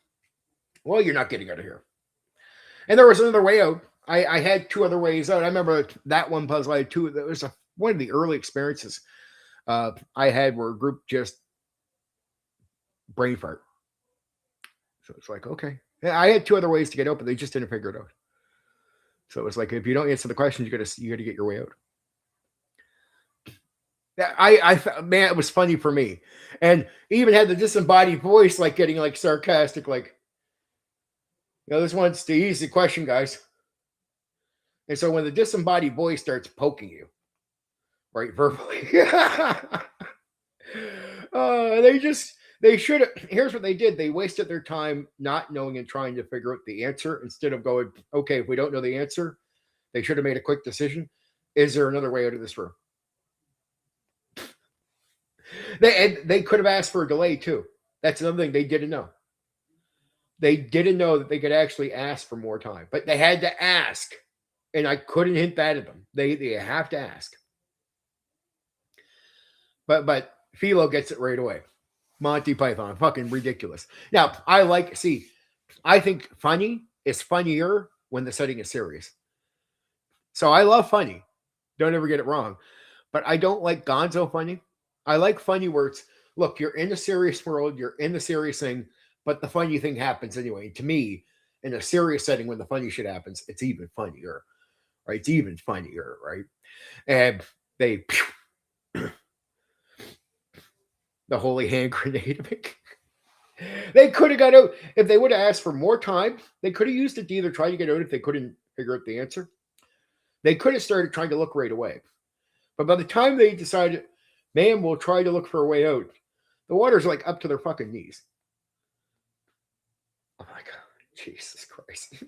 well, you're not getting out of here. And there was another way out. I had 2 other ways out. I remember that one puzzle I had 2. That was one of the early experiences I had where a group just brain fart. So it's like, okay. I had 2 other ways to get out, but they just didn't figure it out. So it was like, if you don't answer the questions, you got to get your way out. Man, it was funny for me, and even had the disembodied voice like getting like sarcastic, like, this one's the easy question, guys. And so when the disembodied voice starts poking you, right, verbally, they should have. Here's what they did: they wasted their time not knowing and trying to figure out the answer instead of going, okay, if we don't know the answer, they should have made a quick decision. Is there another way out of this room? They could have asked for a delay too. That's another thing they didn't know. They didn't know that they could actually ask for more time, but they had to ask, and I couldn't hint that at them. They have to ask. But Philo gets it right away. Monty Python, fucking ridiculous. Now I think funny is funnier when the setting is serious. So I love funny. Don't ever get it wrong, but I don't like gonzo funny. I like funny where it's, look, you're in a serious world, you're in the serious thing, but the funny thing happens anyway. To me, in a serious setting, when the funny shit happens, it's even funnier, right? It's even funnier, right? And the holy hand grenade. They could have got out. If they would have asked for more time, they could have used it to either try to get out if they couldn't figure out the answer. They could have started trying to look right away. But by the time they decided, man, we'll try to look for a way out, the water's like up to their fucking knees. Oh my God, Jesus Christ.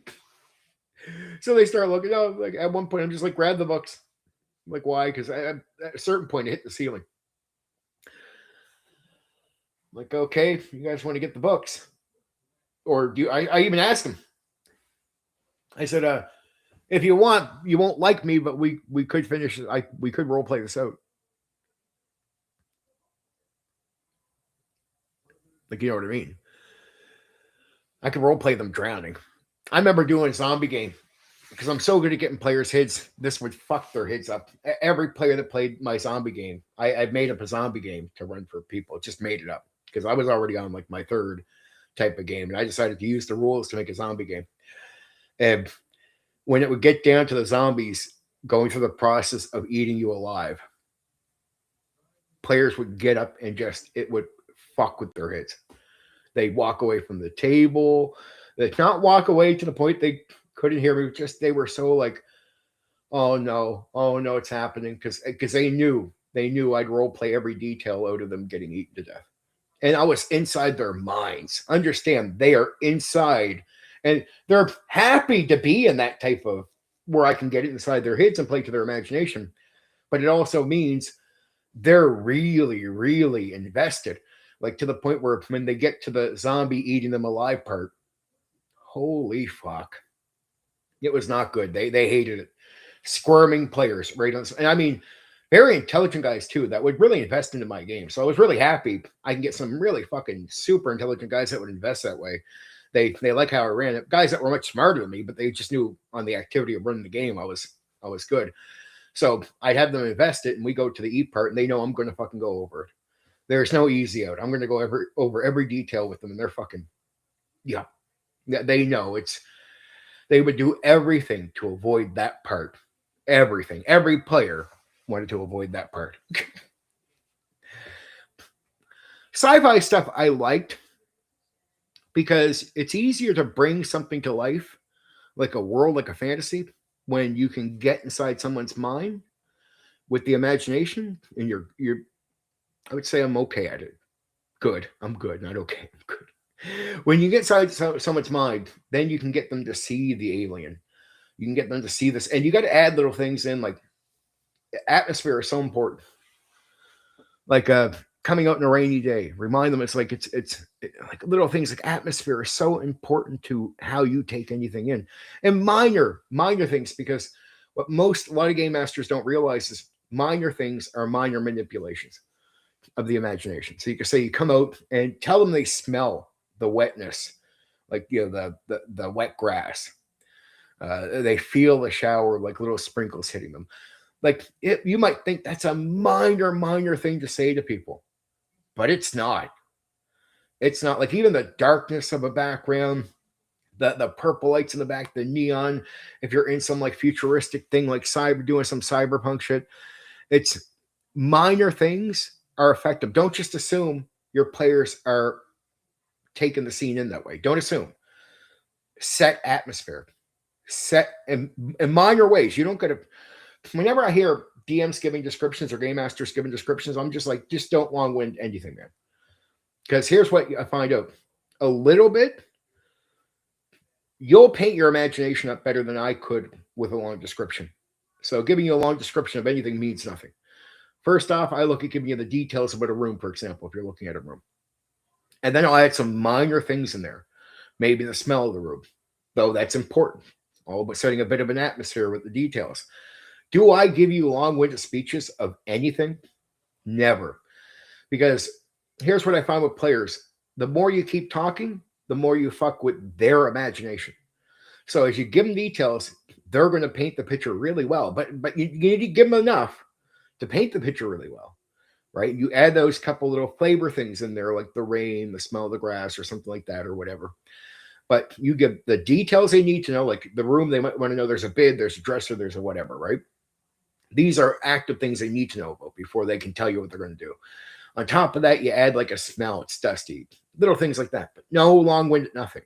So they start looking out. Like at one point, I'm just like, grab the books. I'm like, why? Because at a certain point, it hit the ceiling. I'm like, okay, you guys want to get the books? Or do I even asked them? I said, if you want, you won't like me, but we could finish. We could role play this out. Like, you know what I mean? I could role play them drowning. I remember doing a zombie game because I'm so good at getting players' heads. This would fuck their heads up. Every player that played my zombie game, I made up a zombie game to run for people. Just made it up because I was already on like my third type of game, and I decided to use the rules to make a zombie game. And when it would get down to the zombies going through the process of eating you alive, players would get up and just it would fuck with their heads. They'd walk away from the table. They'd not walk away to the point they couldn't hear me. Just they were so like, oh no, it's happening because they knew I'd role play every detail out of them getting eaten to death, and I was inside their minds. Understand, they are inside, and they're happy to be in that type of where I can get inside their heads and play to their imagination. But it also means they're really, really invested, like to the point where when they get to the zombie eating them alive part, holy fuck, it was not good. They hated it. Squirming players, right? And I mean, very intelligent guys too that would really invest into my game. So I was really happy I can get some really fucking super intelligent guys that would invest that way. They like how I ran it. Guys that were much smarter than me, but they just knew on the activity of running the game I was good. So I'd have them invest it, and we go to the eat part, and they know I'm going to fucking go over it. There's no easy out. I'm going to go over every detail with them, and they're fucking, yeah. They know they would do everything to avoid that part. Everything. Every player wanted to avoid that part. Sci-fi stuff I liked because it's easier to bring something to life, like a world, like a fantasy, when you can get inside someone's mind with the imagination, and you're I would say I'm okay at it. Good. I'm good, not okay. I'm good. When you get inside someone's mind, then you can get them to see the alien. You can get them to see this, and you got to add little things in, like atmosphere is so important. Like coming out on a rainy day, remind them it's like like little things like atmosphere is so important to how you take anything in, and minor things, because what a lot of game masters don't realize is minor things are minor manipulations of the imagination. So you can say you come out and tell them they smell the wetness, like the wet grass. They feel the shower, like little sprinkles hitting them. Like you might think that's a minor thing to say to people, but it's not. It's not. Like even the darkness of a background, the purple lights in the back, the neon. If you're in some like futuristic thing, like doing some cyberpunk shit, it's minor things are effective. Don't just assume your players are taking the scene in that way. Don't assume. Set atmosphere. Set in minor ways. You don't get to. Whenever I hear DMs giving descriptions or game masters giving descriptions, I'm just like, just don't long wind anything, man. Because here's what I find out: a little bit, you'll paint your imagination up better than I could with a long description. So giving you a long description of anything means nothing. First off, I look at giving you the details about a room, for example, if you're looking at a room. And then I'll add some minor things in there. Maybe the smell of the room, though that's important. All about setting a bit of an atmosphere with the details. Do I give you long-winded speeches of anything? Never. Because here's what I find with players. The more you keep talking, the more you fuck with their imagination. So as you give them details, they're going to paint the picture really well. But you need to give them enough to paint the picture really well, right? You add those couple little flavor things in there, like the rain, the smell of the grass, or something like that, or whatever. But you give the details they need to know, like the room, they might want to know there's a bed, there's a dresser, there's a whatever, right? These are active things they need to know about before they can tell you what they're going to do. On top of that, you add like a smell, it's dusty, little things like that, but no long-winded nothing.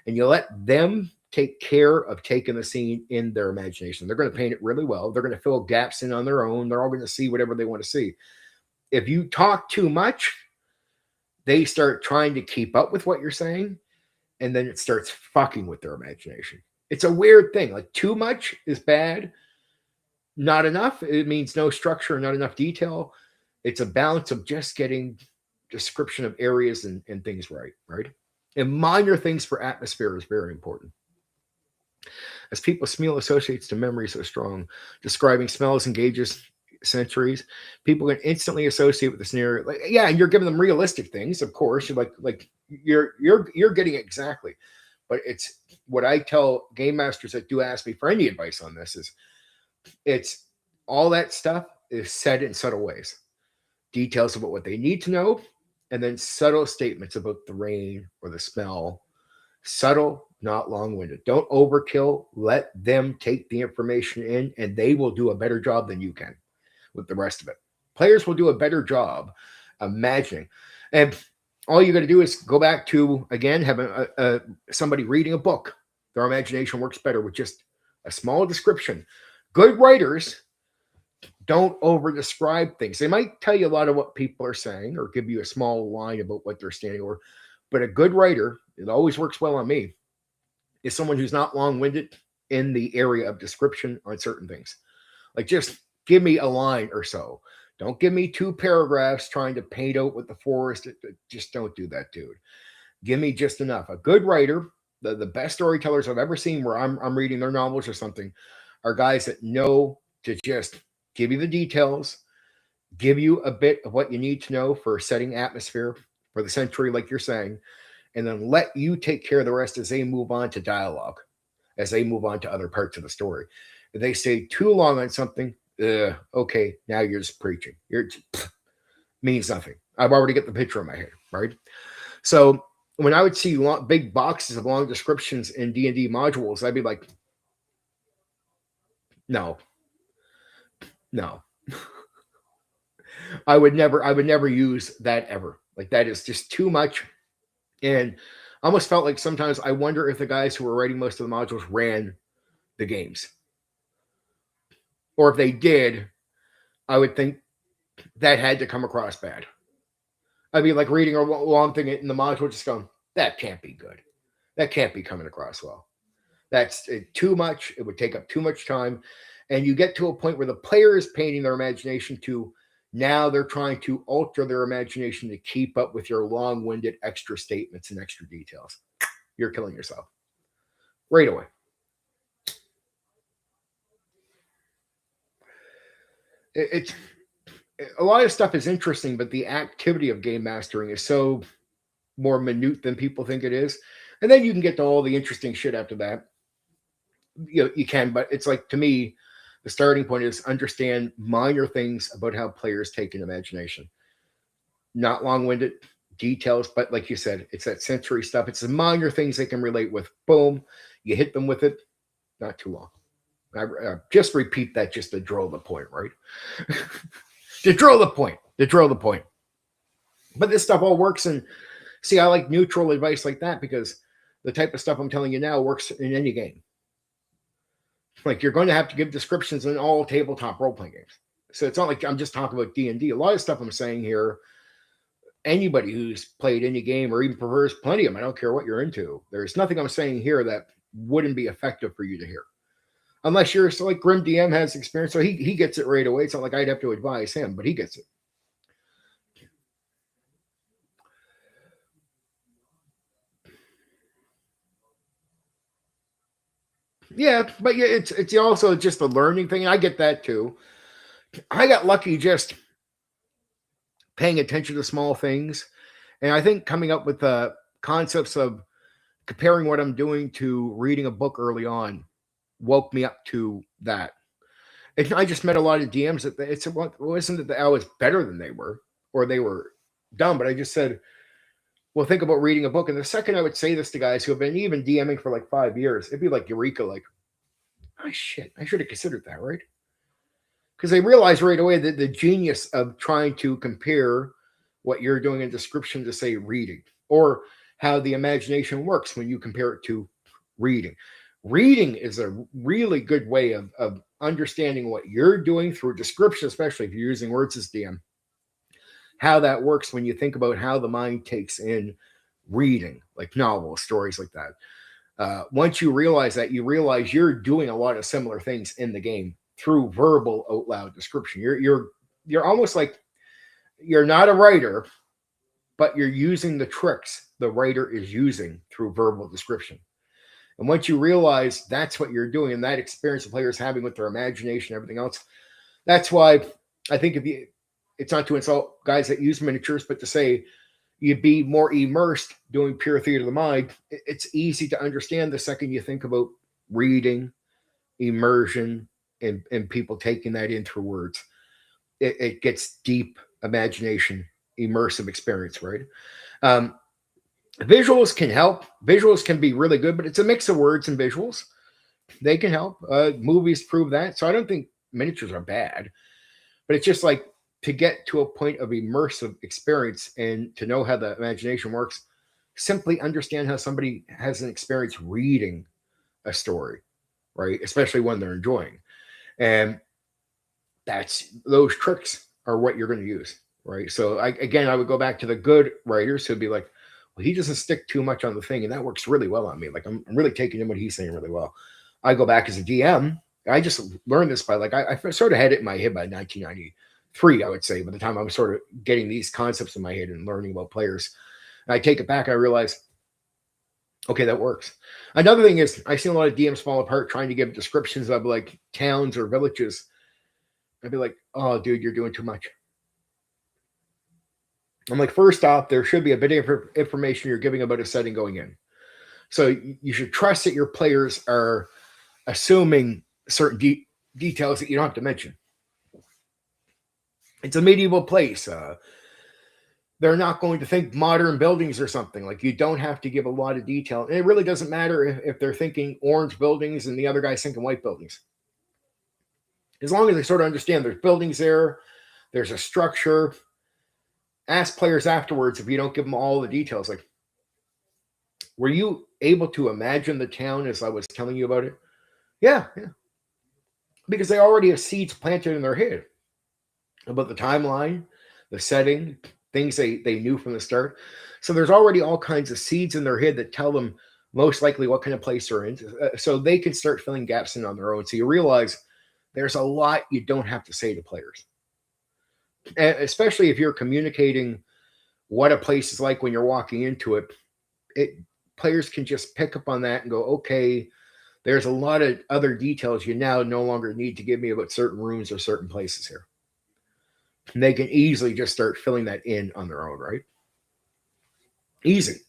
And you let them take care of taking the scene in their imagination. They're going to paint it really well. They're going to fill gaps in on their own. They're all going to see whatever they want to see. If you talk too much, they start trying to keep up with what you're saying, and then it starts fucking with their imagination. It's a weird thing. Like too much is bad. Not enough, it means no structure, not enough detail. It's a balance of just getting description of areas and things right? And minor things for atmosphere is very important. As people, smell associates to memory so strong. Describing smells engages centuries, people can instantly associate with the scenario. Like, yeah, and you're giving them realistic things, of course. You're like you're getting it exactly. But it's what I tell game masters that do ask me for any advice on this is it's all that stuff is said in subtle ways. Details about what they need to know, and then subtle statements about the rain or the smell. Subtle, not long winded. Don't overkill. Let them take the information in, and they will do a better job than you can with the rest of it. Players will do a better job imagining. And all you got to do is go back to, again, having somebody reading a book. Their imagination works better with just a small description. Good writers don't over describe things. They might tell you a lot of what people are saying or give you a small line about what they're standing for. But a good writer, it always works well on me, is someone who's not long winded in the area of description on certain things. Like just give me a line or so. Don't give me 2 paragraphs trying to paint out with the forest. Just don't do that, dude. Give me just enough. A good writer, the best storytellers I've ever seen where I'm reading their novels or something, are guys that know to just give you the details, give you a bit of what you need to know for setting atmosphere for the century, like you're saying, and then let you take care of the rest as they move on to dialogue, as they move on to other parts of the story. If they stay too long on something, okay, now you're just preaching. Means nothing. I've already got the picture in my head, right? So when I would see big boxes of long descriptions in D&D modules, I'd be like, no. I would never use that ever. Like that is just too much. And I almost felt like sometimes I wonder if the guys who were writing most of the modules ran the games. Or if they did, I would think that had to come across bad. I'd be like reading a long thing in the module, just going, that can't be good. That can't be coming across well. That's too much. It would take up too much time. And you get to a point where the player is painting their imagination to now they're trying to alter their imagination to keep up with your long-winded extra statements and extra details. You're killing yourself right away. It's a lot of stuff is interesting, but the activity of game mastering is so more minute than people think it is. And then you can get to all the interesting shit after that. You can, but it's like, to me, the starting point is understand minor things about how players take an imagination. Not long-winded details, but like you said, it's that sensory stuff. It's the minor things they can relate with. Boom, you hit them with it. Not too long. I just repeat that just to drill the point, right? to drill the point. But this stuff all works. And see, I like neutral advice like that because the type of stuff I'm telling you now works in any game. Like you're going to have to give descriptions in all tabletop role-playing games. So it's not like I'm just talking about D&D. A lot of stuff I'm saying here, anybody who's played any game or even prefers plenty of them, I don't care what you're into. There's nothing I'm saying here that wouldn't be effective for you to hear. Unless you're so like Grim DM has experience, so he gets it right away. It's not like I'd have to advise him, but he gets it. Yeah, but yeah, it's also just a learning thing. I get that too. I got lucky just paying attention to small things, and I think coming up with the concepts of comparing what I'm doing to reading a book early on woke me up to that. And I just met a lot of DMs that it wasn't that I was better than they were or they were dumb, but I just said, well, think about reading a book. And the second I would say this to guys who have been even DMing for like 5 years, it'd be like Eureka, like, oh shit, I should have considered that, right? Because they realize right away that the genius of trying to compare what you're doing in description to, say, reading, or how the imagination works when you compare it to reading. Reading is a really good way of understanding what you're doing through description, especially if you're using words as DM, how that works when you think about how the mind takes in reading, like novels, stories like that. Once you realize that, you realize you're doing a lot of similar things in the game through verbal out loud description. You're almost like you're not a writer, but you're using the tricks the writer is using through verbal description. And once you realize that's what you're doing and that experience the player's having with their imagination, everything else, that's why I think it's not to insult guys that use miniatures, but to say you'd be more immersed doing pure theater of the mind. It's easy to understand the second you think about reading, immersion, and people taking that in through words. It gets deep imagination, immersive experience, right? Um, Visuals can help. Visuals can be really good, but it's a mix of words and visuals. They can help. Movies prove that. So I don't think miniatures are bad, but it's just like to get to a point of immersive experience and to know how the imagination works, simply understand how somebody has an experience reading a story, right? Especially when they're enjoying. And that's those tricks are what you're going to use, right? So I would go back to the good writers who'd be like, well, he doesn't stick too much on the thing, and that works really well on me. Like I'm really taking in what he's saying really well. I go back as a DM. I just learned this by like I sort of had it in my head by 1993, I would say, by the time I was sort of getting these concepts in my head and learning about players. And I take it back and I realize, okay, that works. Another thing is I've seen a lot of DMs fall apart trying to give descriptions of like towns or villages. I'd be like, oh, dude, you're doing too much. I'm like, first off, there should be a bit of information you're giving about a setting going in. So you should trust that your players are assuming certain details that you don't have to mention. It's a medieval place. They're not going to think modern buildings or something. Like you don't have to give a lot of detail. And it really doesn't matter if they're thinking orange buildings and the other guy's thinking white buildings. As long as they sort of understand there's buildings there, there's a structure. Ask players afterwards if you don't give them all the details. Like, were you able to imagine the town as I was telling you about it? Yeah. Because they already have seeds planted in their head about the timeline, the setting, things they knew from the start. So there's already all kinds of seeds in their head that tell them most likely what kind of place they're in. So they can start filling gaps in on their own. So you realize there's a lot you don't have to say to players. And especially if you're communicating what a place is like when you're walking into it, players can just pick up on that and go, okay, there's a lot of other details you now no longer need to give me about certain rooms or certain places here. And they can easily just start filling that in on their own, right? Easy.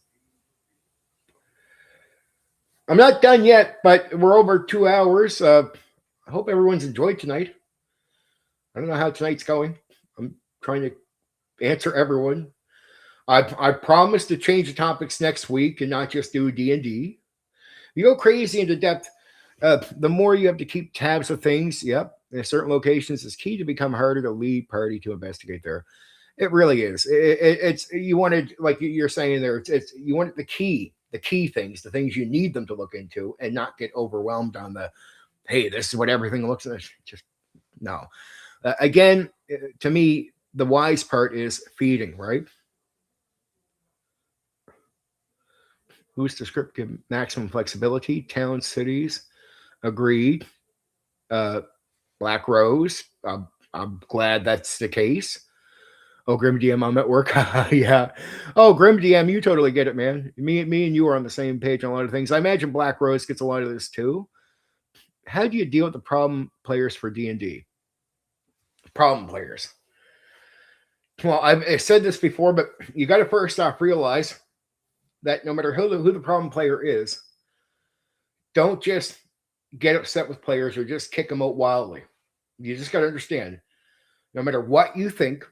I'm not done yet, but we're over 2 hours. I hope everyone's enjoyed tonight. I don't know how tonight's going. I'm trying to answer everyone. I promise to change the topics next week and not just do D&D. You go crazy into depth, the more you have to keep tabs of things. Yep, in certain locations, it's key to become harder to lead party to investigate there. It really is. It's you wanted, like you're saying there. It's you want the key things, the things you need them to look into, and not get overwhelmed on the, hey, this is what everything looks like. Just no. Again, to me, the wise part is feeding, right? Who's the script give maximum flexibility? Towns, cities, agreed. Black Rose, I'm glad that's the case. Oh, Grim DM, I'm at work. Yeah. Oh, Grim DM, you totally get it, man. Me and you are on the same page on a lot of things. I imagine Black Rose gets a lot of this too. How do you deal with the problem players for D&D? Problem players. Well, I've said this before, but you got to first off realize that no matter who the problem player is, don't just get upset with players or just kick them out wildly. You just got to understand, no matter what you think,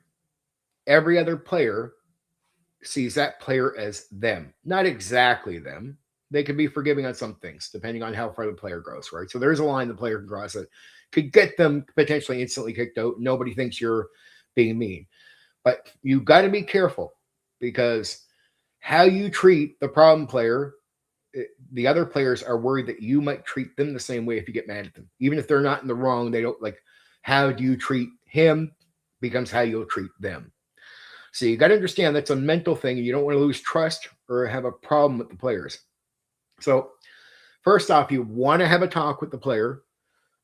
every other player sees that player as them, not exactly them. They could be forgiving on some things, depending on how far the player goes, right? So there's a line the player can cross that could get them potentially instantly kicked out. Nobody thinks you're being mean. But you got to be careful because how you treat the problem player, the other players are worried that you might treat them the same way if you get mad at them. Even if they're not in the wrong, they don't like how do you treat him becomes how you'll treat them. So you got to understand that's a mental thing, and you don't want to lose trust or have a problem with the players. So first off, you want to have a talk with the player.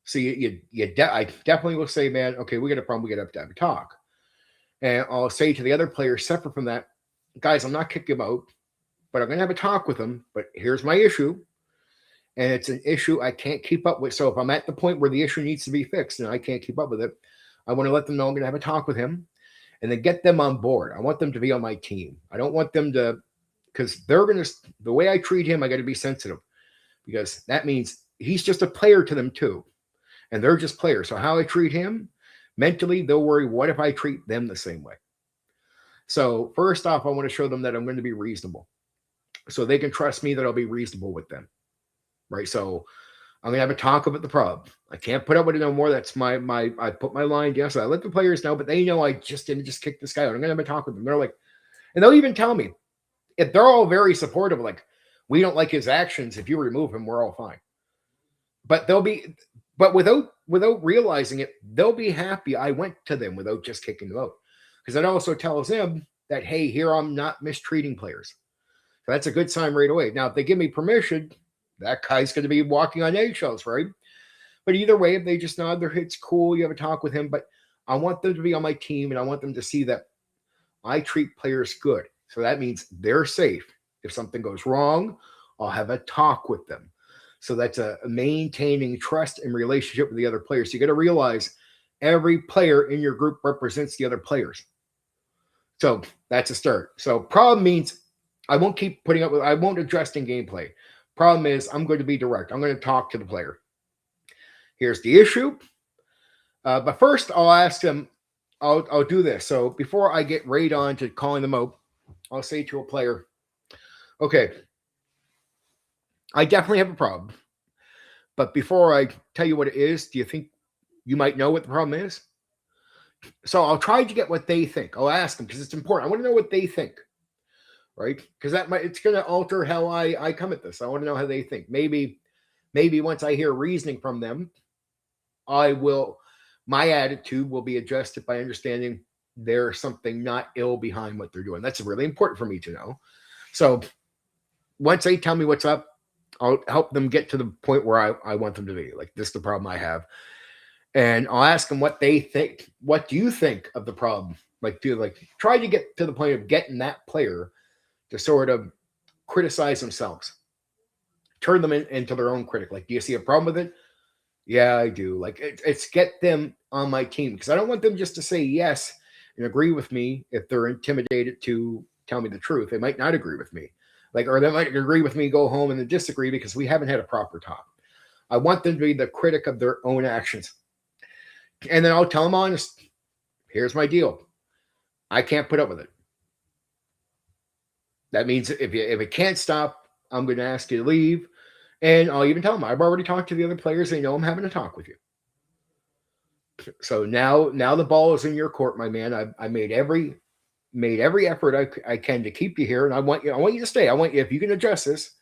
So I definitely will say, man, okay, we got a problem. We got to have a talk. And I'll say to the other player, separate from that, guys, I'm not kicking him out, but I'm going to have a talk with him. But here's my issue. And it's an issue I can't keep up with. So if I'm at the point where the issue needs to be fixed and I can't keep up with it, I want to let them know I'm going to have a talk with him and then get them on board. I want them to be on my team. I don't want them to, because they're going to, the way I treat him, I got to be sensitive because that means he's just a player to them too. And they're just players. So how I treat him, mentally, they'll worry, what if I treat them the same way? So first off, I want to show them that I'm going to be reasonable. So they can trust me that I'll be reasonable with them. Right. So I'm gonna have a talk about the problem. I can't put up with it no more. That's my I put my line down. So I let the players know, but they know I just didn't just kick this guy out. I'm gonna have a talk with them. They're like, and they'll even tell me if they're all very supportive, like, we don't like his actions. If you remove him, we're all fine. But without realizing it, they'll be happy I went to them without just kicking them out. Because that also tells them that, hey, here I'm not mistreating players. So that's a good sign right away. Now, if they give me permission, that guy's going to be walking on eggshells, right? But either way, if they just nod their heads, cool, you have a talk with him. But I want them to be on my team, and I want them to see that I treat players good. So that means they're safe. If something goes wrong, I'll have a talk with them. So that's a maintaining trust and relationship with the other players. So you got to realize every player in your group represents the other players. So that's a start. So problem means I won't keep putting up with, I won't address in gameplay. Problem is, I'm going to be direct. I'm going to talk to the player. Here's the issue. But first, I'll ask them, I'll do this. So before I get right on to calling them out, I'll say to a player, okay, I definitely have a problem. But before I tell you what it is, do you think you might know what the problem is? So I'll try to get what they think. I'll ask them because it's important. I want to know what they think. Right? Because it's going to alter how I come at this. I want to know how they think. Maybe once I hear reasoning from them, my attitude will be adjusted by understanding there's something not ill behind what they're doing. That's really important for me to know. So once they tell me what's up, I'll help them get to the point where I want them to be. Like, this is the problem I have. And I'll ask them what they think. What do you think of the problem? Try to get to the point of getting that player to sort of criticize themselves, turn them into their own critic. Like, do you see a problem with it? Yeah, I do. Like, it's get them on my team, because I don't want them just to say yes and agree with me if they're intimidated to tell me the truth. They might not agree with me, or they might agree with me, go home and then disagree because we haven't had a proper talk. I want them to be the critic of their own actions, and then I'll tell them honest. Here's my deal. I can't put up with it. That means if it can't stop, I'm going to ask you to leave. And I'll even tell them, I've already talked to the other players. They know I'm having a talk with you. So now the ball is in your court, my man. I made every effort I can to keep you here. And I want you to stay. If you can address this,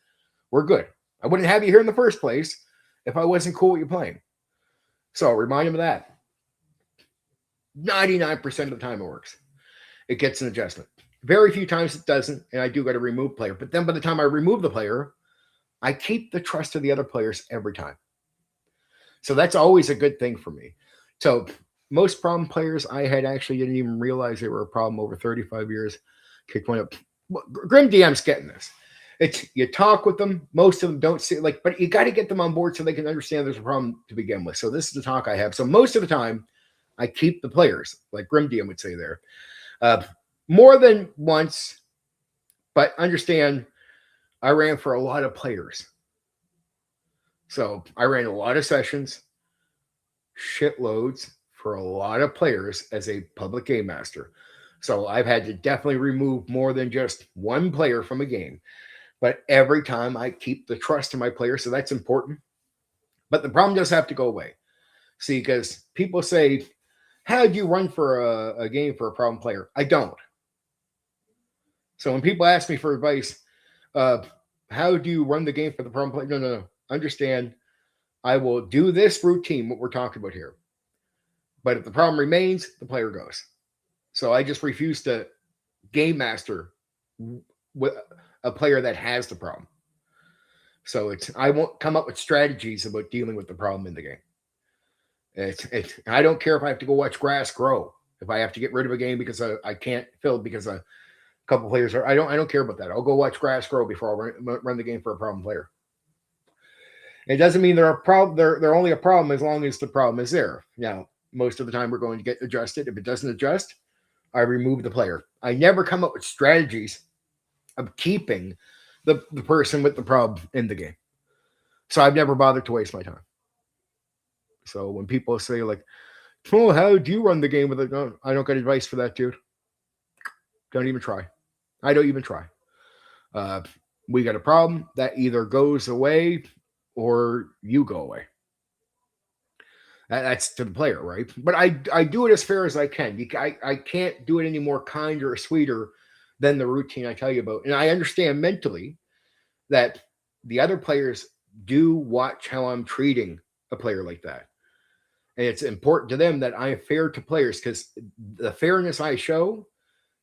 we're good. I wouldn't have you here in the first place if I wasn't cool with you playing. So remind them of that. 99% of the time it works. It gets an adjustment. Very few times it doesn't, and I do got to remove player. But then by the time I remove the player, I keep the trust of the other players every time. So that's always a good thing for me. So most problem players I had actually didn't even realize they were a problem over 35 years. Kicked one up. Grim DM's getting this. You talk with them. Most of them don't see but you got to get them on board so they can understand there's a problem to begin with. So this is the talk I have. So most of the time, I keep the players, like Grim DM would say there. More than once, but understand I ran for a lot of players. So I ran a lot of sessions, shitloads for a lot of players as a public game master. So I've had to definitely remove more than just one player from a game. But every time I keep the trust in my players, so that's important. But the problem does have to go away. See, because people say, how do you run for a game for a problem player? I don't. So when people ask me for advice, how do you run the game for the problem player? No. Understand, I will do this routine, what we're talking about here. But if the problem remains, the player goes. So I just refuse to game master with a player that has the problem. So I won't come up with strategies about dealing with the problem in the game. I don't care if I have to go watch grass grow. If I have to get rid of a game because I can't fill because a couple players are. I don't care about that. I'll go watch grass grow before I run the game for a problem player. It doesn't mean they're a problem. They're only a problem as long as the problem is there. Now, most of the time we're going to get adjusted. If it doesn't adjust, I remove the player. I never come up with strategies of keeping the person with the problem in the game. So I've never bothered to waste my time. So when people say like, "Oh, how do you run the game with it?" No, I don't get advice for that, dude. Don't even try. I don't even try. Uh, we got a problem that either goes away or you go away. That's to the player, right? But I do it as fair as I can. I can't do it any more kinder or sweeter than the routine I tell you about. And I understand mentally that the other players do watch how I'm treating a player like that. And it's important to them that I am fair to players because the fairness I show,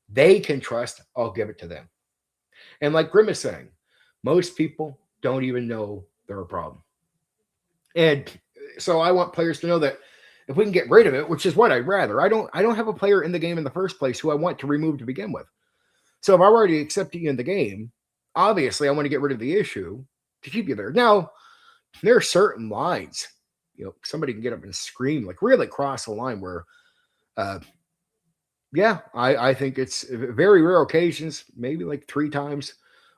they can trust, I'll give it to them. And like Grim is saying, most people don't even know they're a problem. And so I want players to know that if we can get rid of it, which is what I'd rather, I don't have a player in the game in the first place who I want to remove to begin with. So if I already accepted you in the game, obviously I want to get rid of the issue to keep you there. Now, there are certain lines, somebody can get up and scream, like really cross a line where, yeah, I think it's very rare occasions, maybe like 3 times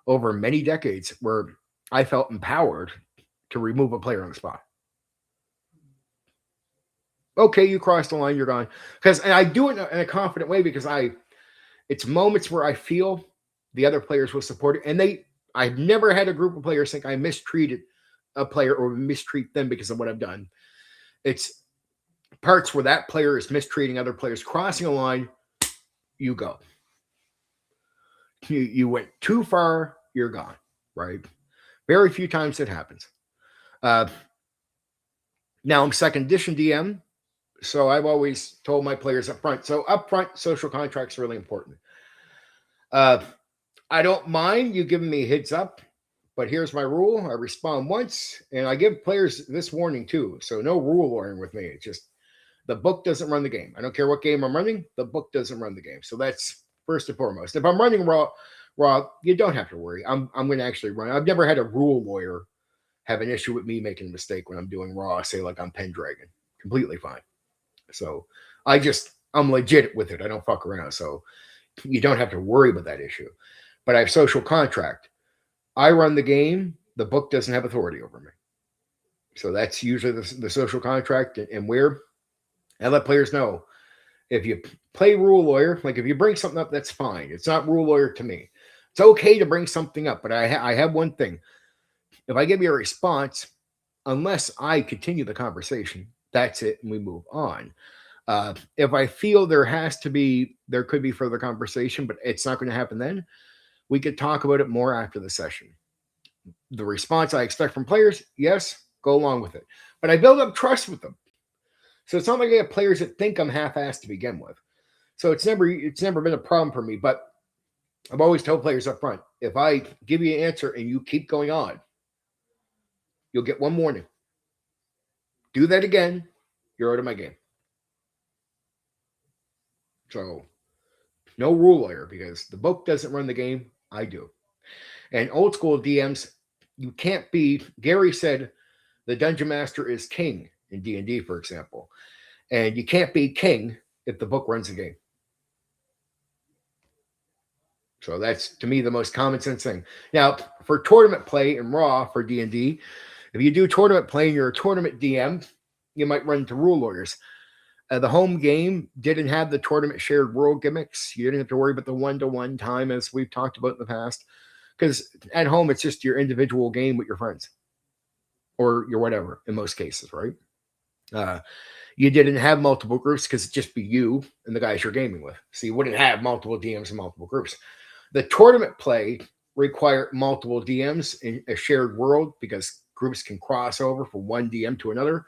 over many decades, where I felt empowered to remove a player on the spot. Okay, you crossed the line, you're gone. And I do it in a confident way because it's moments where I feel the other players will support it. And I've never had a group of players think I mistreated a player or mistreat them because of what I've done. It's parts where that player is mistreating other players, crossing a line, you go. You went too far, you're gone, right? Very few times it happens. Now I'm second edition DM, so I've always told my players up front. So up front, social contracts are really important. I don't mind you giving me a heads up, but here's my rule. I respond once, and I give players this warning too. So no rule lawyering with me. It's just the book doesn't run the game. I don't care what game I'm running. The book doesn't run the game. So that's first and foremost. If I'm running raw, you don't have to worry. I'm going to actually run. I've never had a rule lawyer have an issue with me making a mistake when I'm doing raw. Say like I'm Pendragon, completely fine. So I'm legit with it. I don't fuck around. So you don't have to worry about that issue. But I have social contract. I run the game. The book doesn't have authority over me. So that's usually the social contract. And where I let players know, if you play rule lawyer, like if you bring something up, that's fine. It's not rule lawyer to me. It's okay to bring something up, but I have one thing. If I give you a response, unless I continue the conversation, that's it, and we move on. If I feel there could be further conversation, but it's not going to happen then, we could talk about it more after the session. The response I expect from players, yes, go along with it. But I build up trust with them. So it's not like I have players that think I'm half-assed to begin with. So it's never been a problem for me. But I've always told players up front, if I give you an answer and you keep going on, you'll get one warning. Do that again, you're out of my game. So no rule lawyer, because the book doesn't run the game. I do. And old school DMs, you can't be. Gary said the dungeon master is king in D&D, for example, and you can't be king if the book runs the game. So that's, to me, the most common sense thing. Now, for tournament play and raw for D&D, if you do tournament play and you're a tournament DM, you might run into rule lawyers. The home game didn't have the tournament shared world gimmicks. You didn't have to worry about the one-to-one time, as we've talked about in the past, because at home it's just your individual game with your friends or your whatever in most cases, right? You didn't have multiple groups because it'd just be you and the guys you're gaming with. So you wouldn't have multiple DMs and multiple groups. The tournament play required multiple DMs in a shared world because groups can cross over from one DM to another.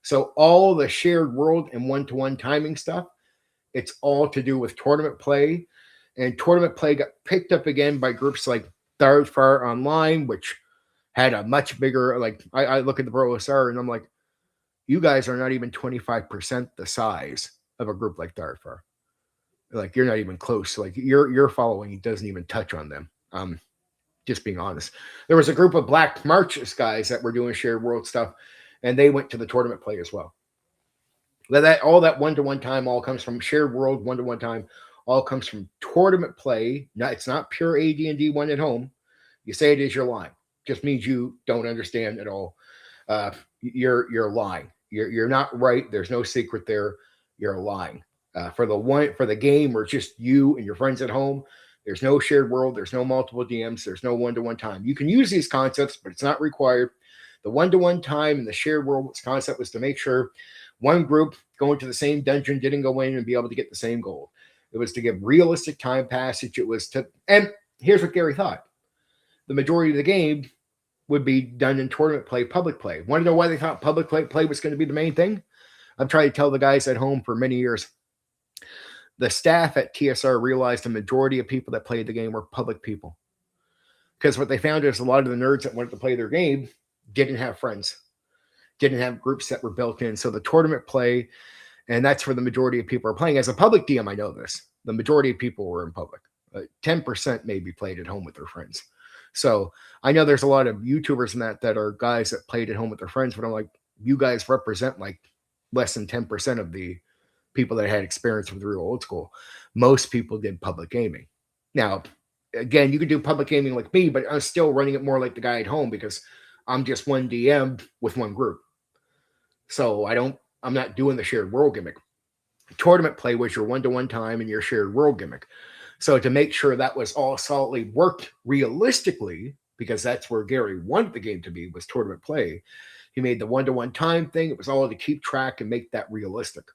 So all the shared world and one-to-one timing stuff, it's all to do with tournament play. And tournament play got picked up again by groups like Darfar Online, which had a much bigger, like, I look at the Pro OSR and I'm like, you guys are not even 25% the size of a group like Darfar. Like, you're not even close. Like, your following doesn't even touch on them. Just being honest. There was a group of Black Marches guys that were doing shared world stuff, and they went to the tournament play as well. That all that one-to-one time all comes from shared world one-to-one time, all comes from tournament play. It's not pure AD&D one at home. You say it is, you're lying. Just means you don't understand at all. You're lying. You're not right. There's no secret there. You're lying. For the game where it's just you and your friends at home, there's no shared world. There's no multiple DMs. There's no one-to-one time. You can use these concepts, but it's not required. The one-to-one time and the shared world concept was to make sure one group going to the same dungeon didn't go in and be able to get the same gold. It was to give realistic time passage. It was to, and here's what Gary thought: the majority of the game would be done in tournament play, public play. Want to know why they thought public play was going to be the main thing? I'm trying to tell the guys at home for many years. The staff at TSR realized the majority of people that played the game were public people. Because what they found is a lot of the nerds that wanted to play their game didn't have friends, didn't have groups that were built in. So the tournament play, and that's where the majority of people are playing. As a public DM, I know this. The majority of people were in public. 10% maybe played at home with their friends. So I know there's a lot of YouTubers in that are guys that played at home with their friends, but I'm like, you guys represent like less than 10% of the people that had experience with real old school. Most people did public gaming. Now, again, you can do public gaming like me, but I'm still running it more like the guy at home because I'm just one DM with one group. So I'm not doing the shared world gimmick. Tournament play was your one-to-one time and your shared world gimmick. So to make sure that was all solidly worked realistically, because that's where Gary wanted the game to be, was tournament play, he made the one-to-one time thing. It was all to keep track and make that realistic.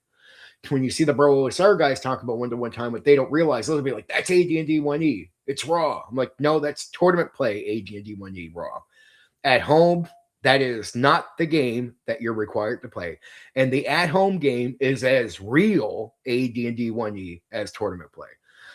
When you see the Bro OSR guys talk about one-to-one time, what they don't realize, they'll be like, that's AD&D 1E. It's raw. I'm like, no, that's tournament play AD&D 1E raw. At home, that is not the game that you're required to play. And the at-home game is as real AD&D 1E as tournament play.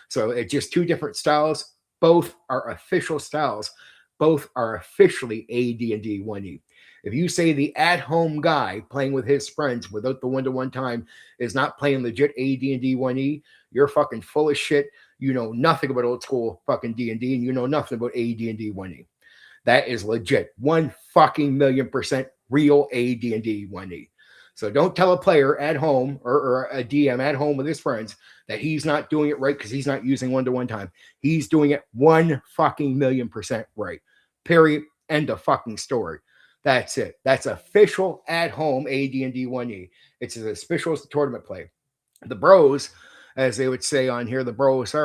So it's just two different styles. Both are official styles. Both are officially AD&D 1E. If you say the at-home guy playing with his friends without the one-to-one time is not playing legit AD&D 1E, you're fucking full of shit. You know nothing about old school fucking D&D, and you know nothing about AD&D 1E. That is legit. 1 fucking $1,000,000% real AD&D 1E. So don't tell a player at home or a DM at home with his friends that he's not doing it right because he's not using one-to-one time. He's doing it 1 fucking $1,000,000% right. Period. End of fucking story. That's it. That's official at home AD&D 1E. It's as official as the tournament play. The bros, as they would say on here, the bros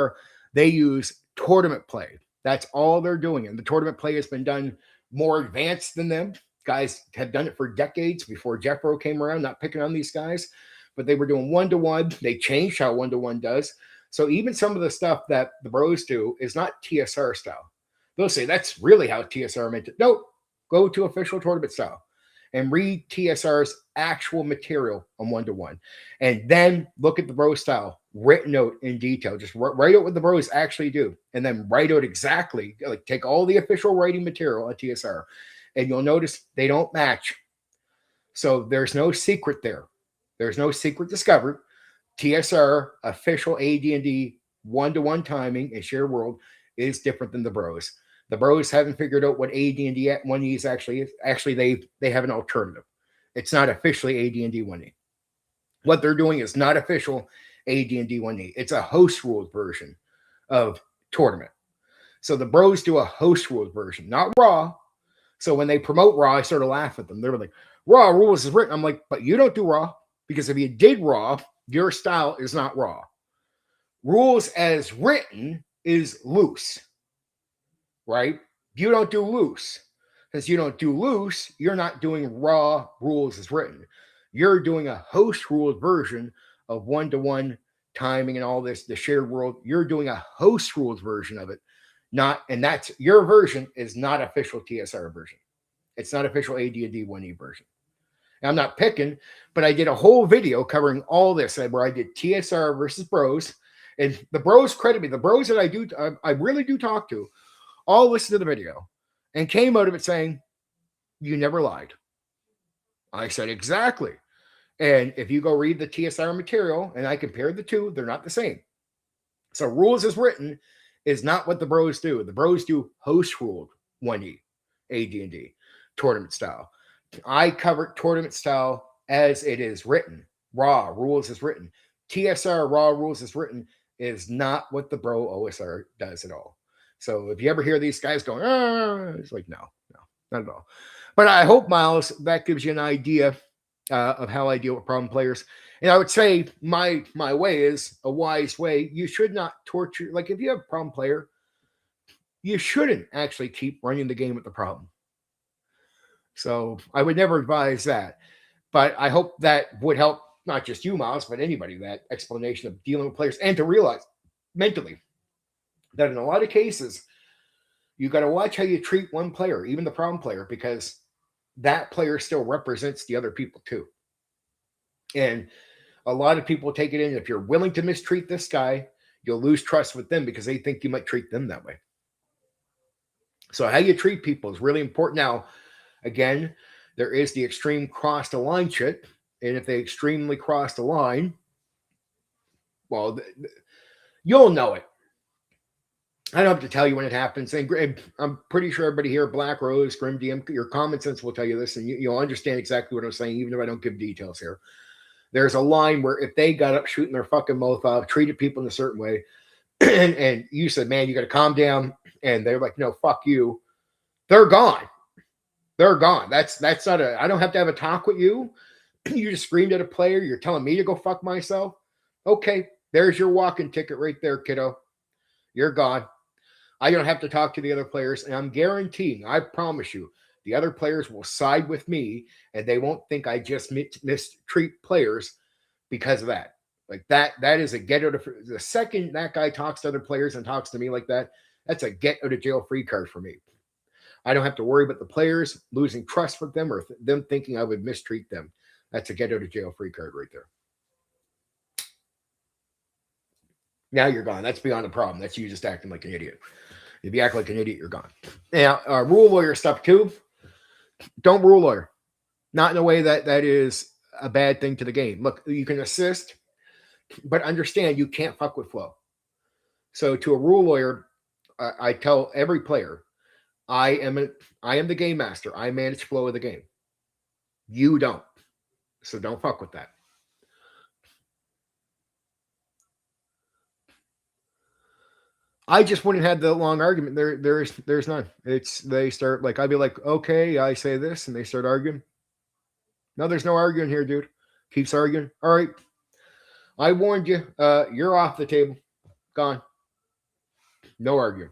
they use tournament play. That's all they're doing. And the tournament play has been done more advanced than them. Guys have done it for decades before Jeffro came around, not picking on these guys, but they were doing one-to-one. They changed how one-to-one does. So even some of the stuff that the bros do is not TSR style. They'll say that's really how TSR meant it. Nope. Go to official tournament style and read TSR's actual material on one-to-one. And then look at the bro style written out in detail. Just write out what the bros actually do. And then write out exactly, like take all the official writing material on TSR. And you'll notice they don't match. So there's no secret there. There's no secret discovered. TSR, official AD&D one-to-one timing in shared world is different than the bros. The bros haven't figured out what AD&D 1E is actually is. Actually, they have an alternative. It's not officially AD&D 1E. What they're doing is not official AD&D 1E. It's a host rules version of tournament. So the bros do a host rules version, not raw. So when they promote raw, I sort of laugh at them. They're like, raw rules is written. I'm like, but you don't do raw, because if you did raw, your style is not raw. Rules as written is loose, right? You don't do loose. Because you don't do loose, you're not doing raw rules as written. You're doing a host rules version of one-to-one timing and all this, the shared world. You're doing a host rules version of it. And that's your version is not official TSR version. It's not official AD&D 1E version. And I'm not picking, but I did a whole video covering all this where I did TSR versus bros. And the bros credit me. The bros that I really do talk to, all listened to the video and came out of it saying, you never lied. I said, exactly. And if you go read the TSR material, and I compared the two, they're not the same. So rules as written is not what the bros do. The bros do host ruled 1E, AD&D, tournament style. I covered tournament style as it is written. Raw rules as written. TSR raw rules as written is not what the bro OSR does at all. So if you ever hear these guys going, it's like, no, not at all. But I hope, Miles, that gives you an idea of how I deal with problem players. And I would say my way is a wise way. You should not torture. Like if you have a problem player, you shouldn't actually keep running the game with the problem. So I would never advise that. But I hope that would help not just you, Miles, but anybody, that explanation of dealing with players, and to realize mentally that in a lot of cases, you got to watch how you treat one player, even the problem player, because that player still represents the other people too. And a lot of people take it in. If you're willing to mistreat this guy, you'll lose trust with them because they think you might treat them that way. So how you treat people is really important. Now, again, there is the extreme cross the line shit. And if they extremely cross the line, well, you'll know it. I don't have to tell you when it happens. And I'm pretty sure everybody here, Black Rose, Grim DM, your common sense will tell you this, and you'll understand exactly what I'm saying, even if I don't give details here. There's a line where if they got up shooting their fucking mouth off, treated people in a certain way, and you said, man, you got to calm down, and they're like, no, fuck you. They're gone. They're gone. That's not I don't have to have a talk with you. You just screamed at a player. You're telling me to go fuck myself. Okay, there's your walking ticket right there, kiddo. You're gone. I don't have to talk to the other players, and I'm guaranteeing, I promise you, the other players will side with me, and they won't think I just mistreat players because of that. Like that is a get out of the second that guy talks to other players and talks to me like that, that's a get out of jail free card for me. I don't have to worry about the players losing trust with them or them thinking I would mistreat them. That's a get out of jail free card right there. Now you're gone. That's beyond the problem. That's you just acting like an idiot. If you act like an idiot, you're gone. Now, rule lawyer stuff too. Don't rule lawyer. Not in a way that is a bad thing to the game. Look, you can assist, but understand you can't fuck with flow. So to a rule lawyer, I tell every player, I am the game master. I manage flow of the game. You don't. So don't fuck with that. I just wouldn't have the long argument. There's none. They start like I'd be like, okay, I say this, and they start arguing. No, there's no arguing here, dude. Keeps arguing. All right. I warned you. You're off the table. Gone. No arguing.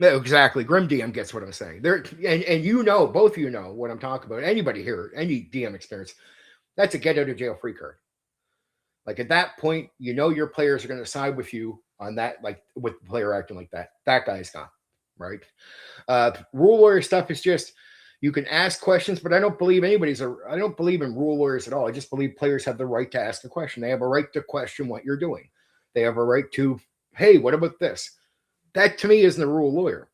No, exactly. Grim DM gets what I'm saying. There and you know, both of you know what I'm talking about. Anybody here, any DM experience, that's a get out of jail free card. Like at that point, you know your players are going to side with you on that, like with the player acting like that. That guy's gone, right? Rule lawyer stuff is just you can ask questions, but I don't believe I don't believe in rule lawyers at all. I just believe players have the right to ask a question. They have a right to question what you're doing. They have a right to, hey, what about this? That to me isn't a rule lawyer.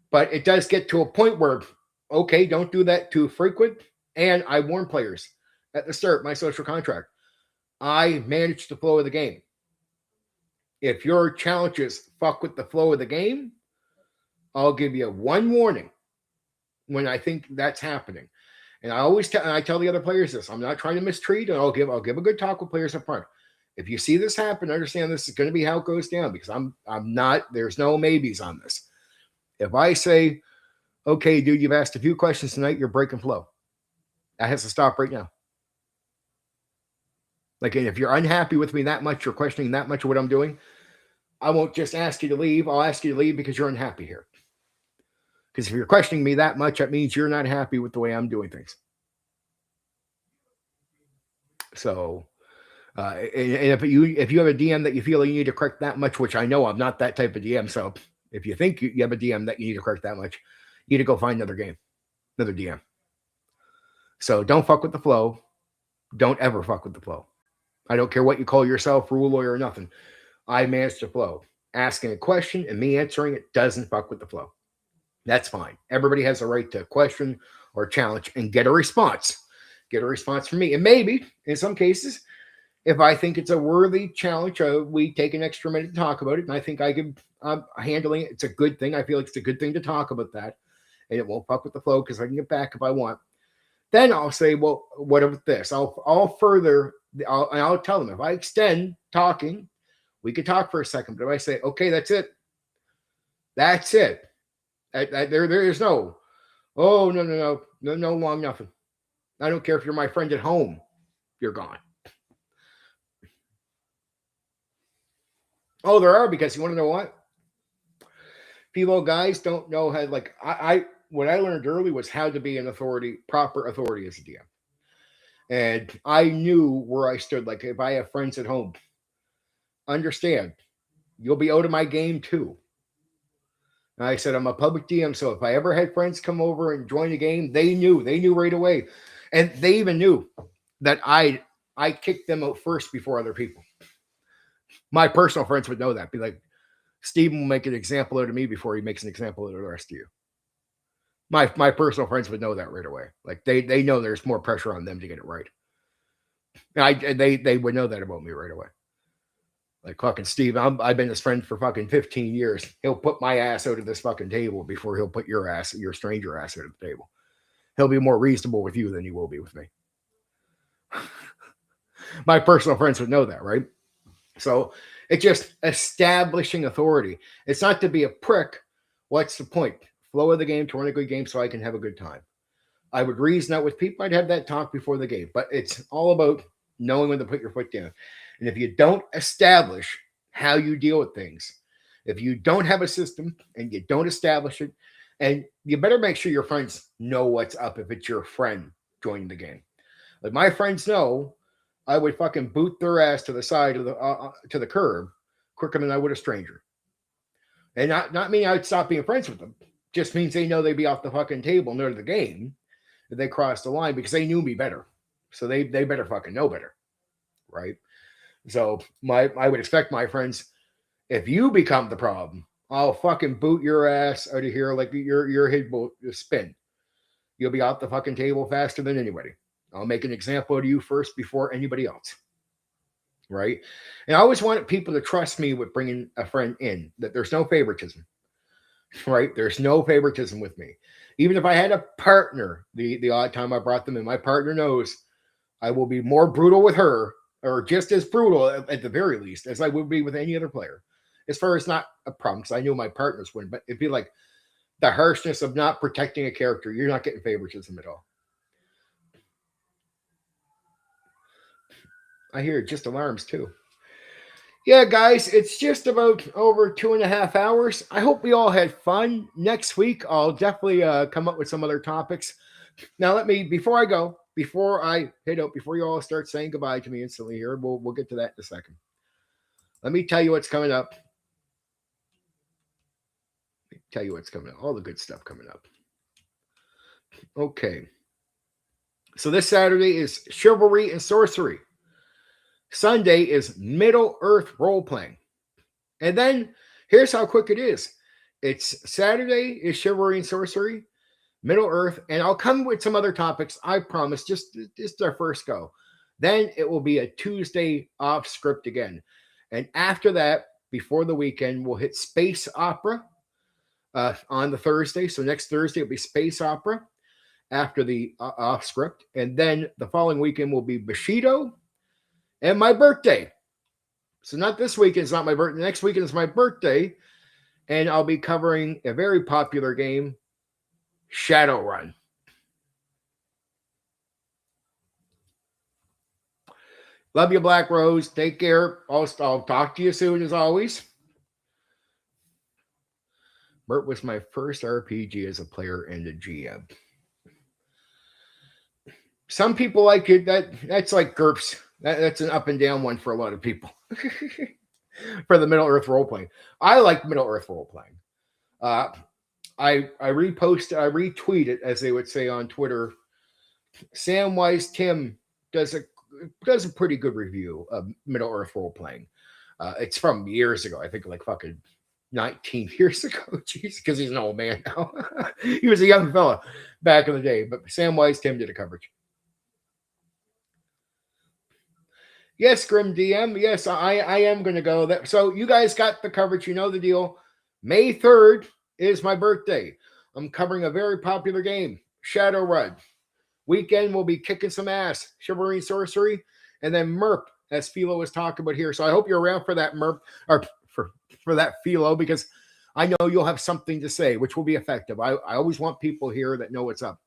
But it does get to a point where, okay, don't do that too frequent. And I warn players at the start, my social contract, I manage the flow of the game. If your challenges fuck with the flow of the game, I'll give you one warning when I think that's happening. And I always tell the other players this. I'm not trying to mistreat, and I'll give a good talk with players up front. If you see this happen, understand this is going to be how it goes down because I'm not, there's no maybes on this. If I say, okay, dude, you've asked a few questions tonight, you're breaking flow. That has to stop right now. Like, if you're unhappy with me that much, you're questioning that much of what I'm doing, I won't just ask you to leave. I'll ask you to leave because you're unhappy here. Because if you're questioning me that much, that means you're not happy with the way I'm doing things. So, and if you have a DM that you feel you need to correct that much, which I know I'm not that type of DM, so if you think you have a DM that you need to correct that much, you need to go find another game, another DM. So don't fuck with the flow. Don't ever fuck with the flow. I don't care what you call yourself, rule lawyer or nothing. I manage the flow. Asking a question and me answering it doesn't fuck with the flow. That's fine. Everybody has a right to question or challenge and get a response. Get a response from me. And maybe, in some cases, if I think it's a worthy challenge, we take an extra minute to talk about it. And I think I'm handling it. It's a good thing. I feel like it's a good thing to talk about that. And it won't fuck with the flow because I can get back if I want. Then I'll say, well, what about this? I'll I'll tell them if I extend talking, we could talk for a second. But if I say, okay, that's it. That's it. There is no, oh, no, long nothing. I don't care if you're my friend at home, you're gone. Oh, there are, because you want to know what? People, guys don't know how, like, what I learned early was how to be an authority, proper authority as a DM. And I knew where I stood. Like, if I have friends at home, understand, you'll be out of my game too. And I said, I'm a public DM, so if I ever had friends come over and join the game, they knew right away. And they even knew that I kicked them out first before other people. My personal friends would know that. Be like, Steven will make an example out of me before he makes an example out of the rest of you. My personal friends would know that right away. Like, they know there's more pressure on them to get it right. And they would know that about me right away. Like, fucking Steve, I've been his friend for fucking 15 years. He'll put my ass out of this fucking table before he'll put your stranger ass out of the table. He'll be more reasonable with you than he will be with me. My personal friends would know that, right? So it's just establishing authority. It's not to be a prick. What's the point? Flow of the game, to run a good game so I can have a good time. I would reason out with people. I'd have that talk before the game. But it's all about knowing when to put your foot down. And if you don't establish how you deal with things, if you don't have a system and you don't establish it, and you better make sure your friends know what's up if it's your friend joining the game. Like, my friends know I would fucking boot their ass to the side of to the curb quicker than I would a stranger. And not mean I'd stop being friends with them. Just means they know they'd be off the fucking table near the game if they crossed the line, because they knew me better. So they better fucking know better. Right? So I would expect my friends, if you become the problem, I'll fucking boot your ass out of here like your head will spin. You'll be off the fucking table faster than anybody. I'll make an example of you first before anybody else. Right? And I always wanted people to trust me with bringing a friend in, that there's no favoritism. Right? There's no favoritism with me. Even if I had a partner, the odd time I brought them in, my partner knows I will be more brutal with her, or just as brutal at the very least as I would be with any other player. As far as not a problem, because I knew my partners wouldn't, but it'd be like the harshness of not protecting a character. You're not getting favoritism at all. I hear just alarms too. Yeah, guys, it's just about over 2.5 hours. I hope we all had fun. Next week, I'll definitely come up with some other topics. Now, before I head out, before you all start saying goodbye to me instantly here, we'll get to that in a second. Let me tell you what's coming up. All the good stuff coming up. Okay. So this Saturday is Chivalry and Sorcery. Sunday is Middle Earth role-playing. And then, here's how quick it is. It's Saturday is Chivalry and Sorcery, Middle Earth, and I'll come with some other topics, I promise, just our first go. Then it will be a Tuesday off script again. And after that, before the weekend, we'll hit Space Opera on the Thursday. So next Thursday will be Space Opera after the off script. And then the following weekend will be Bushido and my birthday. So not this weekend, it's not my birthday. Next weekend is my birthday. And I'll be covering a very popular game, Shadowrun. Love you, Black Rose. Take care. I'll talk to you soon, as always. Bert was my first RPG as a player and a GM. Some people like it. That's like GURPS. That's an up and down one for a lot of people. For the Middle Earth role playing, I like Middle Earth role playing. I retweet it, as they would say on Twitter. Samwise Tim does a pretty good review of Middle Earth role playing. It's from years ago. I think like fucking 19 years ago. Jeez, because he's an old man now. He was a young fella back in the day. But Samwise Tim did a coverage. Yes, Grim DM. Yes, I am going to go. So you guys got the coverage. You know the deal. May 3rd is my birthday. I'm covering a very popular game, Shadowrun. Weekend will be kicking some ass. Chivalry and Sorcery. And then Merp, as Philo was talking about here. So I hope you're around for that Merp, or for that Philo, because I know you'll have something to say, which will be effective. I always want people here that know what's up.